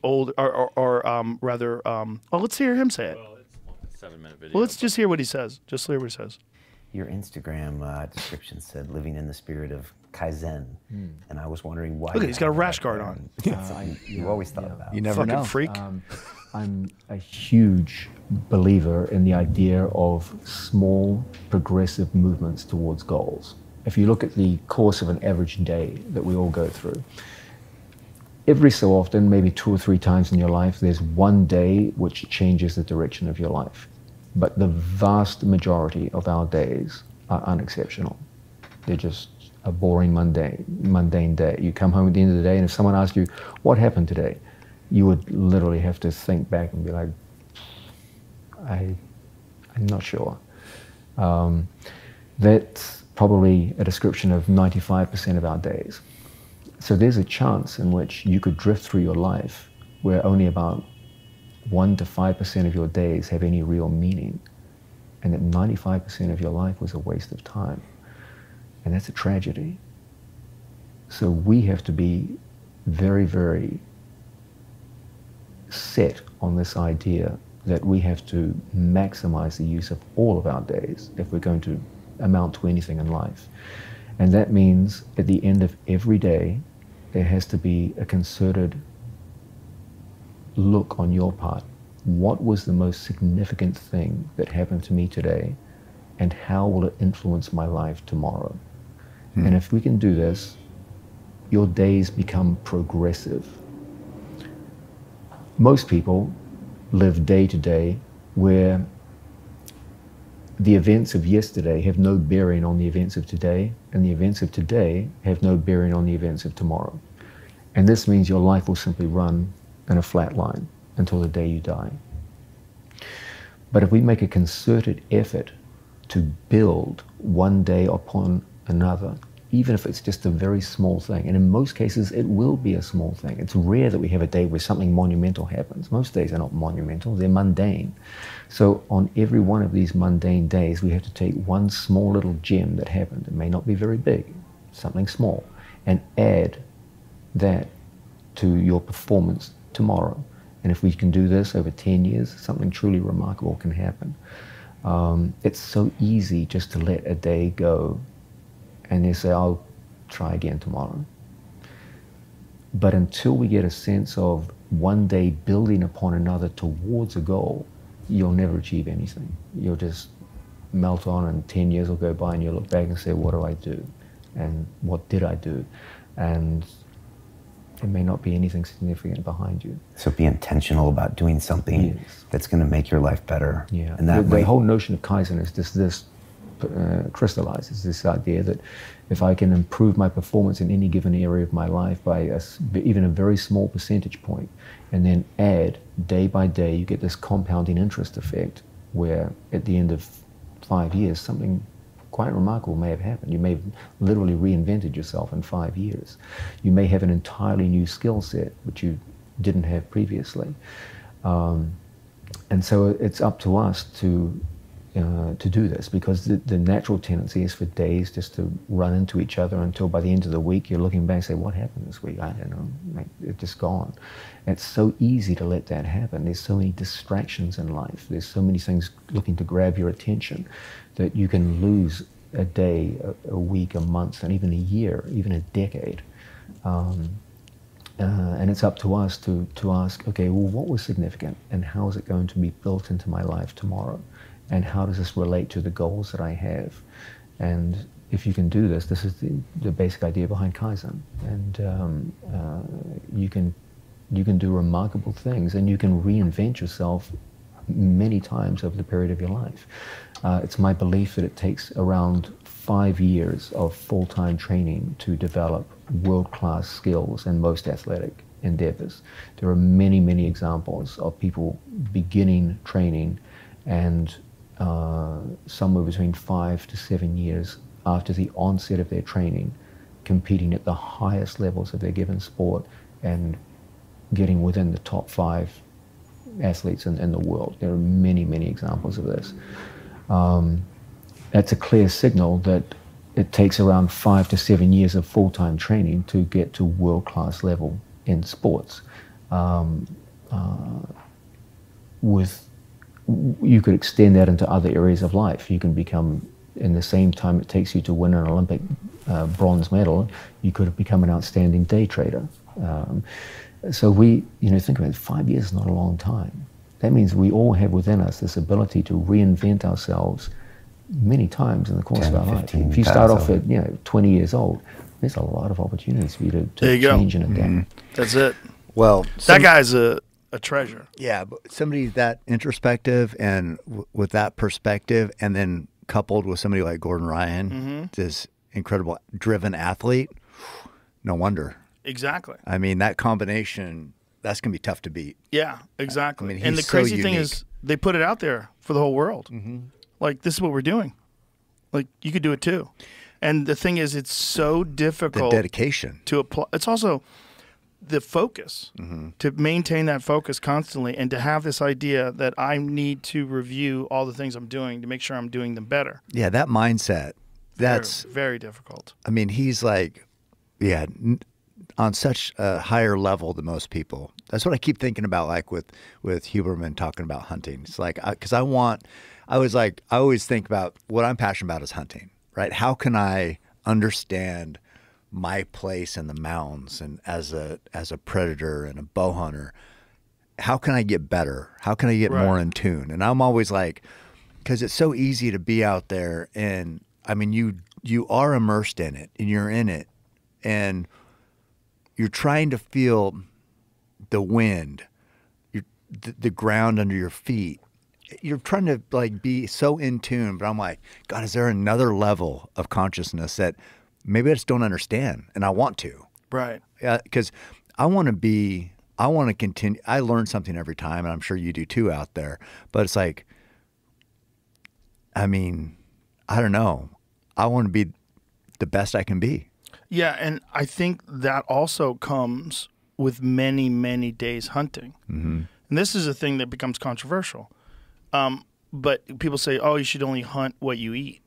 old or rather. Let's hear him say it. Well, it's a 7-minute video. Well, let's just hear what he says. Just hear what he says. Your Instagram description said living in the spirit of Kaizen, and I was wondering why. Look, you he's got a have rash that guard there. on. It's something you've always thought about. You never Fucking know. freak. I'm a huge believer in the idea of small progressive movements towards goals. If you look at the course of an average day that we all go through, every so often, maybe 2 or 3 times in your life, there's one day which changes the direction of your life. But the vast majority of our days are unexceptional. They're just a boring, mundane day. You come home at the end of the day, and if someone asks you, what happened today? You would literally have to think back and be like, I'm not sure. That's probably a description of 95% of our days. So there's a chance in which you could drift through your life where only about 1 to 5% of your days have any real meaning, and that 95% of your life was a waste of time. And that's a tragedy. So we have to be very, very set on this idea that we have to maximize the use of all of our days if we're going to amount to anything in life. And that means at the end of every day, there has to be a concerted look on your part. What was the most significant thing that happened to me today, and how will it influence my life tomorrow? And if we can do this, your days become progressive. Most people live day to day where the events of yesterday have no bearing on the events of today, and the events of today have no bearing on the events of tomorrow. And this means your life will simply run in a flat line until the day you die. But if we make a concerted effort to build one day upon another, even if it's just a very small thing, and in most cases it will be a small thing. It's rare that we have a day where something monumental happens. Most days are not monumental, they're mundane. So on every one of these mundane days, we have to take one small little gem that happened. It may not be very big, something small, and add that to your performance tomorrow. And if we can do this over 10 years, something truly remarkable can happen. It's so easy just to let a day go and you say, I'll try again tomorrow. But until we get a sense of one day building upon another towards a goal, you'll never achieve anything. You'll just melt on, and 10 years will go by and you'll look back and say, what do I do? And what did I do? And there may not be anything significant behind you. So be intentional about doing something that's going to make your life better. Yeah. And that the whole notion of Kaizen is this crystallizes this idea that if I can improve my performance in any given area of my life by even a very small percentage point, and then add day by day, you get this compounding interest effect where at the end of 5 years, something quite remarkable may have happened. You may have literally reinvented yourself in 5 years. You may have an entirely new skill set which you didn't have previously. And so it's up to us to do this, because the natural tendency is for days just to run into each other until by the end of the week you're looking back and say, what happened this week? I don't know, it's just gone. And it's so easy to let that happen. There's so many distractions in life. There's so many things looking to grab your attention that you can lose a day, a week, a month, and even a year, even a decade. And it's up to us to ask, okay, well, what was significant and how is it going to be built into my life tomorrow? And how does this relate to the goals that I have? And if you can do this, this is the basic idea behind Kaizen. And you can do remarkable things, and you can reinvent yourself many times over the period of your life. It's my belief that it takes around 5 years of full-time training to develop world-class skills in most athletic endeavors. There are many, many examples of people beginning training and somewhere between 5 to 7 years after the onset of their training, competing at the highest levels of their given sport and getting within the top 5 athletes in the world. There are many, many examples of this. That's a clear signal that it takes around 5 to 7 years of full-time training to get to world-class level in sports. You could extend that into other areas of life. You can become, in the same time it takes you to win an Olympic bronze medal, you could have become an outstanding day trader. So think about it, 5 years is not a long time. That means we all have within us this ability to reinvent ourselves many times in the course of our life. If you start off at 20 years old, there's a lot of opportunities for you to change and adapt. Mm-hmm. That's it. Well, that guy's a treasure. Yeah, but somebody that introspective and with that perspective, and then coupled with somebody like Gordon Ryan, this incredible driven athlete, no wonder. Exactly. I mean, that combination, that's going to be tough to beat. Yeah, exactly. I mean, and the he's crazy so thing unique. is they put it out there for the whole world. Like, this is what we're doing. Like, you could do it too. And the thing is, it's so difficult. The dedication. To apply. It's also the focus, to maintain that focus constantly, and to have this idea that I need to review all the things I'm doing to make sure I'm doing them better. Yeah, that mindset, that's very, very difficult. I mean, he's like, on such a higher level than most people. That's what I keep thinking about, like with Huberman talking about hunting. It's like, because I always think about what I'm passionate about is hunting, right? How can I understand my place in the mountains and as a predator and a bow hunter? How can I get better? How can I get more in tune? And I'm always like, because it's so easy to be out there, and I mean, you are immersed in it, and you're in it, and you're trying to feel the wind, the ground under your feet. You're trying to like be so in tune, but I'm like, God, is there another level of consciousness that maybe I just don't understand, and I want to? Right. Because I want to be I want to continue. I learn something every time, and I'm sure you do too out there. But it's like, I mean, I don't know. I want to be the best I can be. Yeah, and I think that also comes with many, many days hunting. Mm-hmm. And this is a thing that becomes controversial. But people say, oh, you should only hunt what you eat.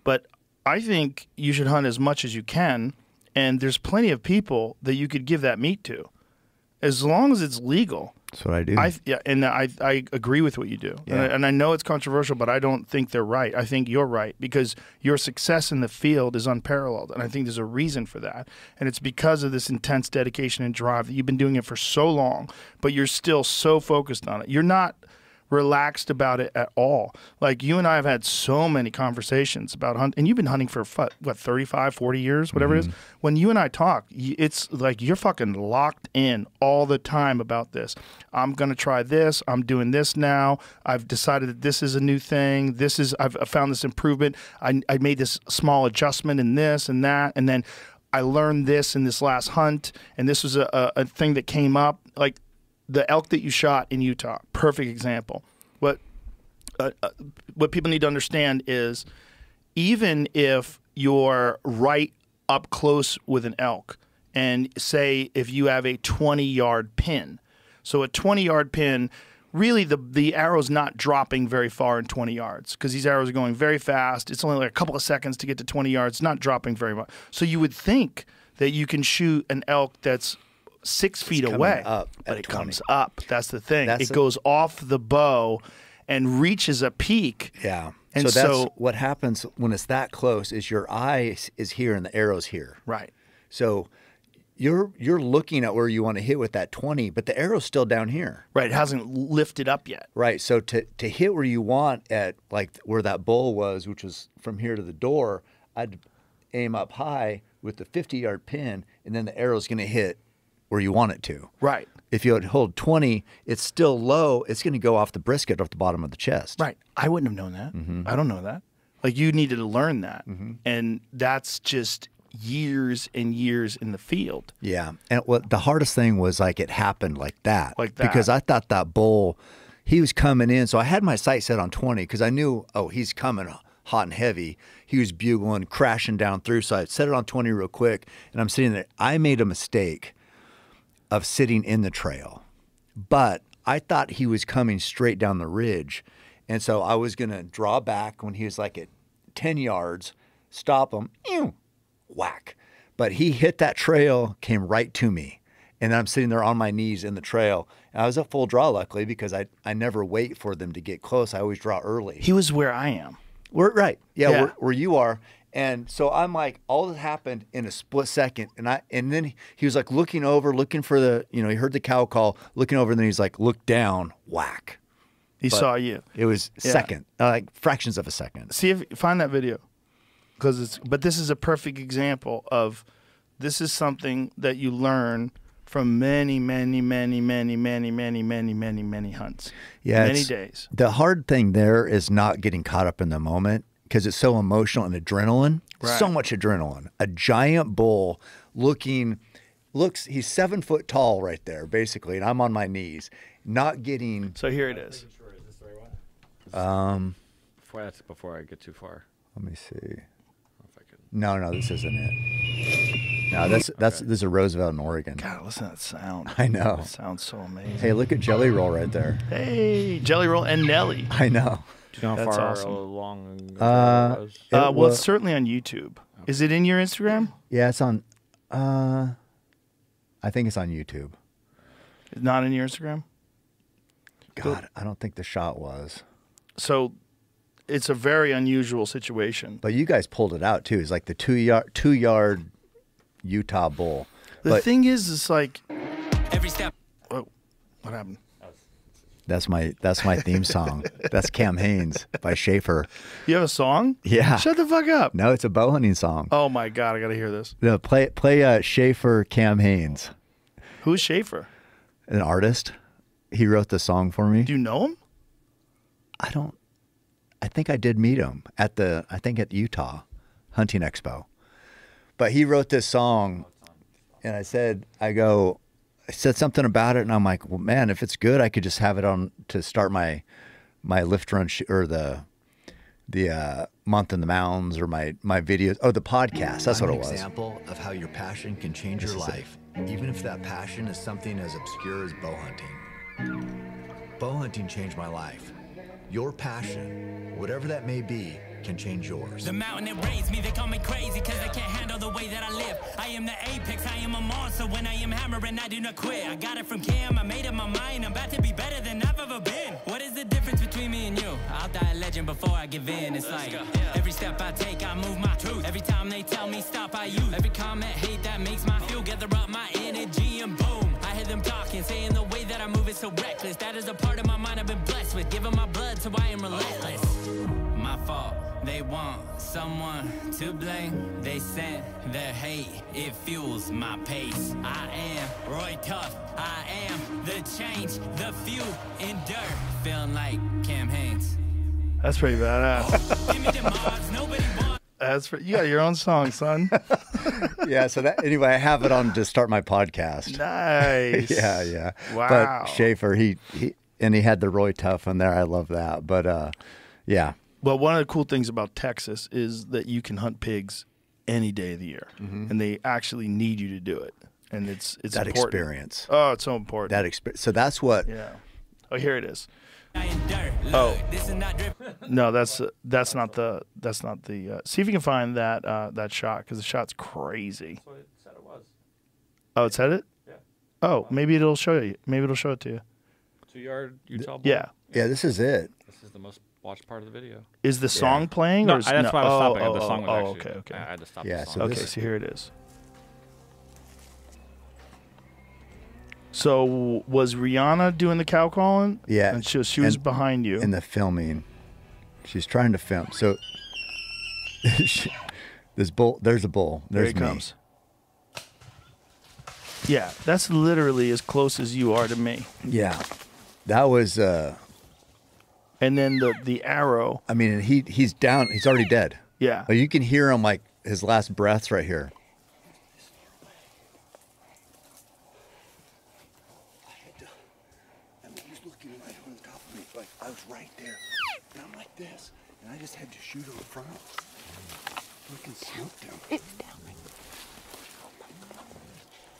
But I think you should hunt as much as you can, and there's plenty of people that you could give that meat to, as long as it's legal. That's what I do. I agree with what you do. Yeah. And I know it's controversial, but I don't think they're right. I think you're right, because your success in the field is unparalleled, and I think there's a reason for that. And it's because of this intense dedication and drive that you've been doing it for so long, but you're still so focused on it. You're not relaxed about it at all. Like, you and I have had so many conversations about hunting, and you've been hunting for what 35, 40 years, whatever it is. When you and I talk, it's like you're fucking locked in all the time about this. I'm going to try this. I'm doing this now. I've decided that this is a new thing. I've found this improvement. I made this small adjustment in this and that, and then I learned this in this last hunt, and this was a thing that came up. Like, the elk that you shot in Utah, perfect example. What people need to understand is, even if you're right up close with an elk, and say if you have a 20-yard pin, so a 20-yard pin, really the arrow's not dropping very far in 20 yards, because these arrows are going very fast. It's only like a couple of seconds to get to 20 yards. It's not dropping very much. So you would think that you can shoot an elk that's 6 feet away, but it comes up. That's the thing. It goes off the bow and reaches a peak. Yeah. And so that's what happens when it's that close is your eye is here and the arrow's here. Right. So you're looking at where you want to hit with that 20, but the arrow's still down here. Right. It hasn't lifted up yet. Right. So to hit where you want at, like where that bull was, which was from here to the door, I'd aim up high with the 50-yard pin, and then the arrow's going to hit where you want it to. Right. If you hold 20, it's still low. It's going to go off the brisket, off the bottom of the chest. Right. I wouldn't have known that. I don't know that. Like, you needed to learn that. And that's just years and years in the field. Yeah. And what the hardest thing was, like, it happened like that. Like that. Because I thought that bull, he was coming in. So I had my sight set on 20 because I knew, oh, he's coming hot and heavy. He was bugling, crashing down through. So I set it on 20 real quick, and I'm sitting there. I made a mistake of sitting in the trail, but I thought he was coming straight down the ridge, and so I was going to draw back when he was like at 10 yards, stop him, whack. But he hit that trail, came right to me, and I'm sitting there on my knees in the trail. And I was at full draw, luckily, because I never wait for them to get close. I always draw early. He was where I am. Right. Yeah. Where you are. And so I'm like, all that happened in a split second. And then he was like looking over, looking for he heard the cow call, looking over, and then he's like, look down, whack. He saw you. It was second, like fractions of a second. See if find that video, but this is a perfect example of, this is something that you learn from many, many, many, many, many, many, many, many, many hunts. Yeah, many days. The hard thing there is not getting caught up in the moment, because it's so emotional and adrenaline. Right. So much adrenaline. A giant bull he's 7 foot tall right there, basically, and I'm on my knees, not getting. So here it is. Before I get too far. Let me see. No, this isn't it. No, this is a Roosevelt in Oregon. God, listen to that sound. I know. That sounds so amazing. Hey, look at Jelly Roll right there. Hey, Jelly Roll and Nelly. I know. Do you know how That's far awesome. along it was? Well, it's certainly on YouTube. Is it in your Instagram? Yeah, it's on. I think it's on YouTube. It's not in your Instagram? God, I don't think the shot was. So it's a very unusual situation. But you guys pulled it out too. It's like the 2 yard Utah bull. The thing is, it's like Every step. Oh, what happened? That's my theme song. That's Cam Haines by Schaefer. You have a song? Yeah. Shut the fuck up. No, it's a bow hunting song. Oh my God, I gotta hear this. No, play Schaefer, Cam Haines, Who's Schaefer? an artist. He wrote the song for me. Do you know him? I think I did meet him at Utah Hunting Expo. But he wrote this song, and I said something about it, and I'm like, well, man, if it's good, I could just have it on to start my lift run or the month in the mountains, or my videos. Oh, the podcast. That's what it was. An example of how your passion can change your life, even if that passion is something as obscure as bow hunting. Bow hunting changed my life. Your passion, whatever that may be, can change yours. The mountain that raised me, they call me crazy because I can't handle the way that I live. I am the apex, I am a monster. When I am hammering, I do not quit. I got it from Cam, I made up my mind. I'm about to be better than I've ever been. What is the difference between me and you? I'll die a legend before I give in. It's like every step I take, I move my truth. Every time they tell me stop, I use. Every comment, hate, that makes my fuel. Gather up my energy and boom. I hear them talking, saying the way that I move is so reckless. That is a part of my mind I've been blessed with. Giving my blood, so I am relentless. My fault. They want someone to blame. They sent their hate. It fuels my pace. I am Roy Tough. I am the change, the fuel in dirt. Feeling like Cam Haynes. That's pretty badass. Give me the mods, nobody wants. You got your own song, son. Yeah. So that anyway, I have it on to start my podcast. Nice. Yeah. Wow. But Schaefer, he had the Roy Tough in there. I love that. But yeah. Well, one of the cool things about Texas is that you can hunt pigs any day of the year, and they actually need you to do it. And it's that important. experience. Oh, it's so important. That experience. So that's what. Yeah. Oh, here it is. Oh. No, that's not the. See if you can find that shot, because the shot's crazy. That's what it said it was. Oh, it said it? Yeah. Oh, maybe it'll show you. Maybe it'll show it to you. 2-yard Utah bull. Yeah. Yeah. This is it. This is the most watched part of the video. Is the song playing? No, or is, that's why I was stopping. The oh, song was oh, actually. okay. I had to stop Yeah, the so song. Okay, this- so here it is. So was Rihanna doing the cow calling? Yeah. And she was And- behind you. In the filming, she's trying to film. So this bull. There's a bull. There's Here he me. comes. Yeah, that's literally as close as you are to me. Yeah. That was. And then the arrow. I mean, he's down. He's already dead. Yeah. But you can hear him like his last breaths right here. I mean, he's looking right over the top of me. Like I was right there, and I'm like this, and I just had to shoot him in front. Fucking smoked him.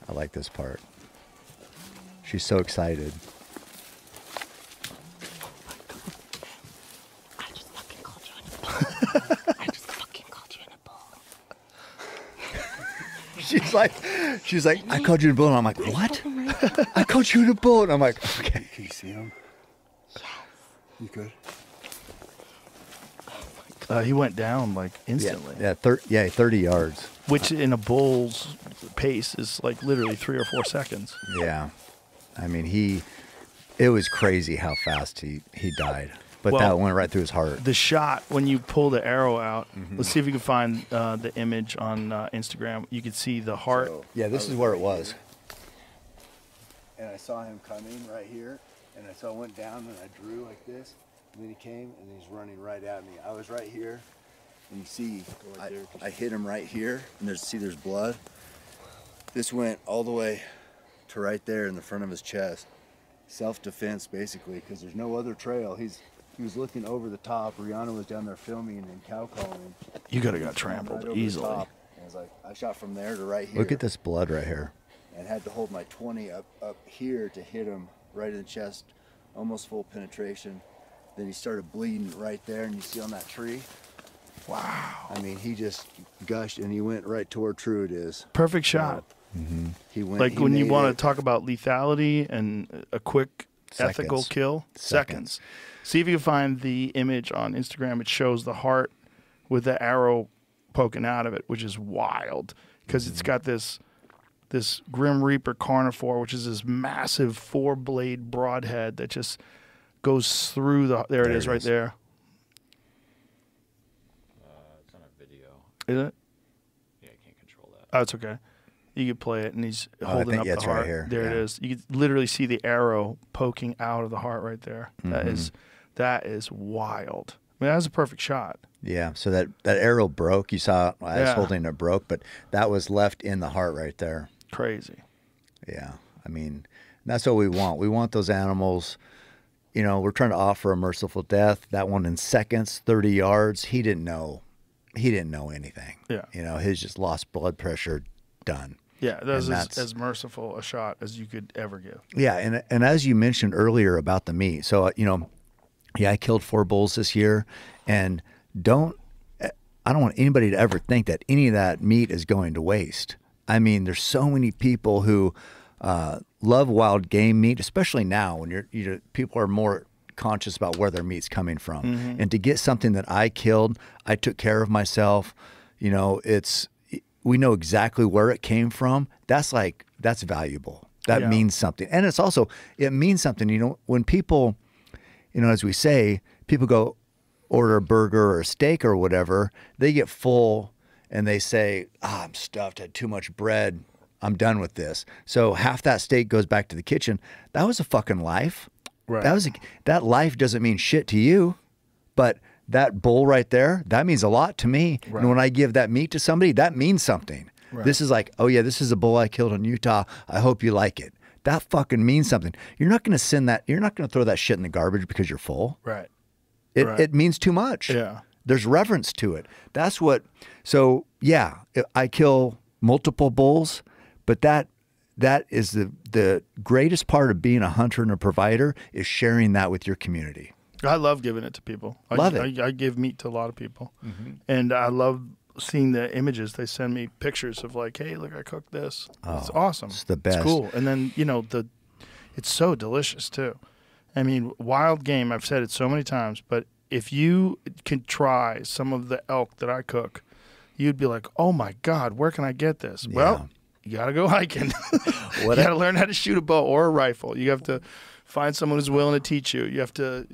I like this part. She's so excited. I just fucking called you in a bull. I just fucking called you in a bull. She's like, I called you in a bull. And I'm like, what? I called you in a bull. And I'm like, okay. Can you see him? Yes. You good? He went down like instantly. Yeah, 30 yards. Which in a bull's pace is like literally 3 or 4 seconds. Yeah. I mean, it was crazy how fast he died. But Well, that went right through his heart. The shot when you pull the arrow out. Let's see if you can find the image on Instagram. You can see the heart. Yeah, this is where it was. And I saw him coming right here. And so I went down and I drew like this. And then he came and he's running right at me. I was right here. And you see, I hit him right here. And there's blood. This went all the way to right there in the front of his chest. Self-defense, basically, because there's no other trail. He was looking over the top. Rihanna was down there filming and cow calling. You could have got trampled Right over the easily. top. And it was like, I shot from there to right here. Look at this blood right here. And had to hold my 20 up here to hit him right in the chest, almost full penetration. Then he started bleeding right there, and you see on that tree. Wow. I mean, he just gushed, and he went right to where true it is. Perfect shot. He went. Like he when you made want it to talk about lethality and a quick ethical Seconds. kill, seconds. See if you can find the image on Instagram. It shows the heart with the arrow poking out of it, which is wild because it's got this Grim Reaper carnivore, which is this massive 4-blade broadhead that just goes through the. There it is, right there. It's on a video. Is it? Yeah, I can't control that. Oh, it's okay. You could play it, and he's holding think up it's the right heart. here. There it Yeah. is. You could literally see the arrow poking out of the heart right there. That is wild. I mean, that was a perfect shot. Yeah. So that arrow broke. You saw I was Yeah. holding it broke, but that was left in the heart right there. Crazy. Yeah. I mean, that's what we want. We want those animals. You know, we're trying to offer a merciful death. That one in seconds, 30 yards. He didn't know. He didn't know anything. Yeah. You know, his just lost blood pressure, done. Yeah, that was as merciful a shot as you could ever give. Yeah, and as you mentioned earlier about the meat, so you know, yeah, I killed 4 bulls this year, and I don't want anybody to ever think that any of that meat is going to waste. I mean, there's so many people who love wild game meat, especially now when people are more conscious about where their meat's coming from, and to get something that I killed, I took care of myself. You know, we know exactly where it came from. That's valuable. That means something. And it means something, you know, when people, you know, as we say, people go order a burger or a steak or whatever, they get full and they say, I'm stuffed, I had too much bread, I'm done with this. So half that steak goes back to the kitchen. That was a fucking life. Right. That life doesn't mean shit to you, but that bowl right there, that means a lot to me. Right. And when I give that meat to somebody, that means something. Right. This is like, oh yeah, this is a bull I killed in Utah. I hope you like it. That fucking means something. You're not going to you're not going to throw that shit in the garbage because you're full. Right. It means too much. Yeah. There's reverence to it. So yeah, I kill multiple bulls, but that is the greatest part of being a hunter and a provider is sharing that with your community. I love giving it to people. I give meat to a lot of people. And I love seeing the images. They send me pictures of like, hey, look, I cooked this. It's awesome. It's the best. It's cool. And then, you know, it's so delicious too. I mean, wild game, I've said it so many times, but if you could try some of the elk that I cook, you'd be like, oh my God, where can I get this? Yeah. Well, you got to go hiking. You got to learn how to shoot a bow or a rifle. You have to find someone who's willing to teach you. You have to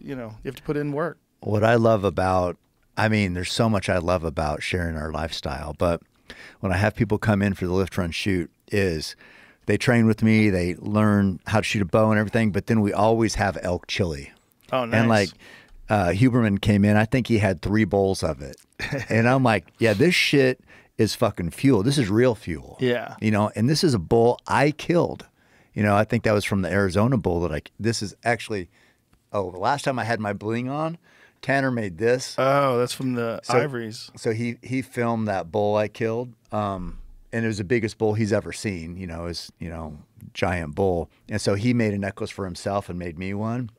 put in work. What I love about, I mean, there's so much I love about sharing our lifestyle, but when I have people come in for the lift, run, shoot is they train with me, they learn how to shoot a bow and everything, but then we always have elk chili. Oh, nice. And like Huberman came in, I think he had 3 bowls of it. And I'm like, yeah, this shit is fucking fuel. This is real fuel. Yeah. You know, and this is a bull I killed. You know, I think that was from the Arizona bull this is actually, the last time I had my bling on, Tanner made this. Oh, that's from the ivories. So he filmed that bull I killed. And it was the biggest bull he's ever seen, you know, giant bull. And so he made a necklace for himself and made me one.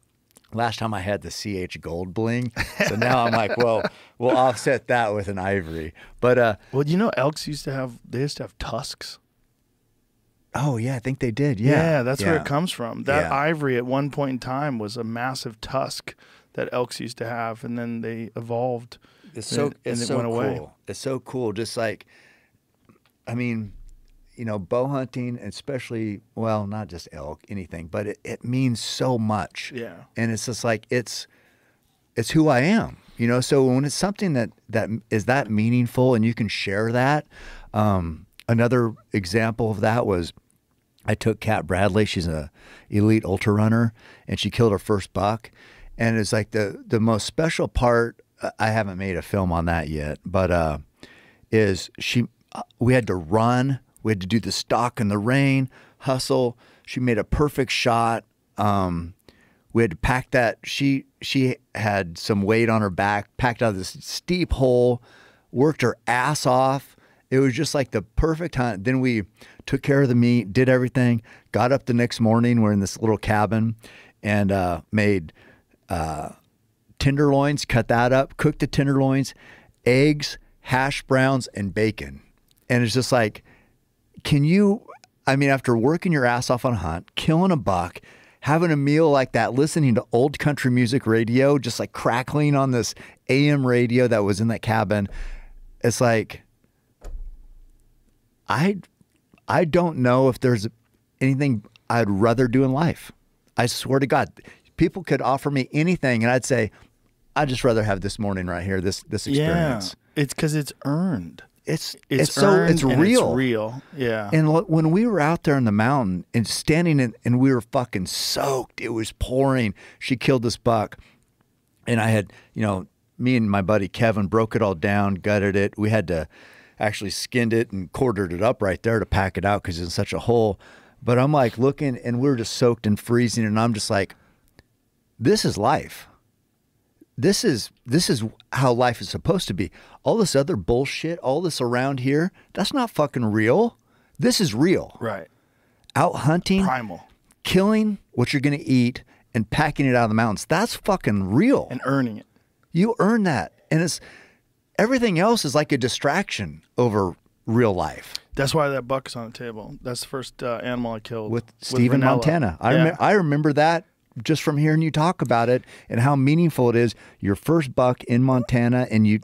Last time I had the CH gold bling. So now I'm like, well, we'll offset that with an ivory. But well, you know, elks used to have tusks. Oh yeah, I think they did. Yeah. Yeah, that's where it comes from. That ivory at one point in time was a massive tusk that elks used to have, and then they evolved. It went away. It's so cool. Just like, I mean, you know, bow hunting, especially, well, not just elk, anything, but it means so much. Yeah. And it's just like, it's who I am, you know? So when it's something that is that meaningful and you can share that, another example of that was I took Kat Bradley. She's a elite ultra runner, and she killed her first buck. And it's like the most special part, I haven't made a film on that yet, but is we had to run. We had to do the stalk in the rain, hustle. She made a perfect shot. We had to pack that. She had some weight on her back, packed out of this steep hole, worked her ass off. It was just like the perfect hunt. Then we took care of the meat, did everything, got up the next morning. We're in this little cabin and made tenderloins, cut that up, cooked the tenderloins, eggs, hash browns, and bacon. And it's just like, after working your ass off on a hunt, killing a buck, having a meal like that, listening to old country music radio, just like crackling on this AM radio that was in that cabin, it's like, I don't know if there's anything I'd rather do in life. I swear to God, people could offer me anything and I'd say, I'd just rather have this morning right here, this experience. Yeah, it's because it's earned. It's real. It's real. Yeah. And when we were out there in the mountain and standing and we were fucking soaked, it was pouring. She killed this buck. And I had, me and my buddy Kevin broke it all down, gutted it. We had to actually skinned it and quartered it up right there to pack it out because it's in such a hole. But I'm like looking, and we're just soaked and freezing, and I'm just like, this is life. This is how life is supposed to be. All this other bullshit, all this around here, that's not fucking real. This is real. Right. Out hunting, Primal. killing what you're going to eat, and packing it out of the mountains. That's fucking real. And earning it. You earn that. And it's everything else is like a distraction over real life. That's why that buck is on the table. That's the first animal I killed. With Steve in Ranella. Montana. Yeah. I remember that just from hearing you talk about it and how meaningful it is. Your first buck in Montana, and you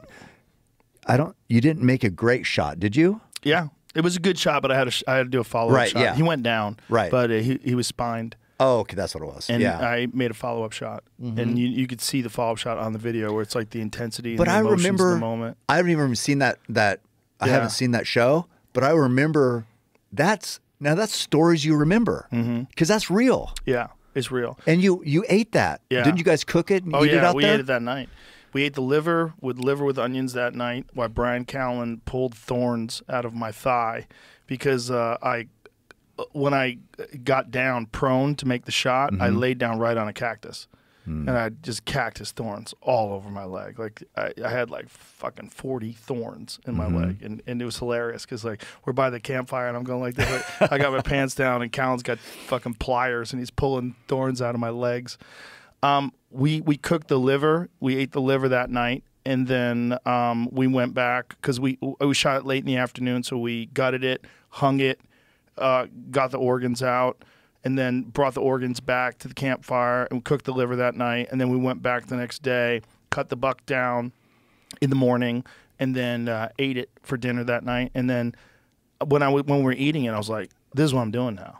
didn't make a great shot, did you? Yeah. It was a good shot, but I had to do a follow-up Right, shot. yeah. He went down, Right. but he was spined. Oh, okay, that's what it was. And yeah. I made a follow-up shot. And you could see the follow-up shot on the video where it's like the intensity and But the I emotions remember of the moment. I haven't even seen that I Yeah. haven't seen that show, but I remember that's stories you remember because that's real. Yeah, it's real. And you ate that. Yeah. Didn't you guys cook it and Oh eat it yeah, out we there? ate it that night. We ate the liver with onions that night while Brian Callen pulled thorns out of my thigh because when I got down prone to make the shot, I laid down right on a cactus. And I just cactus thorns all over my leg. Like I had like fucking 40 thorns in my leg, and it was hilarious because like we're by the campfire and I'm going like this. I got my pants down and Callan's got fucking pliers and he's pulling thorns out of my legs. We cooked the liver. We ate the liver that night, and then we went back because we shot it late in the afternoon. So we gutted it, hung it, got the organs out, and then brought the organs back to the campfire and cooked the liver that night. And then we went back the next day, cut the buck down in the morning, and then ate it for dinner that night. And then when we were eating it, I was like, "This is what I'm doing now."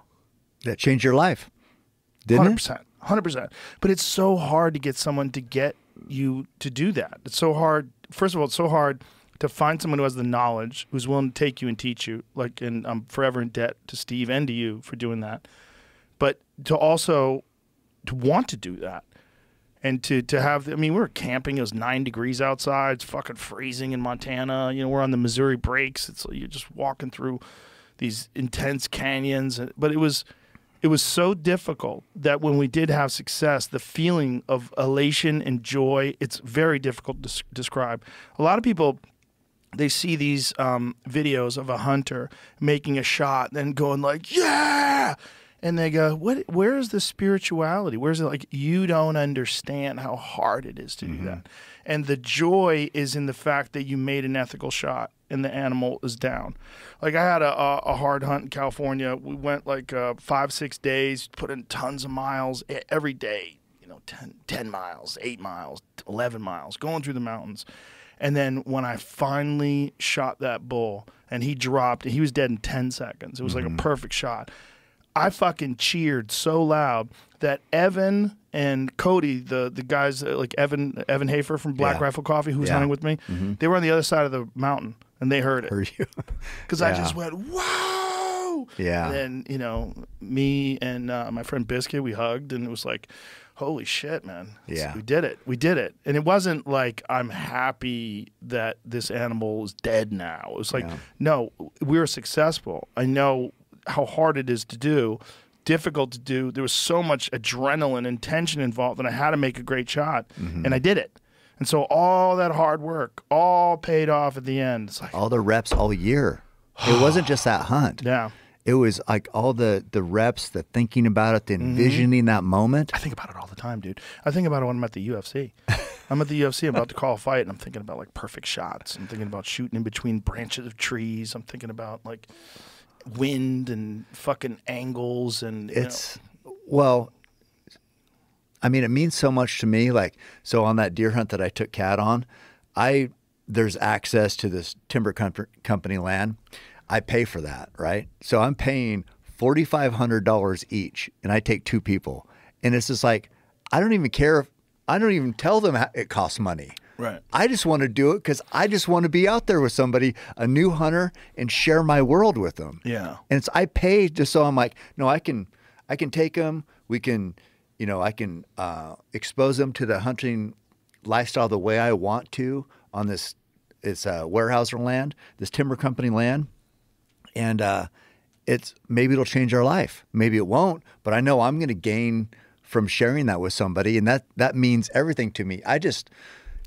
That changed your life, didn't 100%, 100%. But it's so hard to get someone to get you to do that. It's so hard. First of all, it's so hard to find someone who has the knowledge, who's willing to take you and teach you. Like, and I'm forever in debt to Steve and to you for doing that. But to also to want to do that and to have, I mean, we were camping. It was 9 degrees outside. It's fucking freezing in Montana. You know, we're on the Missouri Breaks. It's you're just walking through these intense canyons. But it was so difficult that when we did have success, the feeling of elation and joy, it's very difficult to describe. A lot of people, they see these videos of a hunter making a shot, then going like, yeah! And they go, where is the spirituality? Where's it like, you don't understand how hard it is to do that. And the joy is in the fact that you made an ethical shot and the animal is down. Like I had a hard hunt in California. We went like 5-6 days, put in tons of miles every day, 10 miles, 8 miles, 11 miles, going through the mountains. And then when I finally shot that bull and he dropped, and he was dead in 10 seconds. It was like a perfect shot. I fucking cheered so loud that Evan and Cody, the guys like Evan Hafer from Black Rifle Coffee, who was hunting with me, they were on the other side of the mountain and they heard it. Heard you? Because I just went, whoa! Yeah. And then, me and my friend Biscuit, we hugged, and it was like, holy shit, man. Yeah. We did it. We did it. And it wasn't like, I'm happy that this animal is dead now. It was like, no, we were successful. I know how hard it is to do, difficult to do. There was so much adrenaline and tension involved that I had to make a great shot, and I did it. And so all that hard work all paid off at the end. It's like all the reps all year. It wasn't just that hunt. Yeah. It was like all the reps, the thinking about it, the envisioning that moment. I think about it all the time, dude. I think about it when I'm at the UFC. I'm at the UFC, I'm about to call a fight, and I'm thinking about like perfect shots. I'm thinking about shooting in between branches of trees. I'm thinking about like wind and fucking angles and well, I mean, it means so much to me. Like, so on that deer hunt that I took Cat on, there's access to this timber company land. I pay for that, right? So I'm paying $4,500 each, and I take 2 people, and it's just like I don't even care if I don't even tell them it costs money. Right. I just want to do it because I just want to be out there with somebody, a new hunter, and share my world with them. Yeah. And I pay just so I'm like, no, I can take them. We can, I can expose them to the hunting lifestyle the way I want to on this. It's Weyerhaeuser land, this timber company land, and maybe it'll change our life. Maybe it won't, but I know I'm going to gain from sharing that with somebody, and that means everything to me. I just,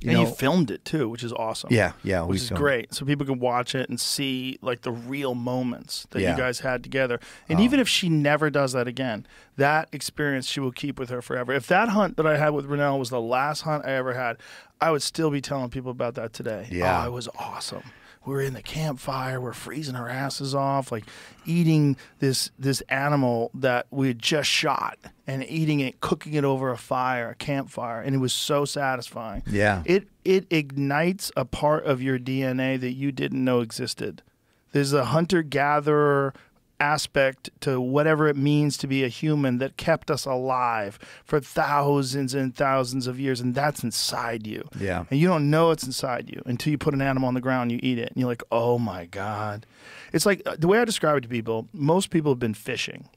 you filmed it too, which is awesome. Yeah, which is great. So people can watch it and see like the real moments that you guys had together. And even if she never does that again, that experience she will keep with her forever. If that hunt that I had with Rennell was the last hunt I ever had, I would still be telling people about that today. Yeah, it was awesome. We were in the campfire. We're freezing our asses off, like eating this animal that we had just shot and eating it, cooking it over a campfire, and it was so satisfying. Yeah, it ignites a part of your DNA that you didn't know existed. There's a hunter-gatherer aspect to whatever it means to be a human that kept us alive for thousands and thousands of years, and that's inside you. Yeah. And you don't know it's inside you until you put an animal on the ground, you eat it, and you're like, oh my God. It's like, the way I describe it to people, most people have been fishing.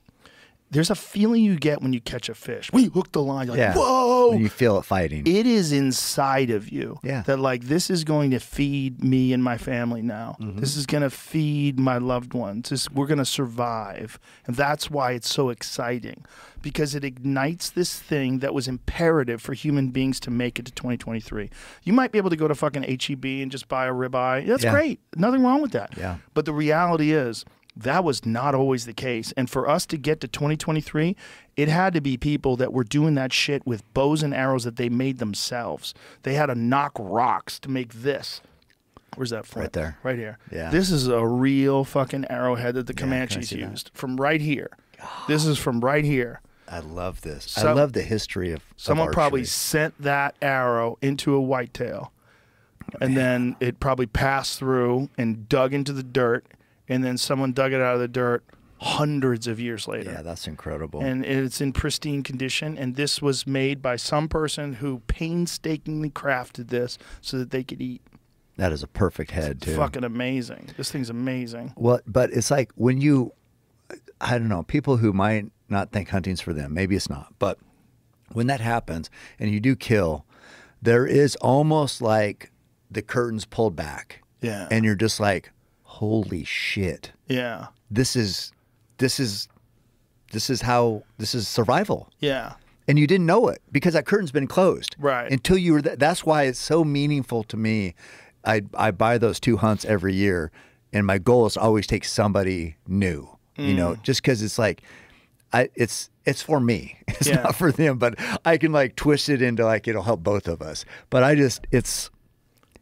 There's a feeling you get when you catch a fish. When you hook the line, you're like, whoa! When you feel it fighting. It is inside of you. Yeah. That like, this is going to feed me and my family now. This is going to feed my loved ones. We're going to survive. And that's why it's so exciting. Because it ignites this thing that was imperative for human beings to make it to 2023. You might be able to go to fucking H-E-B and just buy a ribeye. That's great. Nothing wrong with that. Yeah. But the reality is, that was not always the case. And for us to get to 2023, it had to be people that were doing that shit with bows and arrows that they made themselves. They had to knock rocks to make this. Where's that from? Right there. Right here. Yeah. This is a real fucking arrowhead that the Comanches used. From right here. This is from right here. I love this. I love the history of someone probably archery. sent that arrow into a whitetail. And then it probably passed through and dug into the dirt. And then someone dug it out of the dirt hundreds of years later. Yeah, that's incredible. And it's in pristine condition. And this was made by some person who painstakingly crafted this so that they could eat. That is a perfect head, too. Fucking amazing. This thing's amazing. Well, but it's like when I don't know, people who might not think hunting's for them, maybe it's not. But when that happens and you do kill, there is almost like the curtains pulled back. Yeah. And you're just like, holy shit. Yeah. This is survival. Yeah. And you didn't know it because that curtain's been closed. Right. Until you were that's why it's so meaningful to me. I buy those 2 hunts every year, and my goal is to always take somebody new. You know, just because it's like it's for me. It's not for them, but I can like twist it into like it'll help both of us. But it's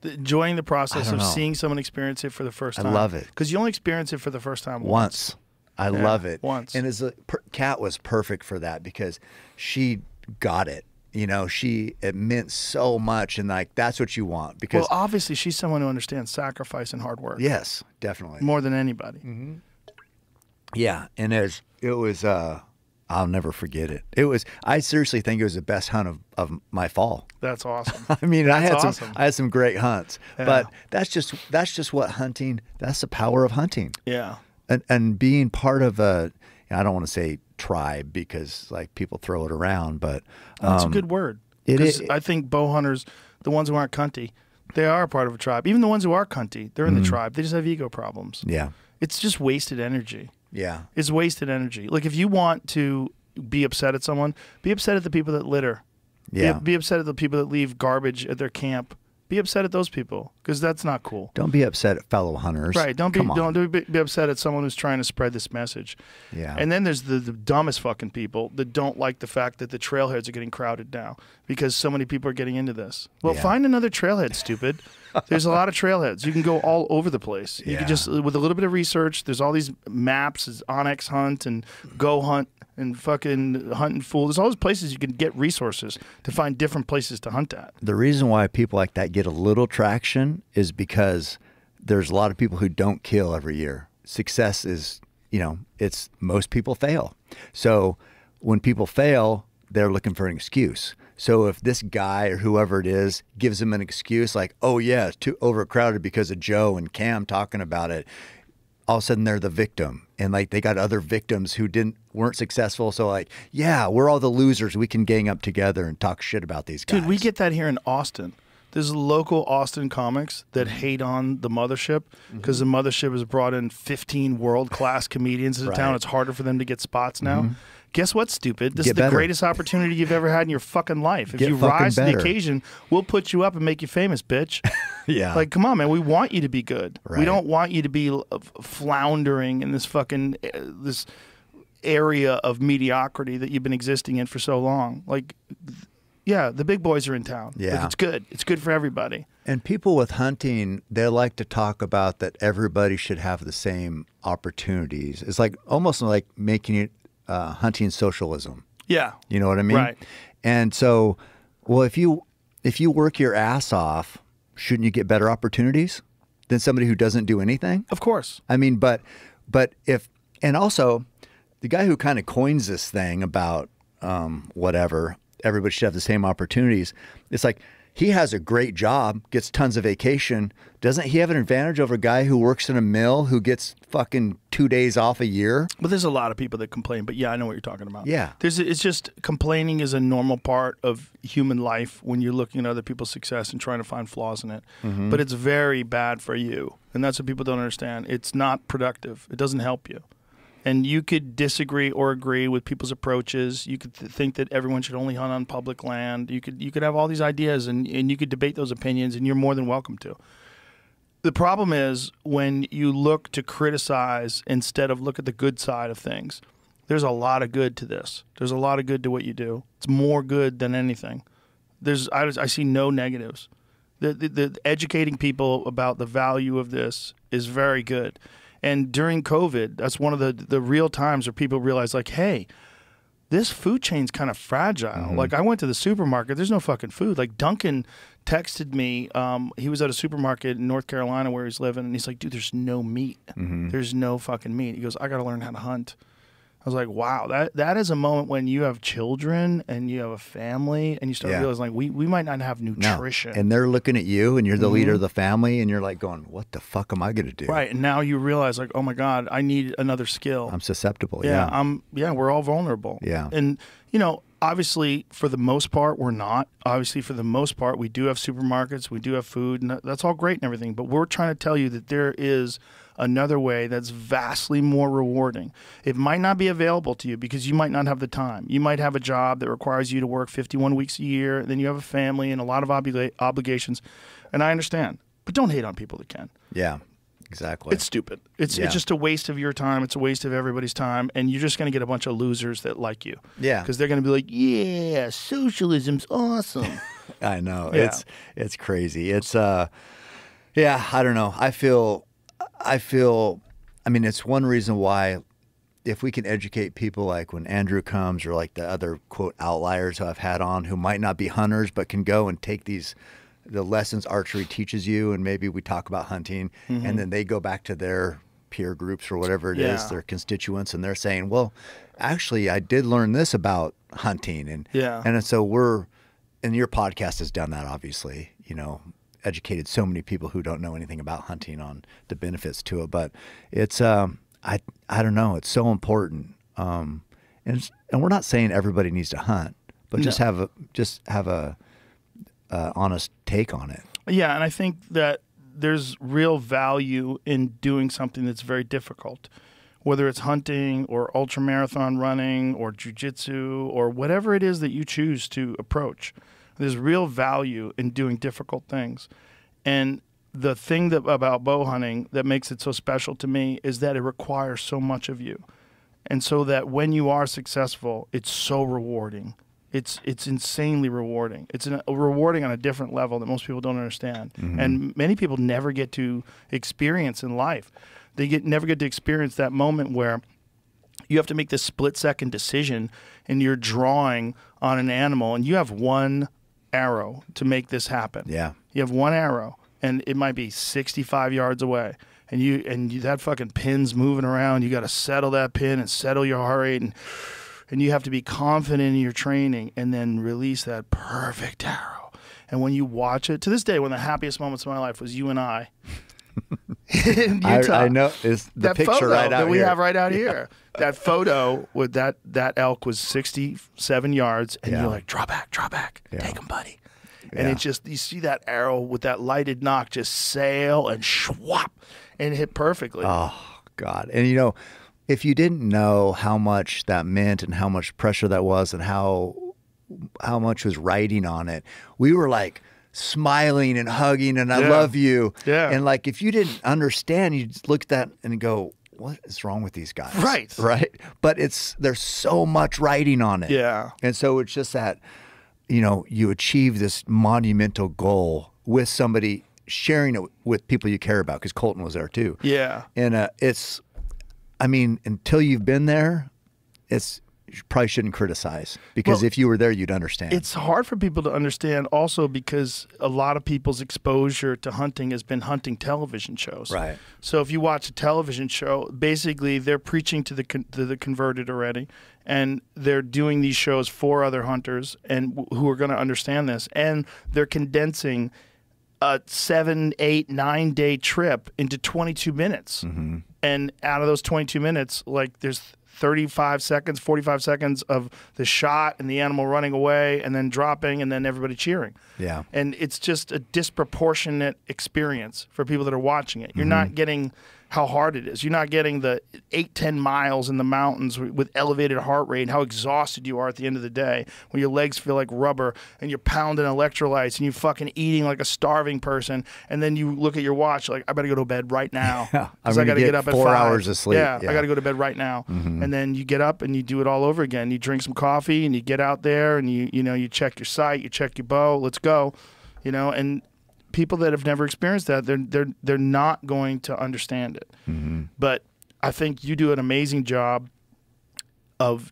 enjoying the process of seeing someone experience it for the first time. I love it. Because you only experience it for the first time once. I love it. Once. And Kat was perfect for that because she got it. You know, it meant so much, and like that's what you want. Because well, obviously she's someone who understands sacrifice and hard work. Yes, definitely. More than anybody. Yeah, and it was I'll never forget it. I seriously think it was the best hunt of my fall. That's awesome. I mean, I had awesome. some great hunts, but that's just what hunting. That's the power of hunting. Yeah, and being part of I don't want to say tribe because like people throw it around, but that's a good word. I think bow hunters, the ones who aren't cunty, they are a part of a tribe. Even the ones who are cunty, they're in the tribe. They just have ego problems. Yeah, it's just wasted energy. Yeah. It's wasted energy. Like if you want to be upset at someone, be upset at the people that litter. Yeah. Be upset at the people that leave garbage at their camp. Be upset at those people because that's not cool. Don't be upset at fellow hunters. Right. Don't be upset at someone who's trying to spread this message. Yeah. And then there's the dumbest fucking people that don't like the fact that the trailheads are getting crowded now because so many people are getting into this. Well, find another trailhead, stupid. There's a lot of trailheads. You can go all over the place. You can just, with a little bit of research, there's all these maps, there's Onyx Hunt and Go Hunt and fucking Hunt and Fool. There's all those places you can get resources to find different places to hunt at. The reason why people like that get a little traction is because there's a lot of people who don't kill every year. Success is, it's most people fail. So when people fail, they're looking for an excuse. So if this guy or whoever it is gives them an excuse like, oh yeah, it's too overcrowded because of Joe and Cam talking about it, all of a sudden they're the victim. And like they got other victims who weren't successful. So like, yeah, we're all the losers. We can gang up together and talk shit about these guys. Dude, we get that here in Austin. There's local Austin comics that hate on the mothership because the mothership has brought in 15 world-class comedians into town. It's harder for them to get spots now. Guess what, stupid? This is the greatest opportunity you've ever had in your fucking life. If you rise to the occasion, we'll put you up and make you famous, bitch. Like, come on, man. We want you to be good. We don't want you to be floundering in this fucking this area of mediocrity that you've been existing in for so long. Like, yeah, the big boys are in town. Yeah. Like, it's good. It's good for everybody. And people with hunting, they like to talk about that everybody should have the same opportunities. It's like almost like making it hunting socialism. Yeah. You know what I mean? Right. And so, well, if you work your ass off, shouldn't you get better opportunities than somebody who doesn't do anything? Of course. I mean, but if, and also the guy who kind of coins this thing about whatever, everybody should have the same opportunities. It's like he has a great job, gets tons of vacation. Doesn't he have an advantage over a guy who works in a mill who gets fucking 2 days off a year? But there's a lot of people that complain. But yeah, I know what you're talking about. Yeah. It's just complaining is a normal part of human life when you're looking at other people's success and trying to find flaws in it. But it's very bad for you. And that's what people don't understand. It's not productive. It doesn't help you. And you could disagree or agree with people's approaches. You could think that everyone should only hunt on public land. You could have all these ideas, and you could debate those opinions, and you're more than welcome to. The problem is when you look to criticize instead of look at the good side of things. There's a lot of good to this. There's a lot of good to what you do. It's more good than anything. I see no negatives. The educating people about the value of this is very good. And during COVID, that's one of the real times where people realize, like, hey, this food chain's kind of fragile. Like, I went to the supermarket. There's no fucking food. Like, Duncan texted me. He was at a supermarket in North Carolina where he's living, and he's like, dude, there's no meat. There's no fucking meat. He goes, I got to learn how to hunt. I was like, wow, that is a moment when you have children and you have a family and you start realizing, like, we might not have nutrition. No. And they're looking at you and you're the leader of the family and you're like going, what the fuck am I going to do? Right. And now you realize, like, oh my God, I need another skill. I'm susceptible. We're all vulnerable. Yeah. And, you know, obviously for the most part, we're not. Obviously for the most part, we do have supermarkets, we do have food, and that's all great and everything. But we're trying to tell you that there is another way that's vastly more rewarding. It might not be available to you because you might not have the time. You might have a job that requires you to work 51 weeks a year. Then you have a family and a lot of obligations. And I understand. But don't hate on people that can. Yeah, exactly. It's stupid. It's just a waste of your time. It's a waste of everybody's time. And you're just going to get a bunch of losers that like you. Yeah. Because they're going to be like, yeah, socialism's awesome. I know. Yeah. It's crazy. It's, I don't know. I mean, it's one reason why if we can educate people like when Andrew comes or like the other, quote, outliers who I've had on who might not be hunters but can go and take the lessons archery teaches you, and maybe we talk about hunting and then they go back to their peer groups or whatever it is, their constituents, and they're saying, well, actually, I did learn this about hunting. And so and your podcast has done that, obviously, you know, educated so many people who don't know anything about hunting on the benefits to it. But it's I don't know, it's so important. And we're not saying everybody needs to hunt, but just have a honest take on it. Yeah, and I think that there's real value in doing something that's very difficult, whether it's hunting or ultramarathon running or jiu-jitsu or whatever it is that you choose to approach. There's real value in doing difficult things. And the thing about bow hunting that makes it so special to me is that it requires so much of you. And so that when you are successful, it's so rewarding. It's insanely rewarding. It's rewarding on a different level that most people don't understand. And many people never get to experience in life. They never get to experience that moment where you have to make this split-second decision and you're drawing on an animal and you have one arrow to make this happen. Yeah. You have one arrow and it might be 65 yards away and that fucking pin's moving around. You got to settle that pin and settle your heart rate and you have to be confident in your training and then release that perfect arrow. And when you watch it, to this day, one of the happiest moments of my life was you and I in Utah. I know. Is the that picture photo right out that we here. have right out here. That photo with that elk was 67 yards, and you're like, draw back, take him, buddy. And it just, you see that arrow with that lighted knock just sail and schwap and hit perfectly. Oh, God. And, you know, if you didn't know how much that meant and how much pressure that was and how much was riding on it, we were like smiling and hugging and I love you. Yeah. And like, if you didn't understand, you just look at that and go, what is wrong with these guys? Right. Right. But there's so much riding on it. Yeah. And so it's just that, you know, you achieve this monumental goal with somebody, sharing it with people you care about, because Colton was there too. Yeah. And I mean, until you've been there, you probably shouldn't criticize, because if you were there, you'd understand. It's hard for people to understand also because a lot of people's exposure to hunting has been hunting television shows. Right. So if you watch a television show, basically they're preaching to the converted already, and they're doing these shows for other hunters and who are going to understand this, and they're condensing a 7, 8, 9 day trip into 22 minutes. Mm-hmm. And out of those 22 minutes, like there's 35 seconds, 45 seconds of the shot and the animal running away and then dropping and then everybody cheering. Yeah. And it's just a disproportionate experience for people that are watching it. You're not getting how hard it is. You're not getting the 8-10 miles in the mountains with elevated heart rate and how exhausted you are at the end of the day when your legs feel like rubber and you're pounding electrolytes and you're fucking eating like a starving person, and then you look at your watch like, I better go to bed right now. I'm I got to get up at 5. 4 hours of sleep. Yeah, I got to go to bed right now. And then you get up and you do it all over again. You drink some coffee and you get out there and you check your sight, you check your bow, let's go. And people that have never experienced that, they're not going to understand it. But I think you do an amazing job of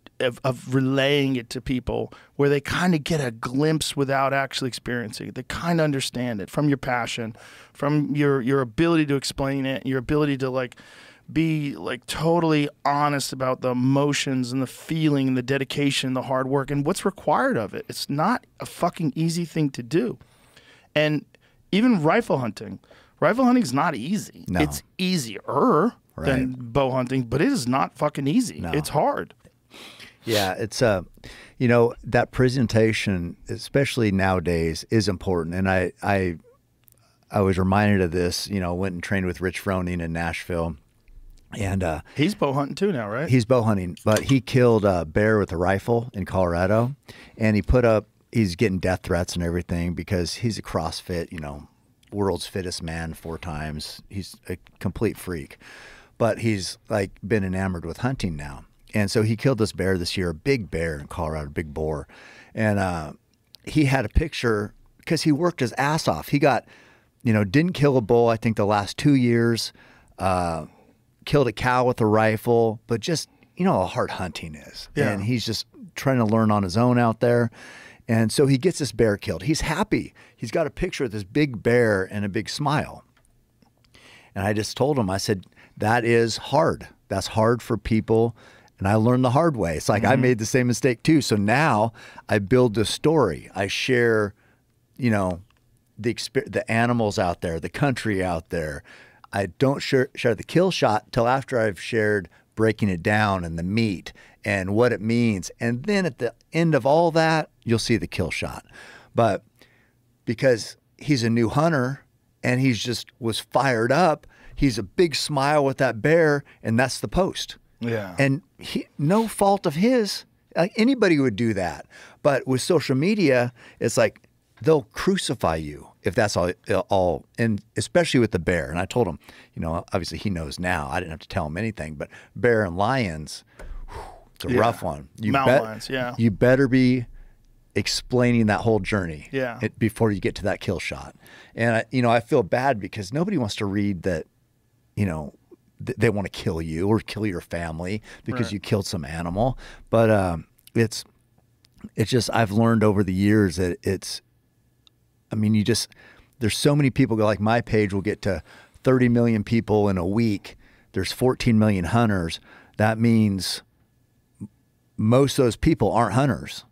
relaying it to people where they kind of get a glimpse without actually experiencing it. They kind of understand it from your passion, from your ability to explain it, your ability to like be like totally honest about the emotions and the feeling and the dedication, the hard work and what's required of it. It's not a fucking easy thing to do. And even rifle hunting is not easy. No. It's easier than bow hunting, but it is not fucking easy. No. It's hard. Yeah, it's that presentation, especially nowadays, is important. And I was reminded of this. Went and trained with Rich Froning in Nashville, and he's bow hunting too now, right? He's bow hunting, but he killed a bear with a rifle in Colorado, and he's getting death threats and everything because he's a CrossFit, world's fittest man 4 times. He's a complete freak, but he's like been enamored with hunting now. And so he killed this bear this year, a big bear in Colorado, big boar. And he had a picture because he worked his ass off. He got, didn't kill a bull, I think the last 2 years, killed a cow with a rifle, but just, how hard hunting is. Yeah. And he's just trying to learn on his own out there. And so he gets this bear killed. He's happy. He's got a picture of this big bear and a big smile. And I just told him, I said, that is hard. That's hard for people. And I learned the hard way. It's like I made the same mistake too. So now I build the story. I share, the animals out there, the country out there. I don't share the kill shot till after I've shared breaking it down and the meat and what it means. And then at the end of all that, you'll see the kill shot. But because he's a new hunter and was fired up, he's a big smile with that bear, and that's the post. Yeah. And no fault of his. Like anybody would do that. But with social media, it's like they'll crucify you if that's all, and especially with the bear. And I told him, obviously he knows now. I didn't have to tell him anything. But bear and lions, it's a rough one. Mountain lions, yeah. You better be explaining that whole journey before you get to that kill shot. And I feel bad because nobody wants to read that, they want to kill you or kill your family because you killed some animal. But it's just, I've learned over the years that there's so many people like my page will get to 30 million people in a week. There's 14 million hunters. That means most of those people aren't hunters.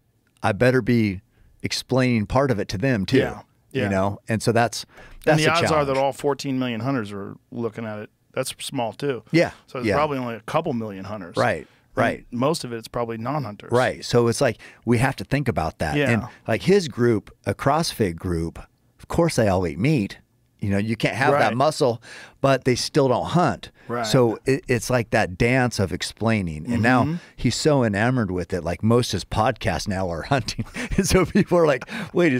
I better be explaining part of it to them too. Yeah. And so that's and the a odds challenge. are that all 14 million hunters are looking at it. That's small too. Yeah. So there's probably only a couple million hunters. Right. Right. And most of it's probably non-hunters. Right. So it's like we have to think about that. Yeah. And like his group, a CrossFit group, of course they all eat meat. You know, you can't have that Right. muscle, but they still don't hunt. Right. So it's like that dance of explaining. And now he's so enamored with it. Like most of his podcasts now are hunting. And so people are like, wait,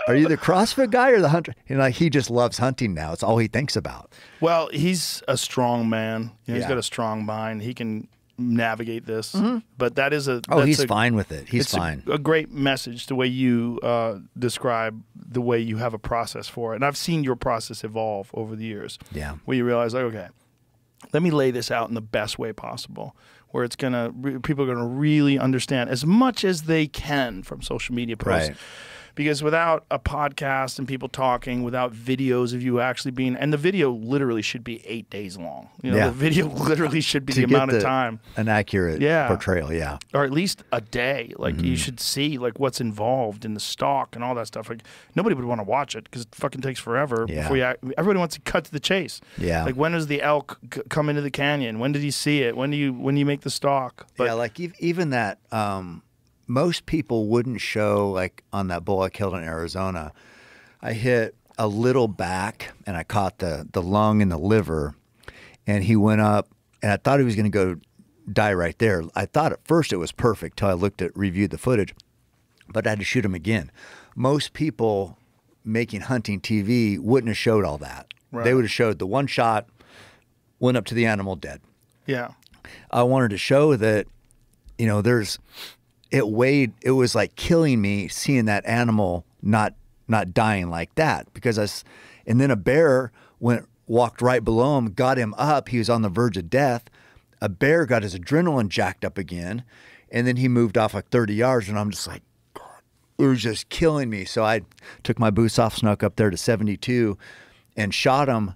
are you the CrossFit guy or the hunter? And like he just loves hunting now. It's all he thinks about. Well, he's a strong man. You know, he's Yeah. got a strong mind. He can navigate this. But that is He's fine with it. He's it's fine. A great message, the way you describe the way you have a process for it. And I've seen your process evolve over the years. Yeah. Where you realize, like, okay, let me lay this out in the best way possible, where it's people are gonna really understand as much as they can from social media posts. Right. Because without a podcast and people talking, without videos of you actually being, and the video literally should be 8 days long. You know, Yeah. the video literally should be To the get amount of time. an accurate Yeah. portrayal. Yeah. Or at least a day. Like you should see like what's involved in the stock and all that stuff. Like nobody would want to watch it because it fucking takes forever. Yeah. Everybody wants to cut to the chase. Yeah. Like when does the elk come into the canyon? When did you see it? When do you make the stock? But yeah, like even that, most people wouldn't show, like on that bull I killed in Arizona, I hit a little back and I caught the lung and the liver, and he went up and I thought he was going to go die right there. I thought at first it was perfect till I reviewed the footage, but I had to shoot him again. Most people making hunting TV wouldn't have showed all that. Right. They would have showed the one shot, went up to the animal dead. yeah. I wanted to show that, you know, it was like killing me seeing that animal not dying like that, and then a bear walked right below him, got him up. He was on the verge of death. A bear got his adrenaline jacked up again, and then he moved off like 30 yards, and I'm just like, God, it was just killing me. So I took my boots off, snuck up there to 72 and shot him,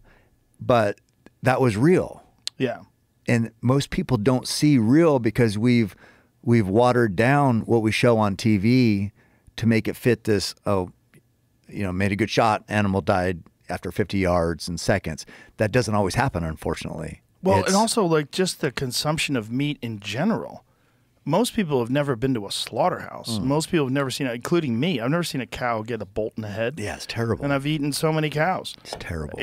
but that was real. Yeah. And most people don't see real because we've watered down what we show on TV to make it fit this, made a good shot, animal died after 50 yards and seconds. That doesn't always happen, unfortunately. Well, and also like just the consumption of meat in general. Most people have never been to a slaughterhouse. Most people have never seen it, including me. I've never seen a cow get a bolt in the head. Yeah, it's terrible. And I've eaten so many cows. It's terrible.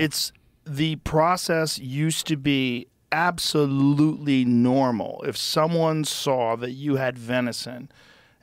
The process used to be absolutely normal. If someone saw that you had venison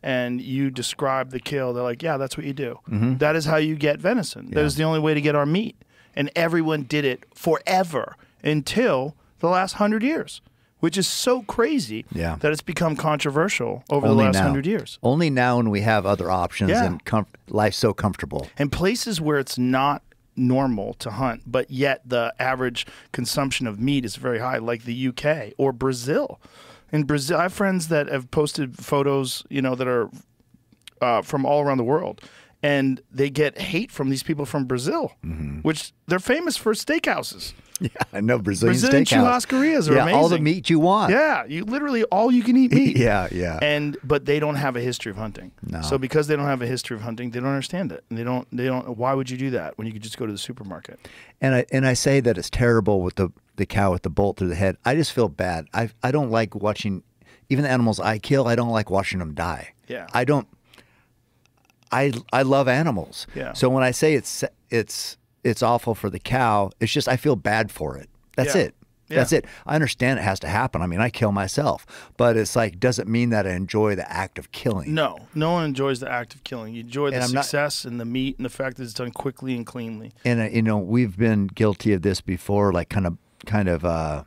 and you described the kill, they're like, yeah, that's what you do. That is how you get venison. That is the only way to get our meat. And everyone did it forever until the last 100 years, which is so crazy that it's become controversial over the last 100 years. Only now when we have other options and life's so comfortable. And places where it's not normal to hunt, but yet the average consumption of meat is very high, like the UK or Brazil. In Brazil, I have friends that have posted photos, that are from all around the world, and they get hate from these people from Brazil, which they're famous for steakhouses. Yeah, I know Brazilian steakhouse. Churrascarias are amazing. All the meat you want. Yeah, you literally all you can eat meat. Yeah. But they don't have a history of hunting. No. So because they don't have a history of hunting, they don't understand it. And they don't. Why would you do that when you could just go to the supermarket? And I say that it's terrible with the cow with the bolt through the head. I just feel bad. I don't like watching, even the animals I kill, I don't like watching them die. Yeah. I don't. I love animals. Yeah. So when I say it's awful for the cow, it's just I feel bad for it. That's it. Yeah. That's it. I understand it has to happen. I mean, I kill myself, but it's like doesn't mean that I enjoy the act of killing. No one enjoys the act of killing. You enjoy the success and the meat and the fact that it's done quickly and cleanly. And we've been guilty of this before, like kind of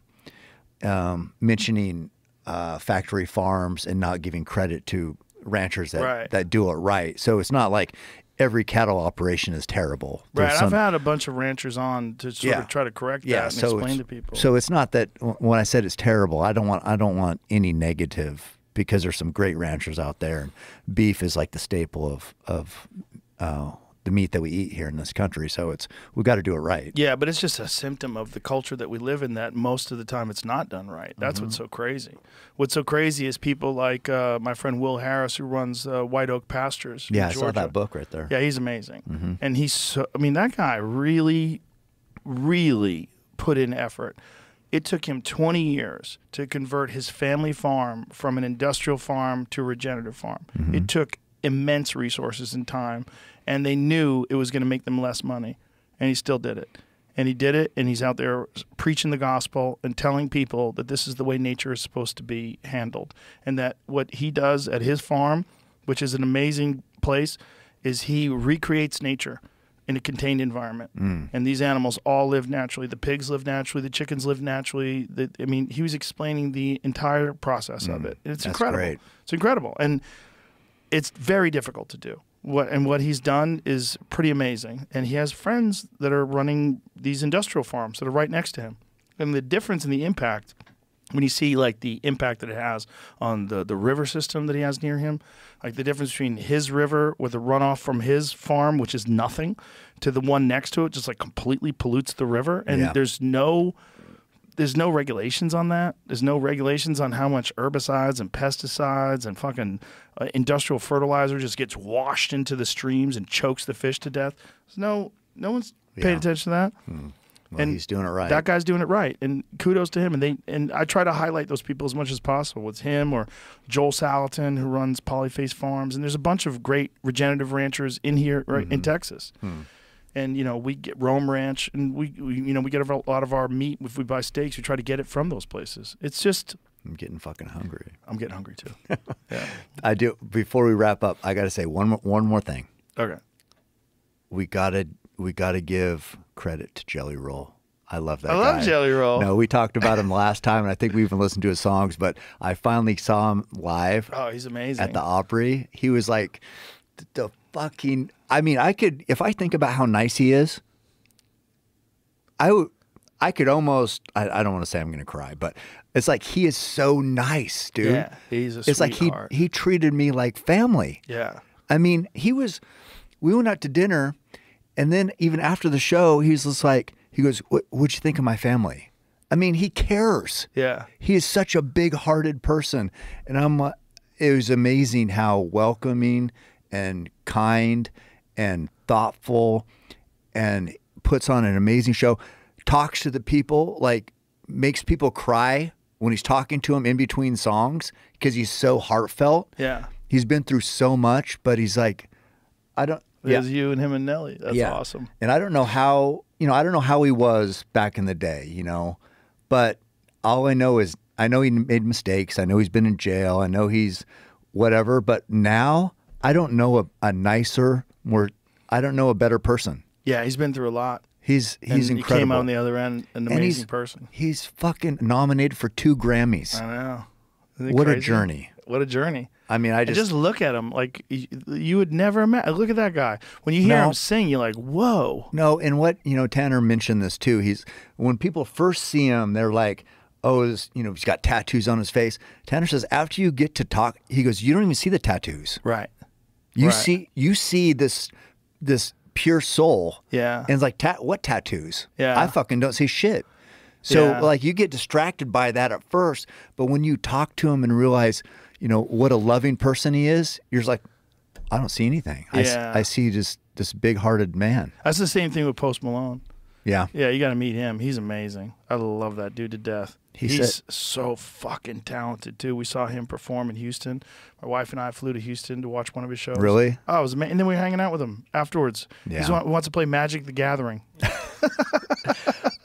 mentioning factory farms and not giving credit to ranchers that do it right. So it's not like every cattle operation is terrible. Right. I've had a bunch of ranchers on to sort of try to correct that and explain to people. So it's not that when I said it's terrible, I don't want any negative, because there's some great ranchers out there. And beef is like the staple of the meat that we eat here in this country. So we've got to do it right. Yeah, but it's just a symptom of the culture that we live in, that most of the time it's not done right. That's what's so crazy. What's so crazy is people like my friend Will Harris, who runs White Oak Pastures. Yeah, I Georgia. saw that book right there. Yeah, he's amazing. And that guy really, really put in effort It took him 20 years to convert his family farm from an industrial farm to a regenerative farm. It took immense resources and time, and they knew it was going to make them less money, and he still did it. And he did it, and he's out there preaching the gospel and telling people that this is the way nature is supposed to be handled, and that what he does at his farm, which is an amazing place, is he recreates nature in a contained environment. And these animals all live naturally. The pigs live naturally. The chickens live naturally. He was explaining the entire process of it. It's incredible. Great. It's incredible. And it's very difficult to do. What he's done is pretty amazing. And he has friends that are running these industrial farms that are right next to him. And the difference in the impact, when you see like the impact that it has on the river system that he has near him, like the difference between his river with the runoff from his farm, which is nothing, to the one next to it, just like completely pollutes the river. And there's no regulations on that. There's no regulations on how much herbicides and pesticides and fucking industrial fertilizer just gets washed into the streams and chokes the fish to death. There's no one's paid attention to that. Well, and he's doing it right. That guy's doing it right, and kudos to him. And I try to highlight those people as much as possible. It's him or Joel Salatin, who runs Polyface Farms, and there's a bunch of great regenerative ranchers in here, right in Texas. And we get Rome Ranch, and we get a lot of our meat. If we buy steaks, we try to get it from those places. It's just, I'm getting fucking hungry. I'm getting hungry too. Yeah. I do. Before we wrap up, I got to say one more thing. Okay. We gotta give credit to Jelly Roll. I love that guy. I love Jelly Roll. No, we talked about him last time, and I think we even listened to his songs, but I finally saw him live. Oh, he's amazing. At the Opry. He was like the fucking, if I think about how nice he is, I could almost, I don't want to say I'm going to cry, but it's like he is so nice, dude. Yeah, he's a It's like he treated me like family. Yeah. We went out to dinner, and then even after the show, he goes, what'd you think of my family? He cares. Yeah. He is such a big-hearted person. And it was amazing how welcoming and kind and thoughtful, and puts on an amazing show, talks to the people, like makes people cry when he's talking to them in between songs because he's so heartfelt. Yeah. He's been through so much, but he's like, It was you and him and Nelly. That's awesome. And I don't know how he was back in the day, but all I know is I know he made mistakes. I know he's been in jail. I know he's whatever, but now I don't know a nicer, I don't know a better person. Yeah, he's been through a lot. He's incredible. He came out on the other end an amazing person. He's fucking nominated for 2 Grammys. I know. What a journey. What a journey. I just look at him like you would never imagine. Look at that guy. When you hear him sing, you're like, whoa. No, and what, Tanner mentioned this too. When people first see him, they're like, oh, he's got tattoos on his face. Tanner says after you get to talk, he goes, you don't even see the tattoos. Right. You see this pure soul. Yeah. And it's like, what tattoos? Yeah. I fucking don't see shit. So you get distracted by that at first, but when you talk to him and realize, what a loving person he is, you're just like, I don't see anything. Yeah. I see just this big-hearted man. That's the same thing with Post Malone. Yeah. Yeah, you got to meet him. He's amazing. I love that dude to death. He's so fucking talented, too. We saw him perform in Houston. My wife and I flew to Houston to watch one of his shows. Really? Oh, it was amazing. And then we were hanging out with him afterwards. Yeah. He wants to play Magic the Gathering.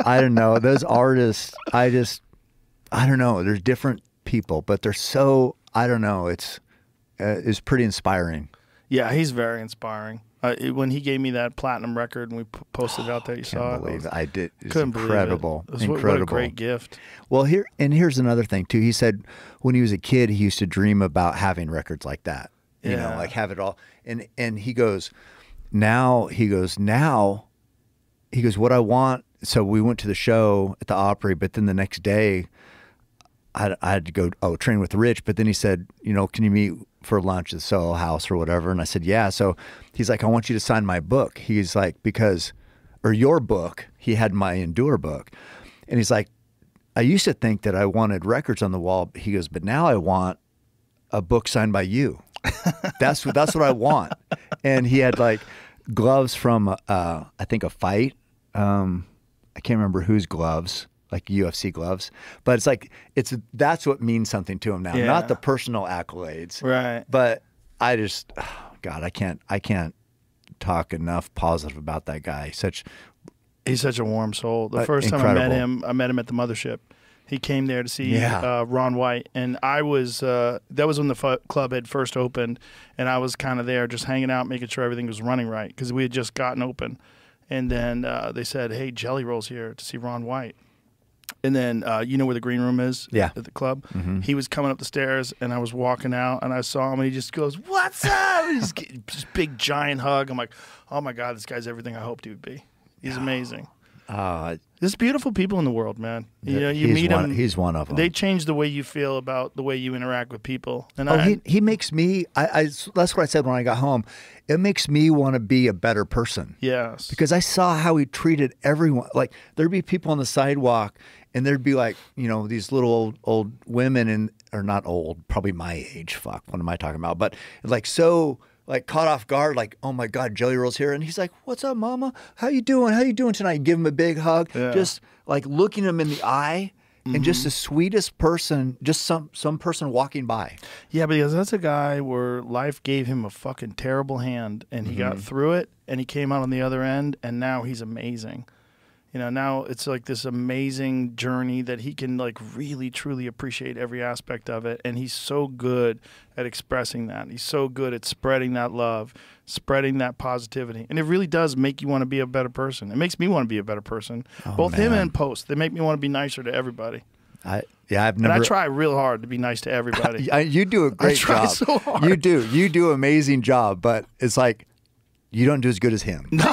I don't know. Those artists, I don't know. There's different people, but they're so, I don't know. It's pretty inspiring. Yeah, he's very inspiring. When he gave me that platinum record and we posted it out there, you saw it. I did. It's couldn't incredible. Believe it. What a great gift. Well, here's another thing too. He said when he was a kid, he used to dream about having records like that. You know, like have it all. And he goes, what I want. So we went to the show at the Opry, but then the next day I had to go train with Rich. But then he said, can you meet for lunch at the Soho House or whatever? And I said, yeah. So he's like, I want you to sign my book. He's like, or your book. He had my Endure book. And he's like, I used to think that I wanted records on the wall. He goes, but now I want a book signed by you. That's what I want. And he had like gloves from, I think a fight. I can't remember whose gloves. like UFC gloves. But it's like that's what means something to him now, Yeah. not the personal accolades. Right. But I just, God, I can't talk enough positive about that guy. He's such a warm soul. The first time incredible. I met him at the mothership. He came there to see Yeah. Ron White, and I was that was when the club had first opened, and I was kind of there just hanging out, making sure everything was running right because we had just gotten open. And then they said, "Hey, Jelly Roll's here to see Ron White." And then you know where the green room is at the club? Mm-hmm. He was coming up the stairs, and I was walking out, and I saw him, and he just goes, "What's up?" And he's getting this big, giant hug. I'm like, oh, my God, this guy's everything I hoped he would be. He's amazing. There's beautiful people in the world, man. You know, you meet them. He's one of them. They change the way you feel about the way you interact with people. And he makes me. That's what I said when I got home. It makes me want to be a better person. Yes. Because I saw how he treated everyone. Like there'd be people on the sidewalk, and there'd be like these little old women or not old, probably my age. Fuck, what am I talking about? But like caught off guard, like, oh my God, Jelly Roll's here. And he's like, what's up, mama? How you doing? How you doing tonight? Give him a big hug. Yeah. Just like looking him in the eye and just the sweetest person, just some person walking by. Yeah, because that's a guy where life gave him a fucking terrible hand and he got through it and he came out on the other end and now he's amazing. Now it's like this amazing journey that he can like really truly appreciate every aspect of it, and he's so good at expressing that. He's so good at spreading that love, spreading that positivity, and it really does make you want to be a better person. It makes me want to be a better person. Both him and Post, they make me want to be nicer to everybody. I've never. And I try real hard to be nice to everybody. You do a great I try job. so hard. You do an amazing job, but it's like you don't do as good as him. No.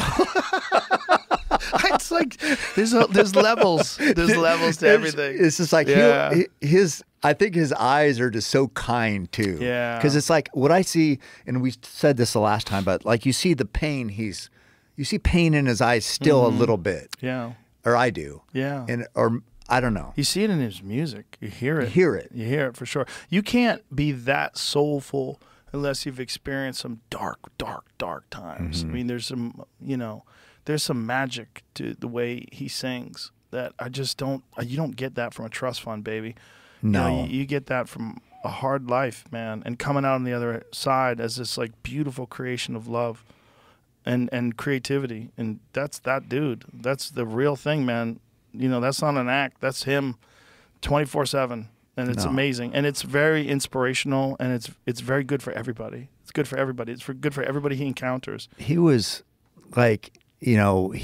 It's like there's levels. There's levels to everything. It's just like I think his eyes are just so kind too. Yeah. Because it's like what I see, and we said this the last time, but like you see the pain. You see pain in his eyes still a little bit. Yeah. Or I do. Yeah. Or I don't know. You see it in his music. You hear it. You hear it for sure. You can't be that soulful unless you've experienced some dark times. I mean, there's some, there's some magic to the way he sings that I just don't. You don't get that from a trust fund, baby. No, you get that from a hard life, man, and coming out on the other side as this like beautiful creation of love and creativity, and that's that dude. That's the real thing, man. That's not an act. That's him, 24/7, and it's amazing, and it's very inspirational, and it's very good for everybody. It's good for everybody. It's good for everybody he encounters. He was like. He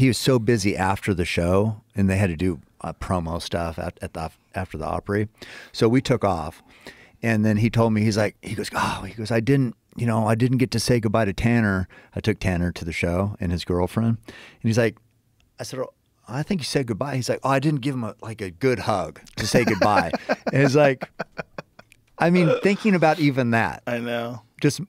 was so busy after the show, and they had to do promo stuff after the Opry. So we took off, and then he told me, he goes, I didn't get to say goodbye to Tanner. I took Tanner to the show and his girlfriend, and he's like, I said, I think you said goodbye. He's like, I didn't give him a good hug to say goodbye. And it's like, I mean, thinking about even that. I know. Just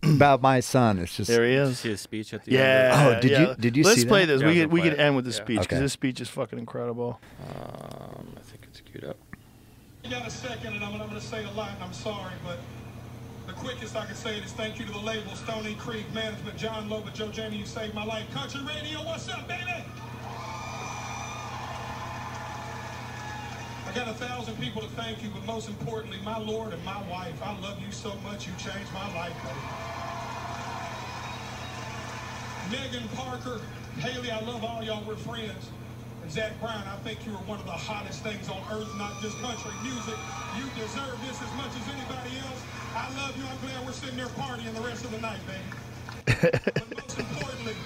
about my son. It's just there he is. See his speech at the end. Oh, did you Let's see play that? this. We could end with the speech because Okay. this speech is fucking incredible. I think it's queued up. You got a second, and I'm going to say a lot, and I'm sorry, but the quickest I can say it is thank you to the label, Stony Creek Management, John Loeb, Joe Jamie, you saved my life. Country Radio, what's up, baby? I got 1,000 people to thank you, but most importantly, my Lord and my wife. I love you so much. You changed my life, baby. Megan Parker, Haley, I love all y'all. We're friends. And Zach Brown, I think you are one of the hottest things on earth, not just country music. You deserve this as much as anybody else. I love you. I'm glad we're sitting there partying the rest of the night, baby. But most importantly,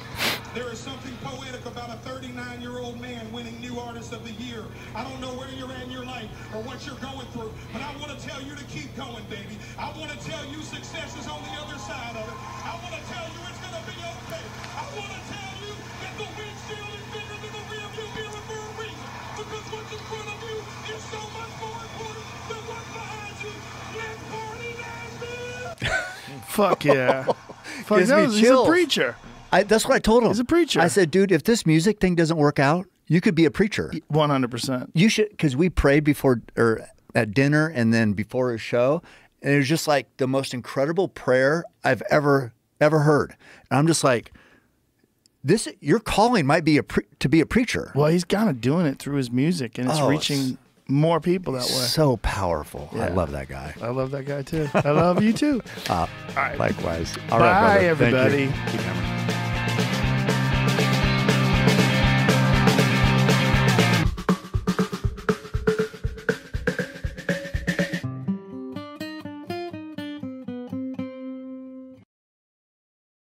there is something poetic about a 39-year-old man winning New Artist of the Year. I don't know where you're at in your life or what you're going through, but I want to tell you to keep going, baby. I want to tell you success is on the other side of it. I want to tell you it's going to be okay. I want to tell you that the windshield is bigger than the rearview mirror for a reason. Because what's in front of you is so much more important than what's behind you. Let's party, Nashville! Fuck yeah. Fuck, Gives me he's a chills. preacher. That's what I told him. He's a preacher. I said, dude, if this music thing doesn't work out, you could be a preacher. 100%. You should, because we prayed before or at dinner and then before his show, and it was just like the most incredible prayer I've ever heard. And I'm just like, your calling might be to be a preacher. Well, he's kind of doing it through his music, and it's reaching more people that way. So powerful. Yeah. I love that guy. I love that guy too. I love you too. All right. Likewise. All Bye, right, brother. everybody. Thank you. Keep hammering.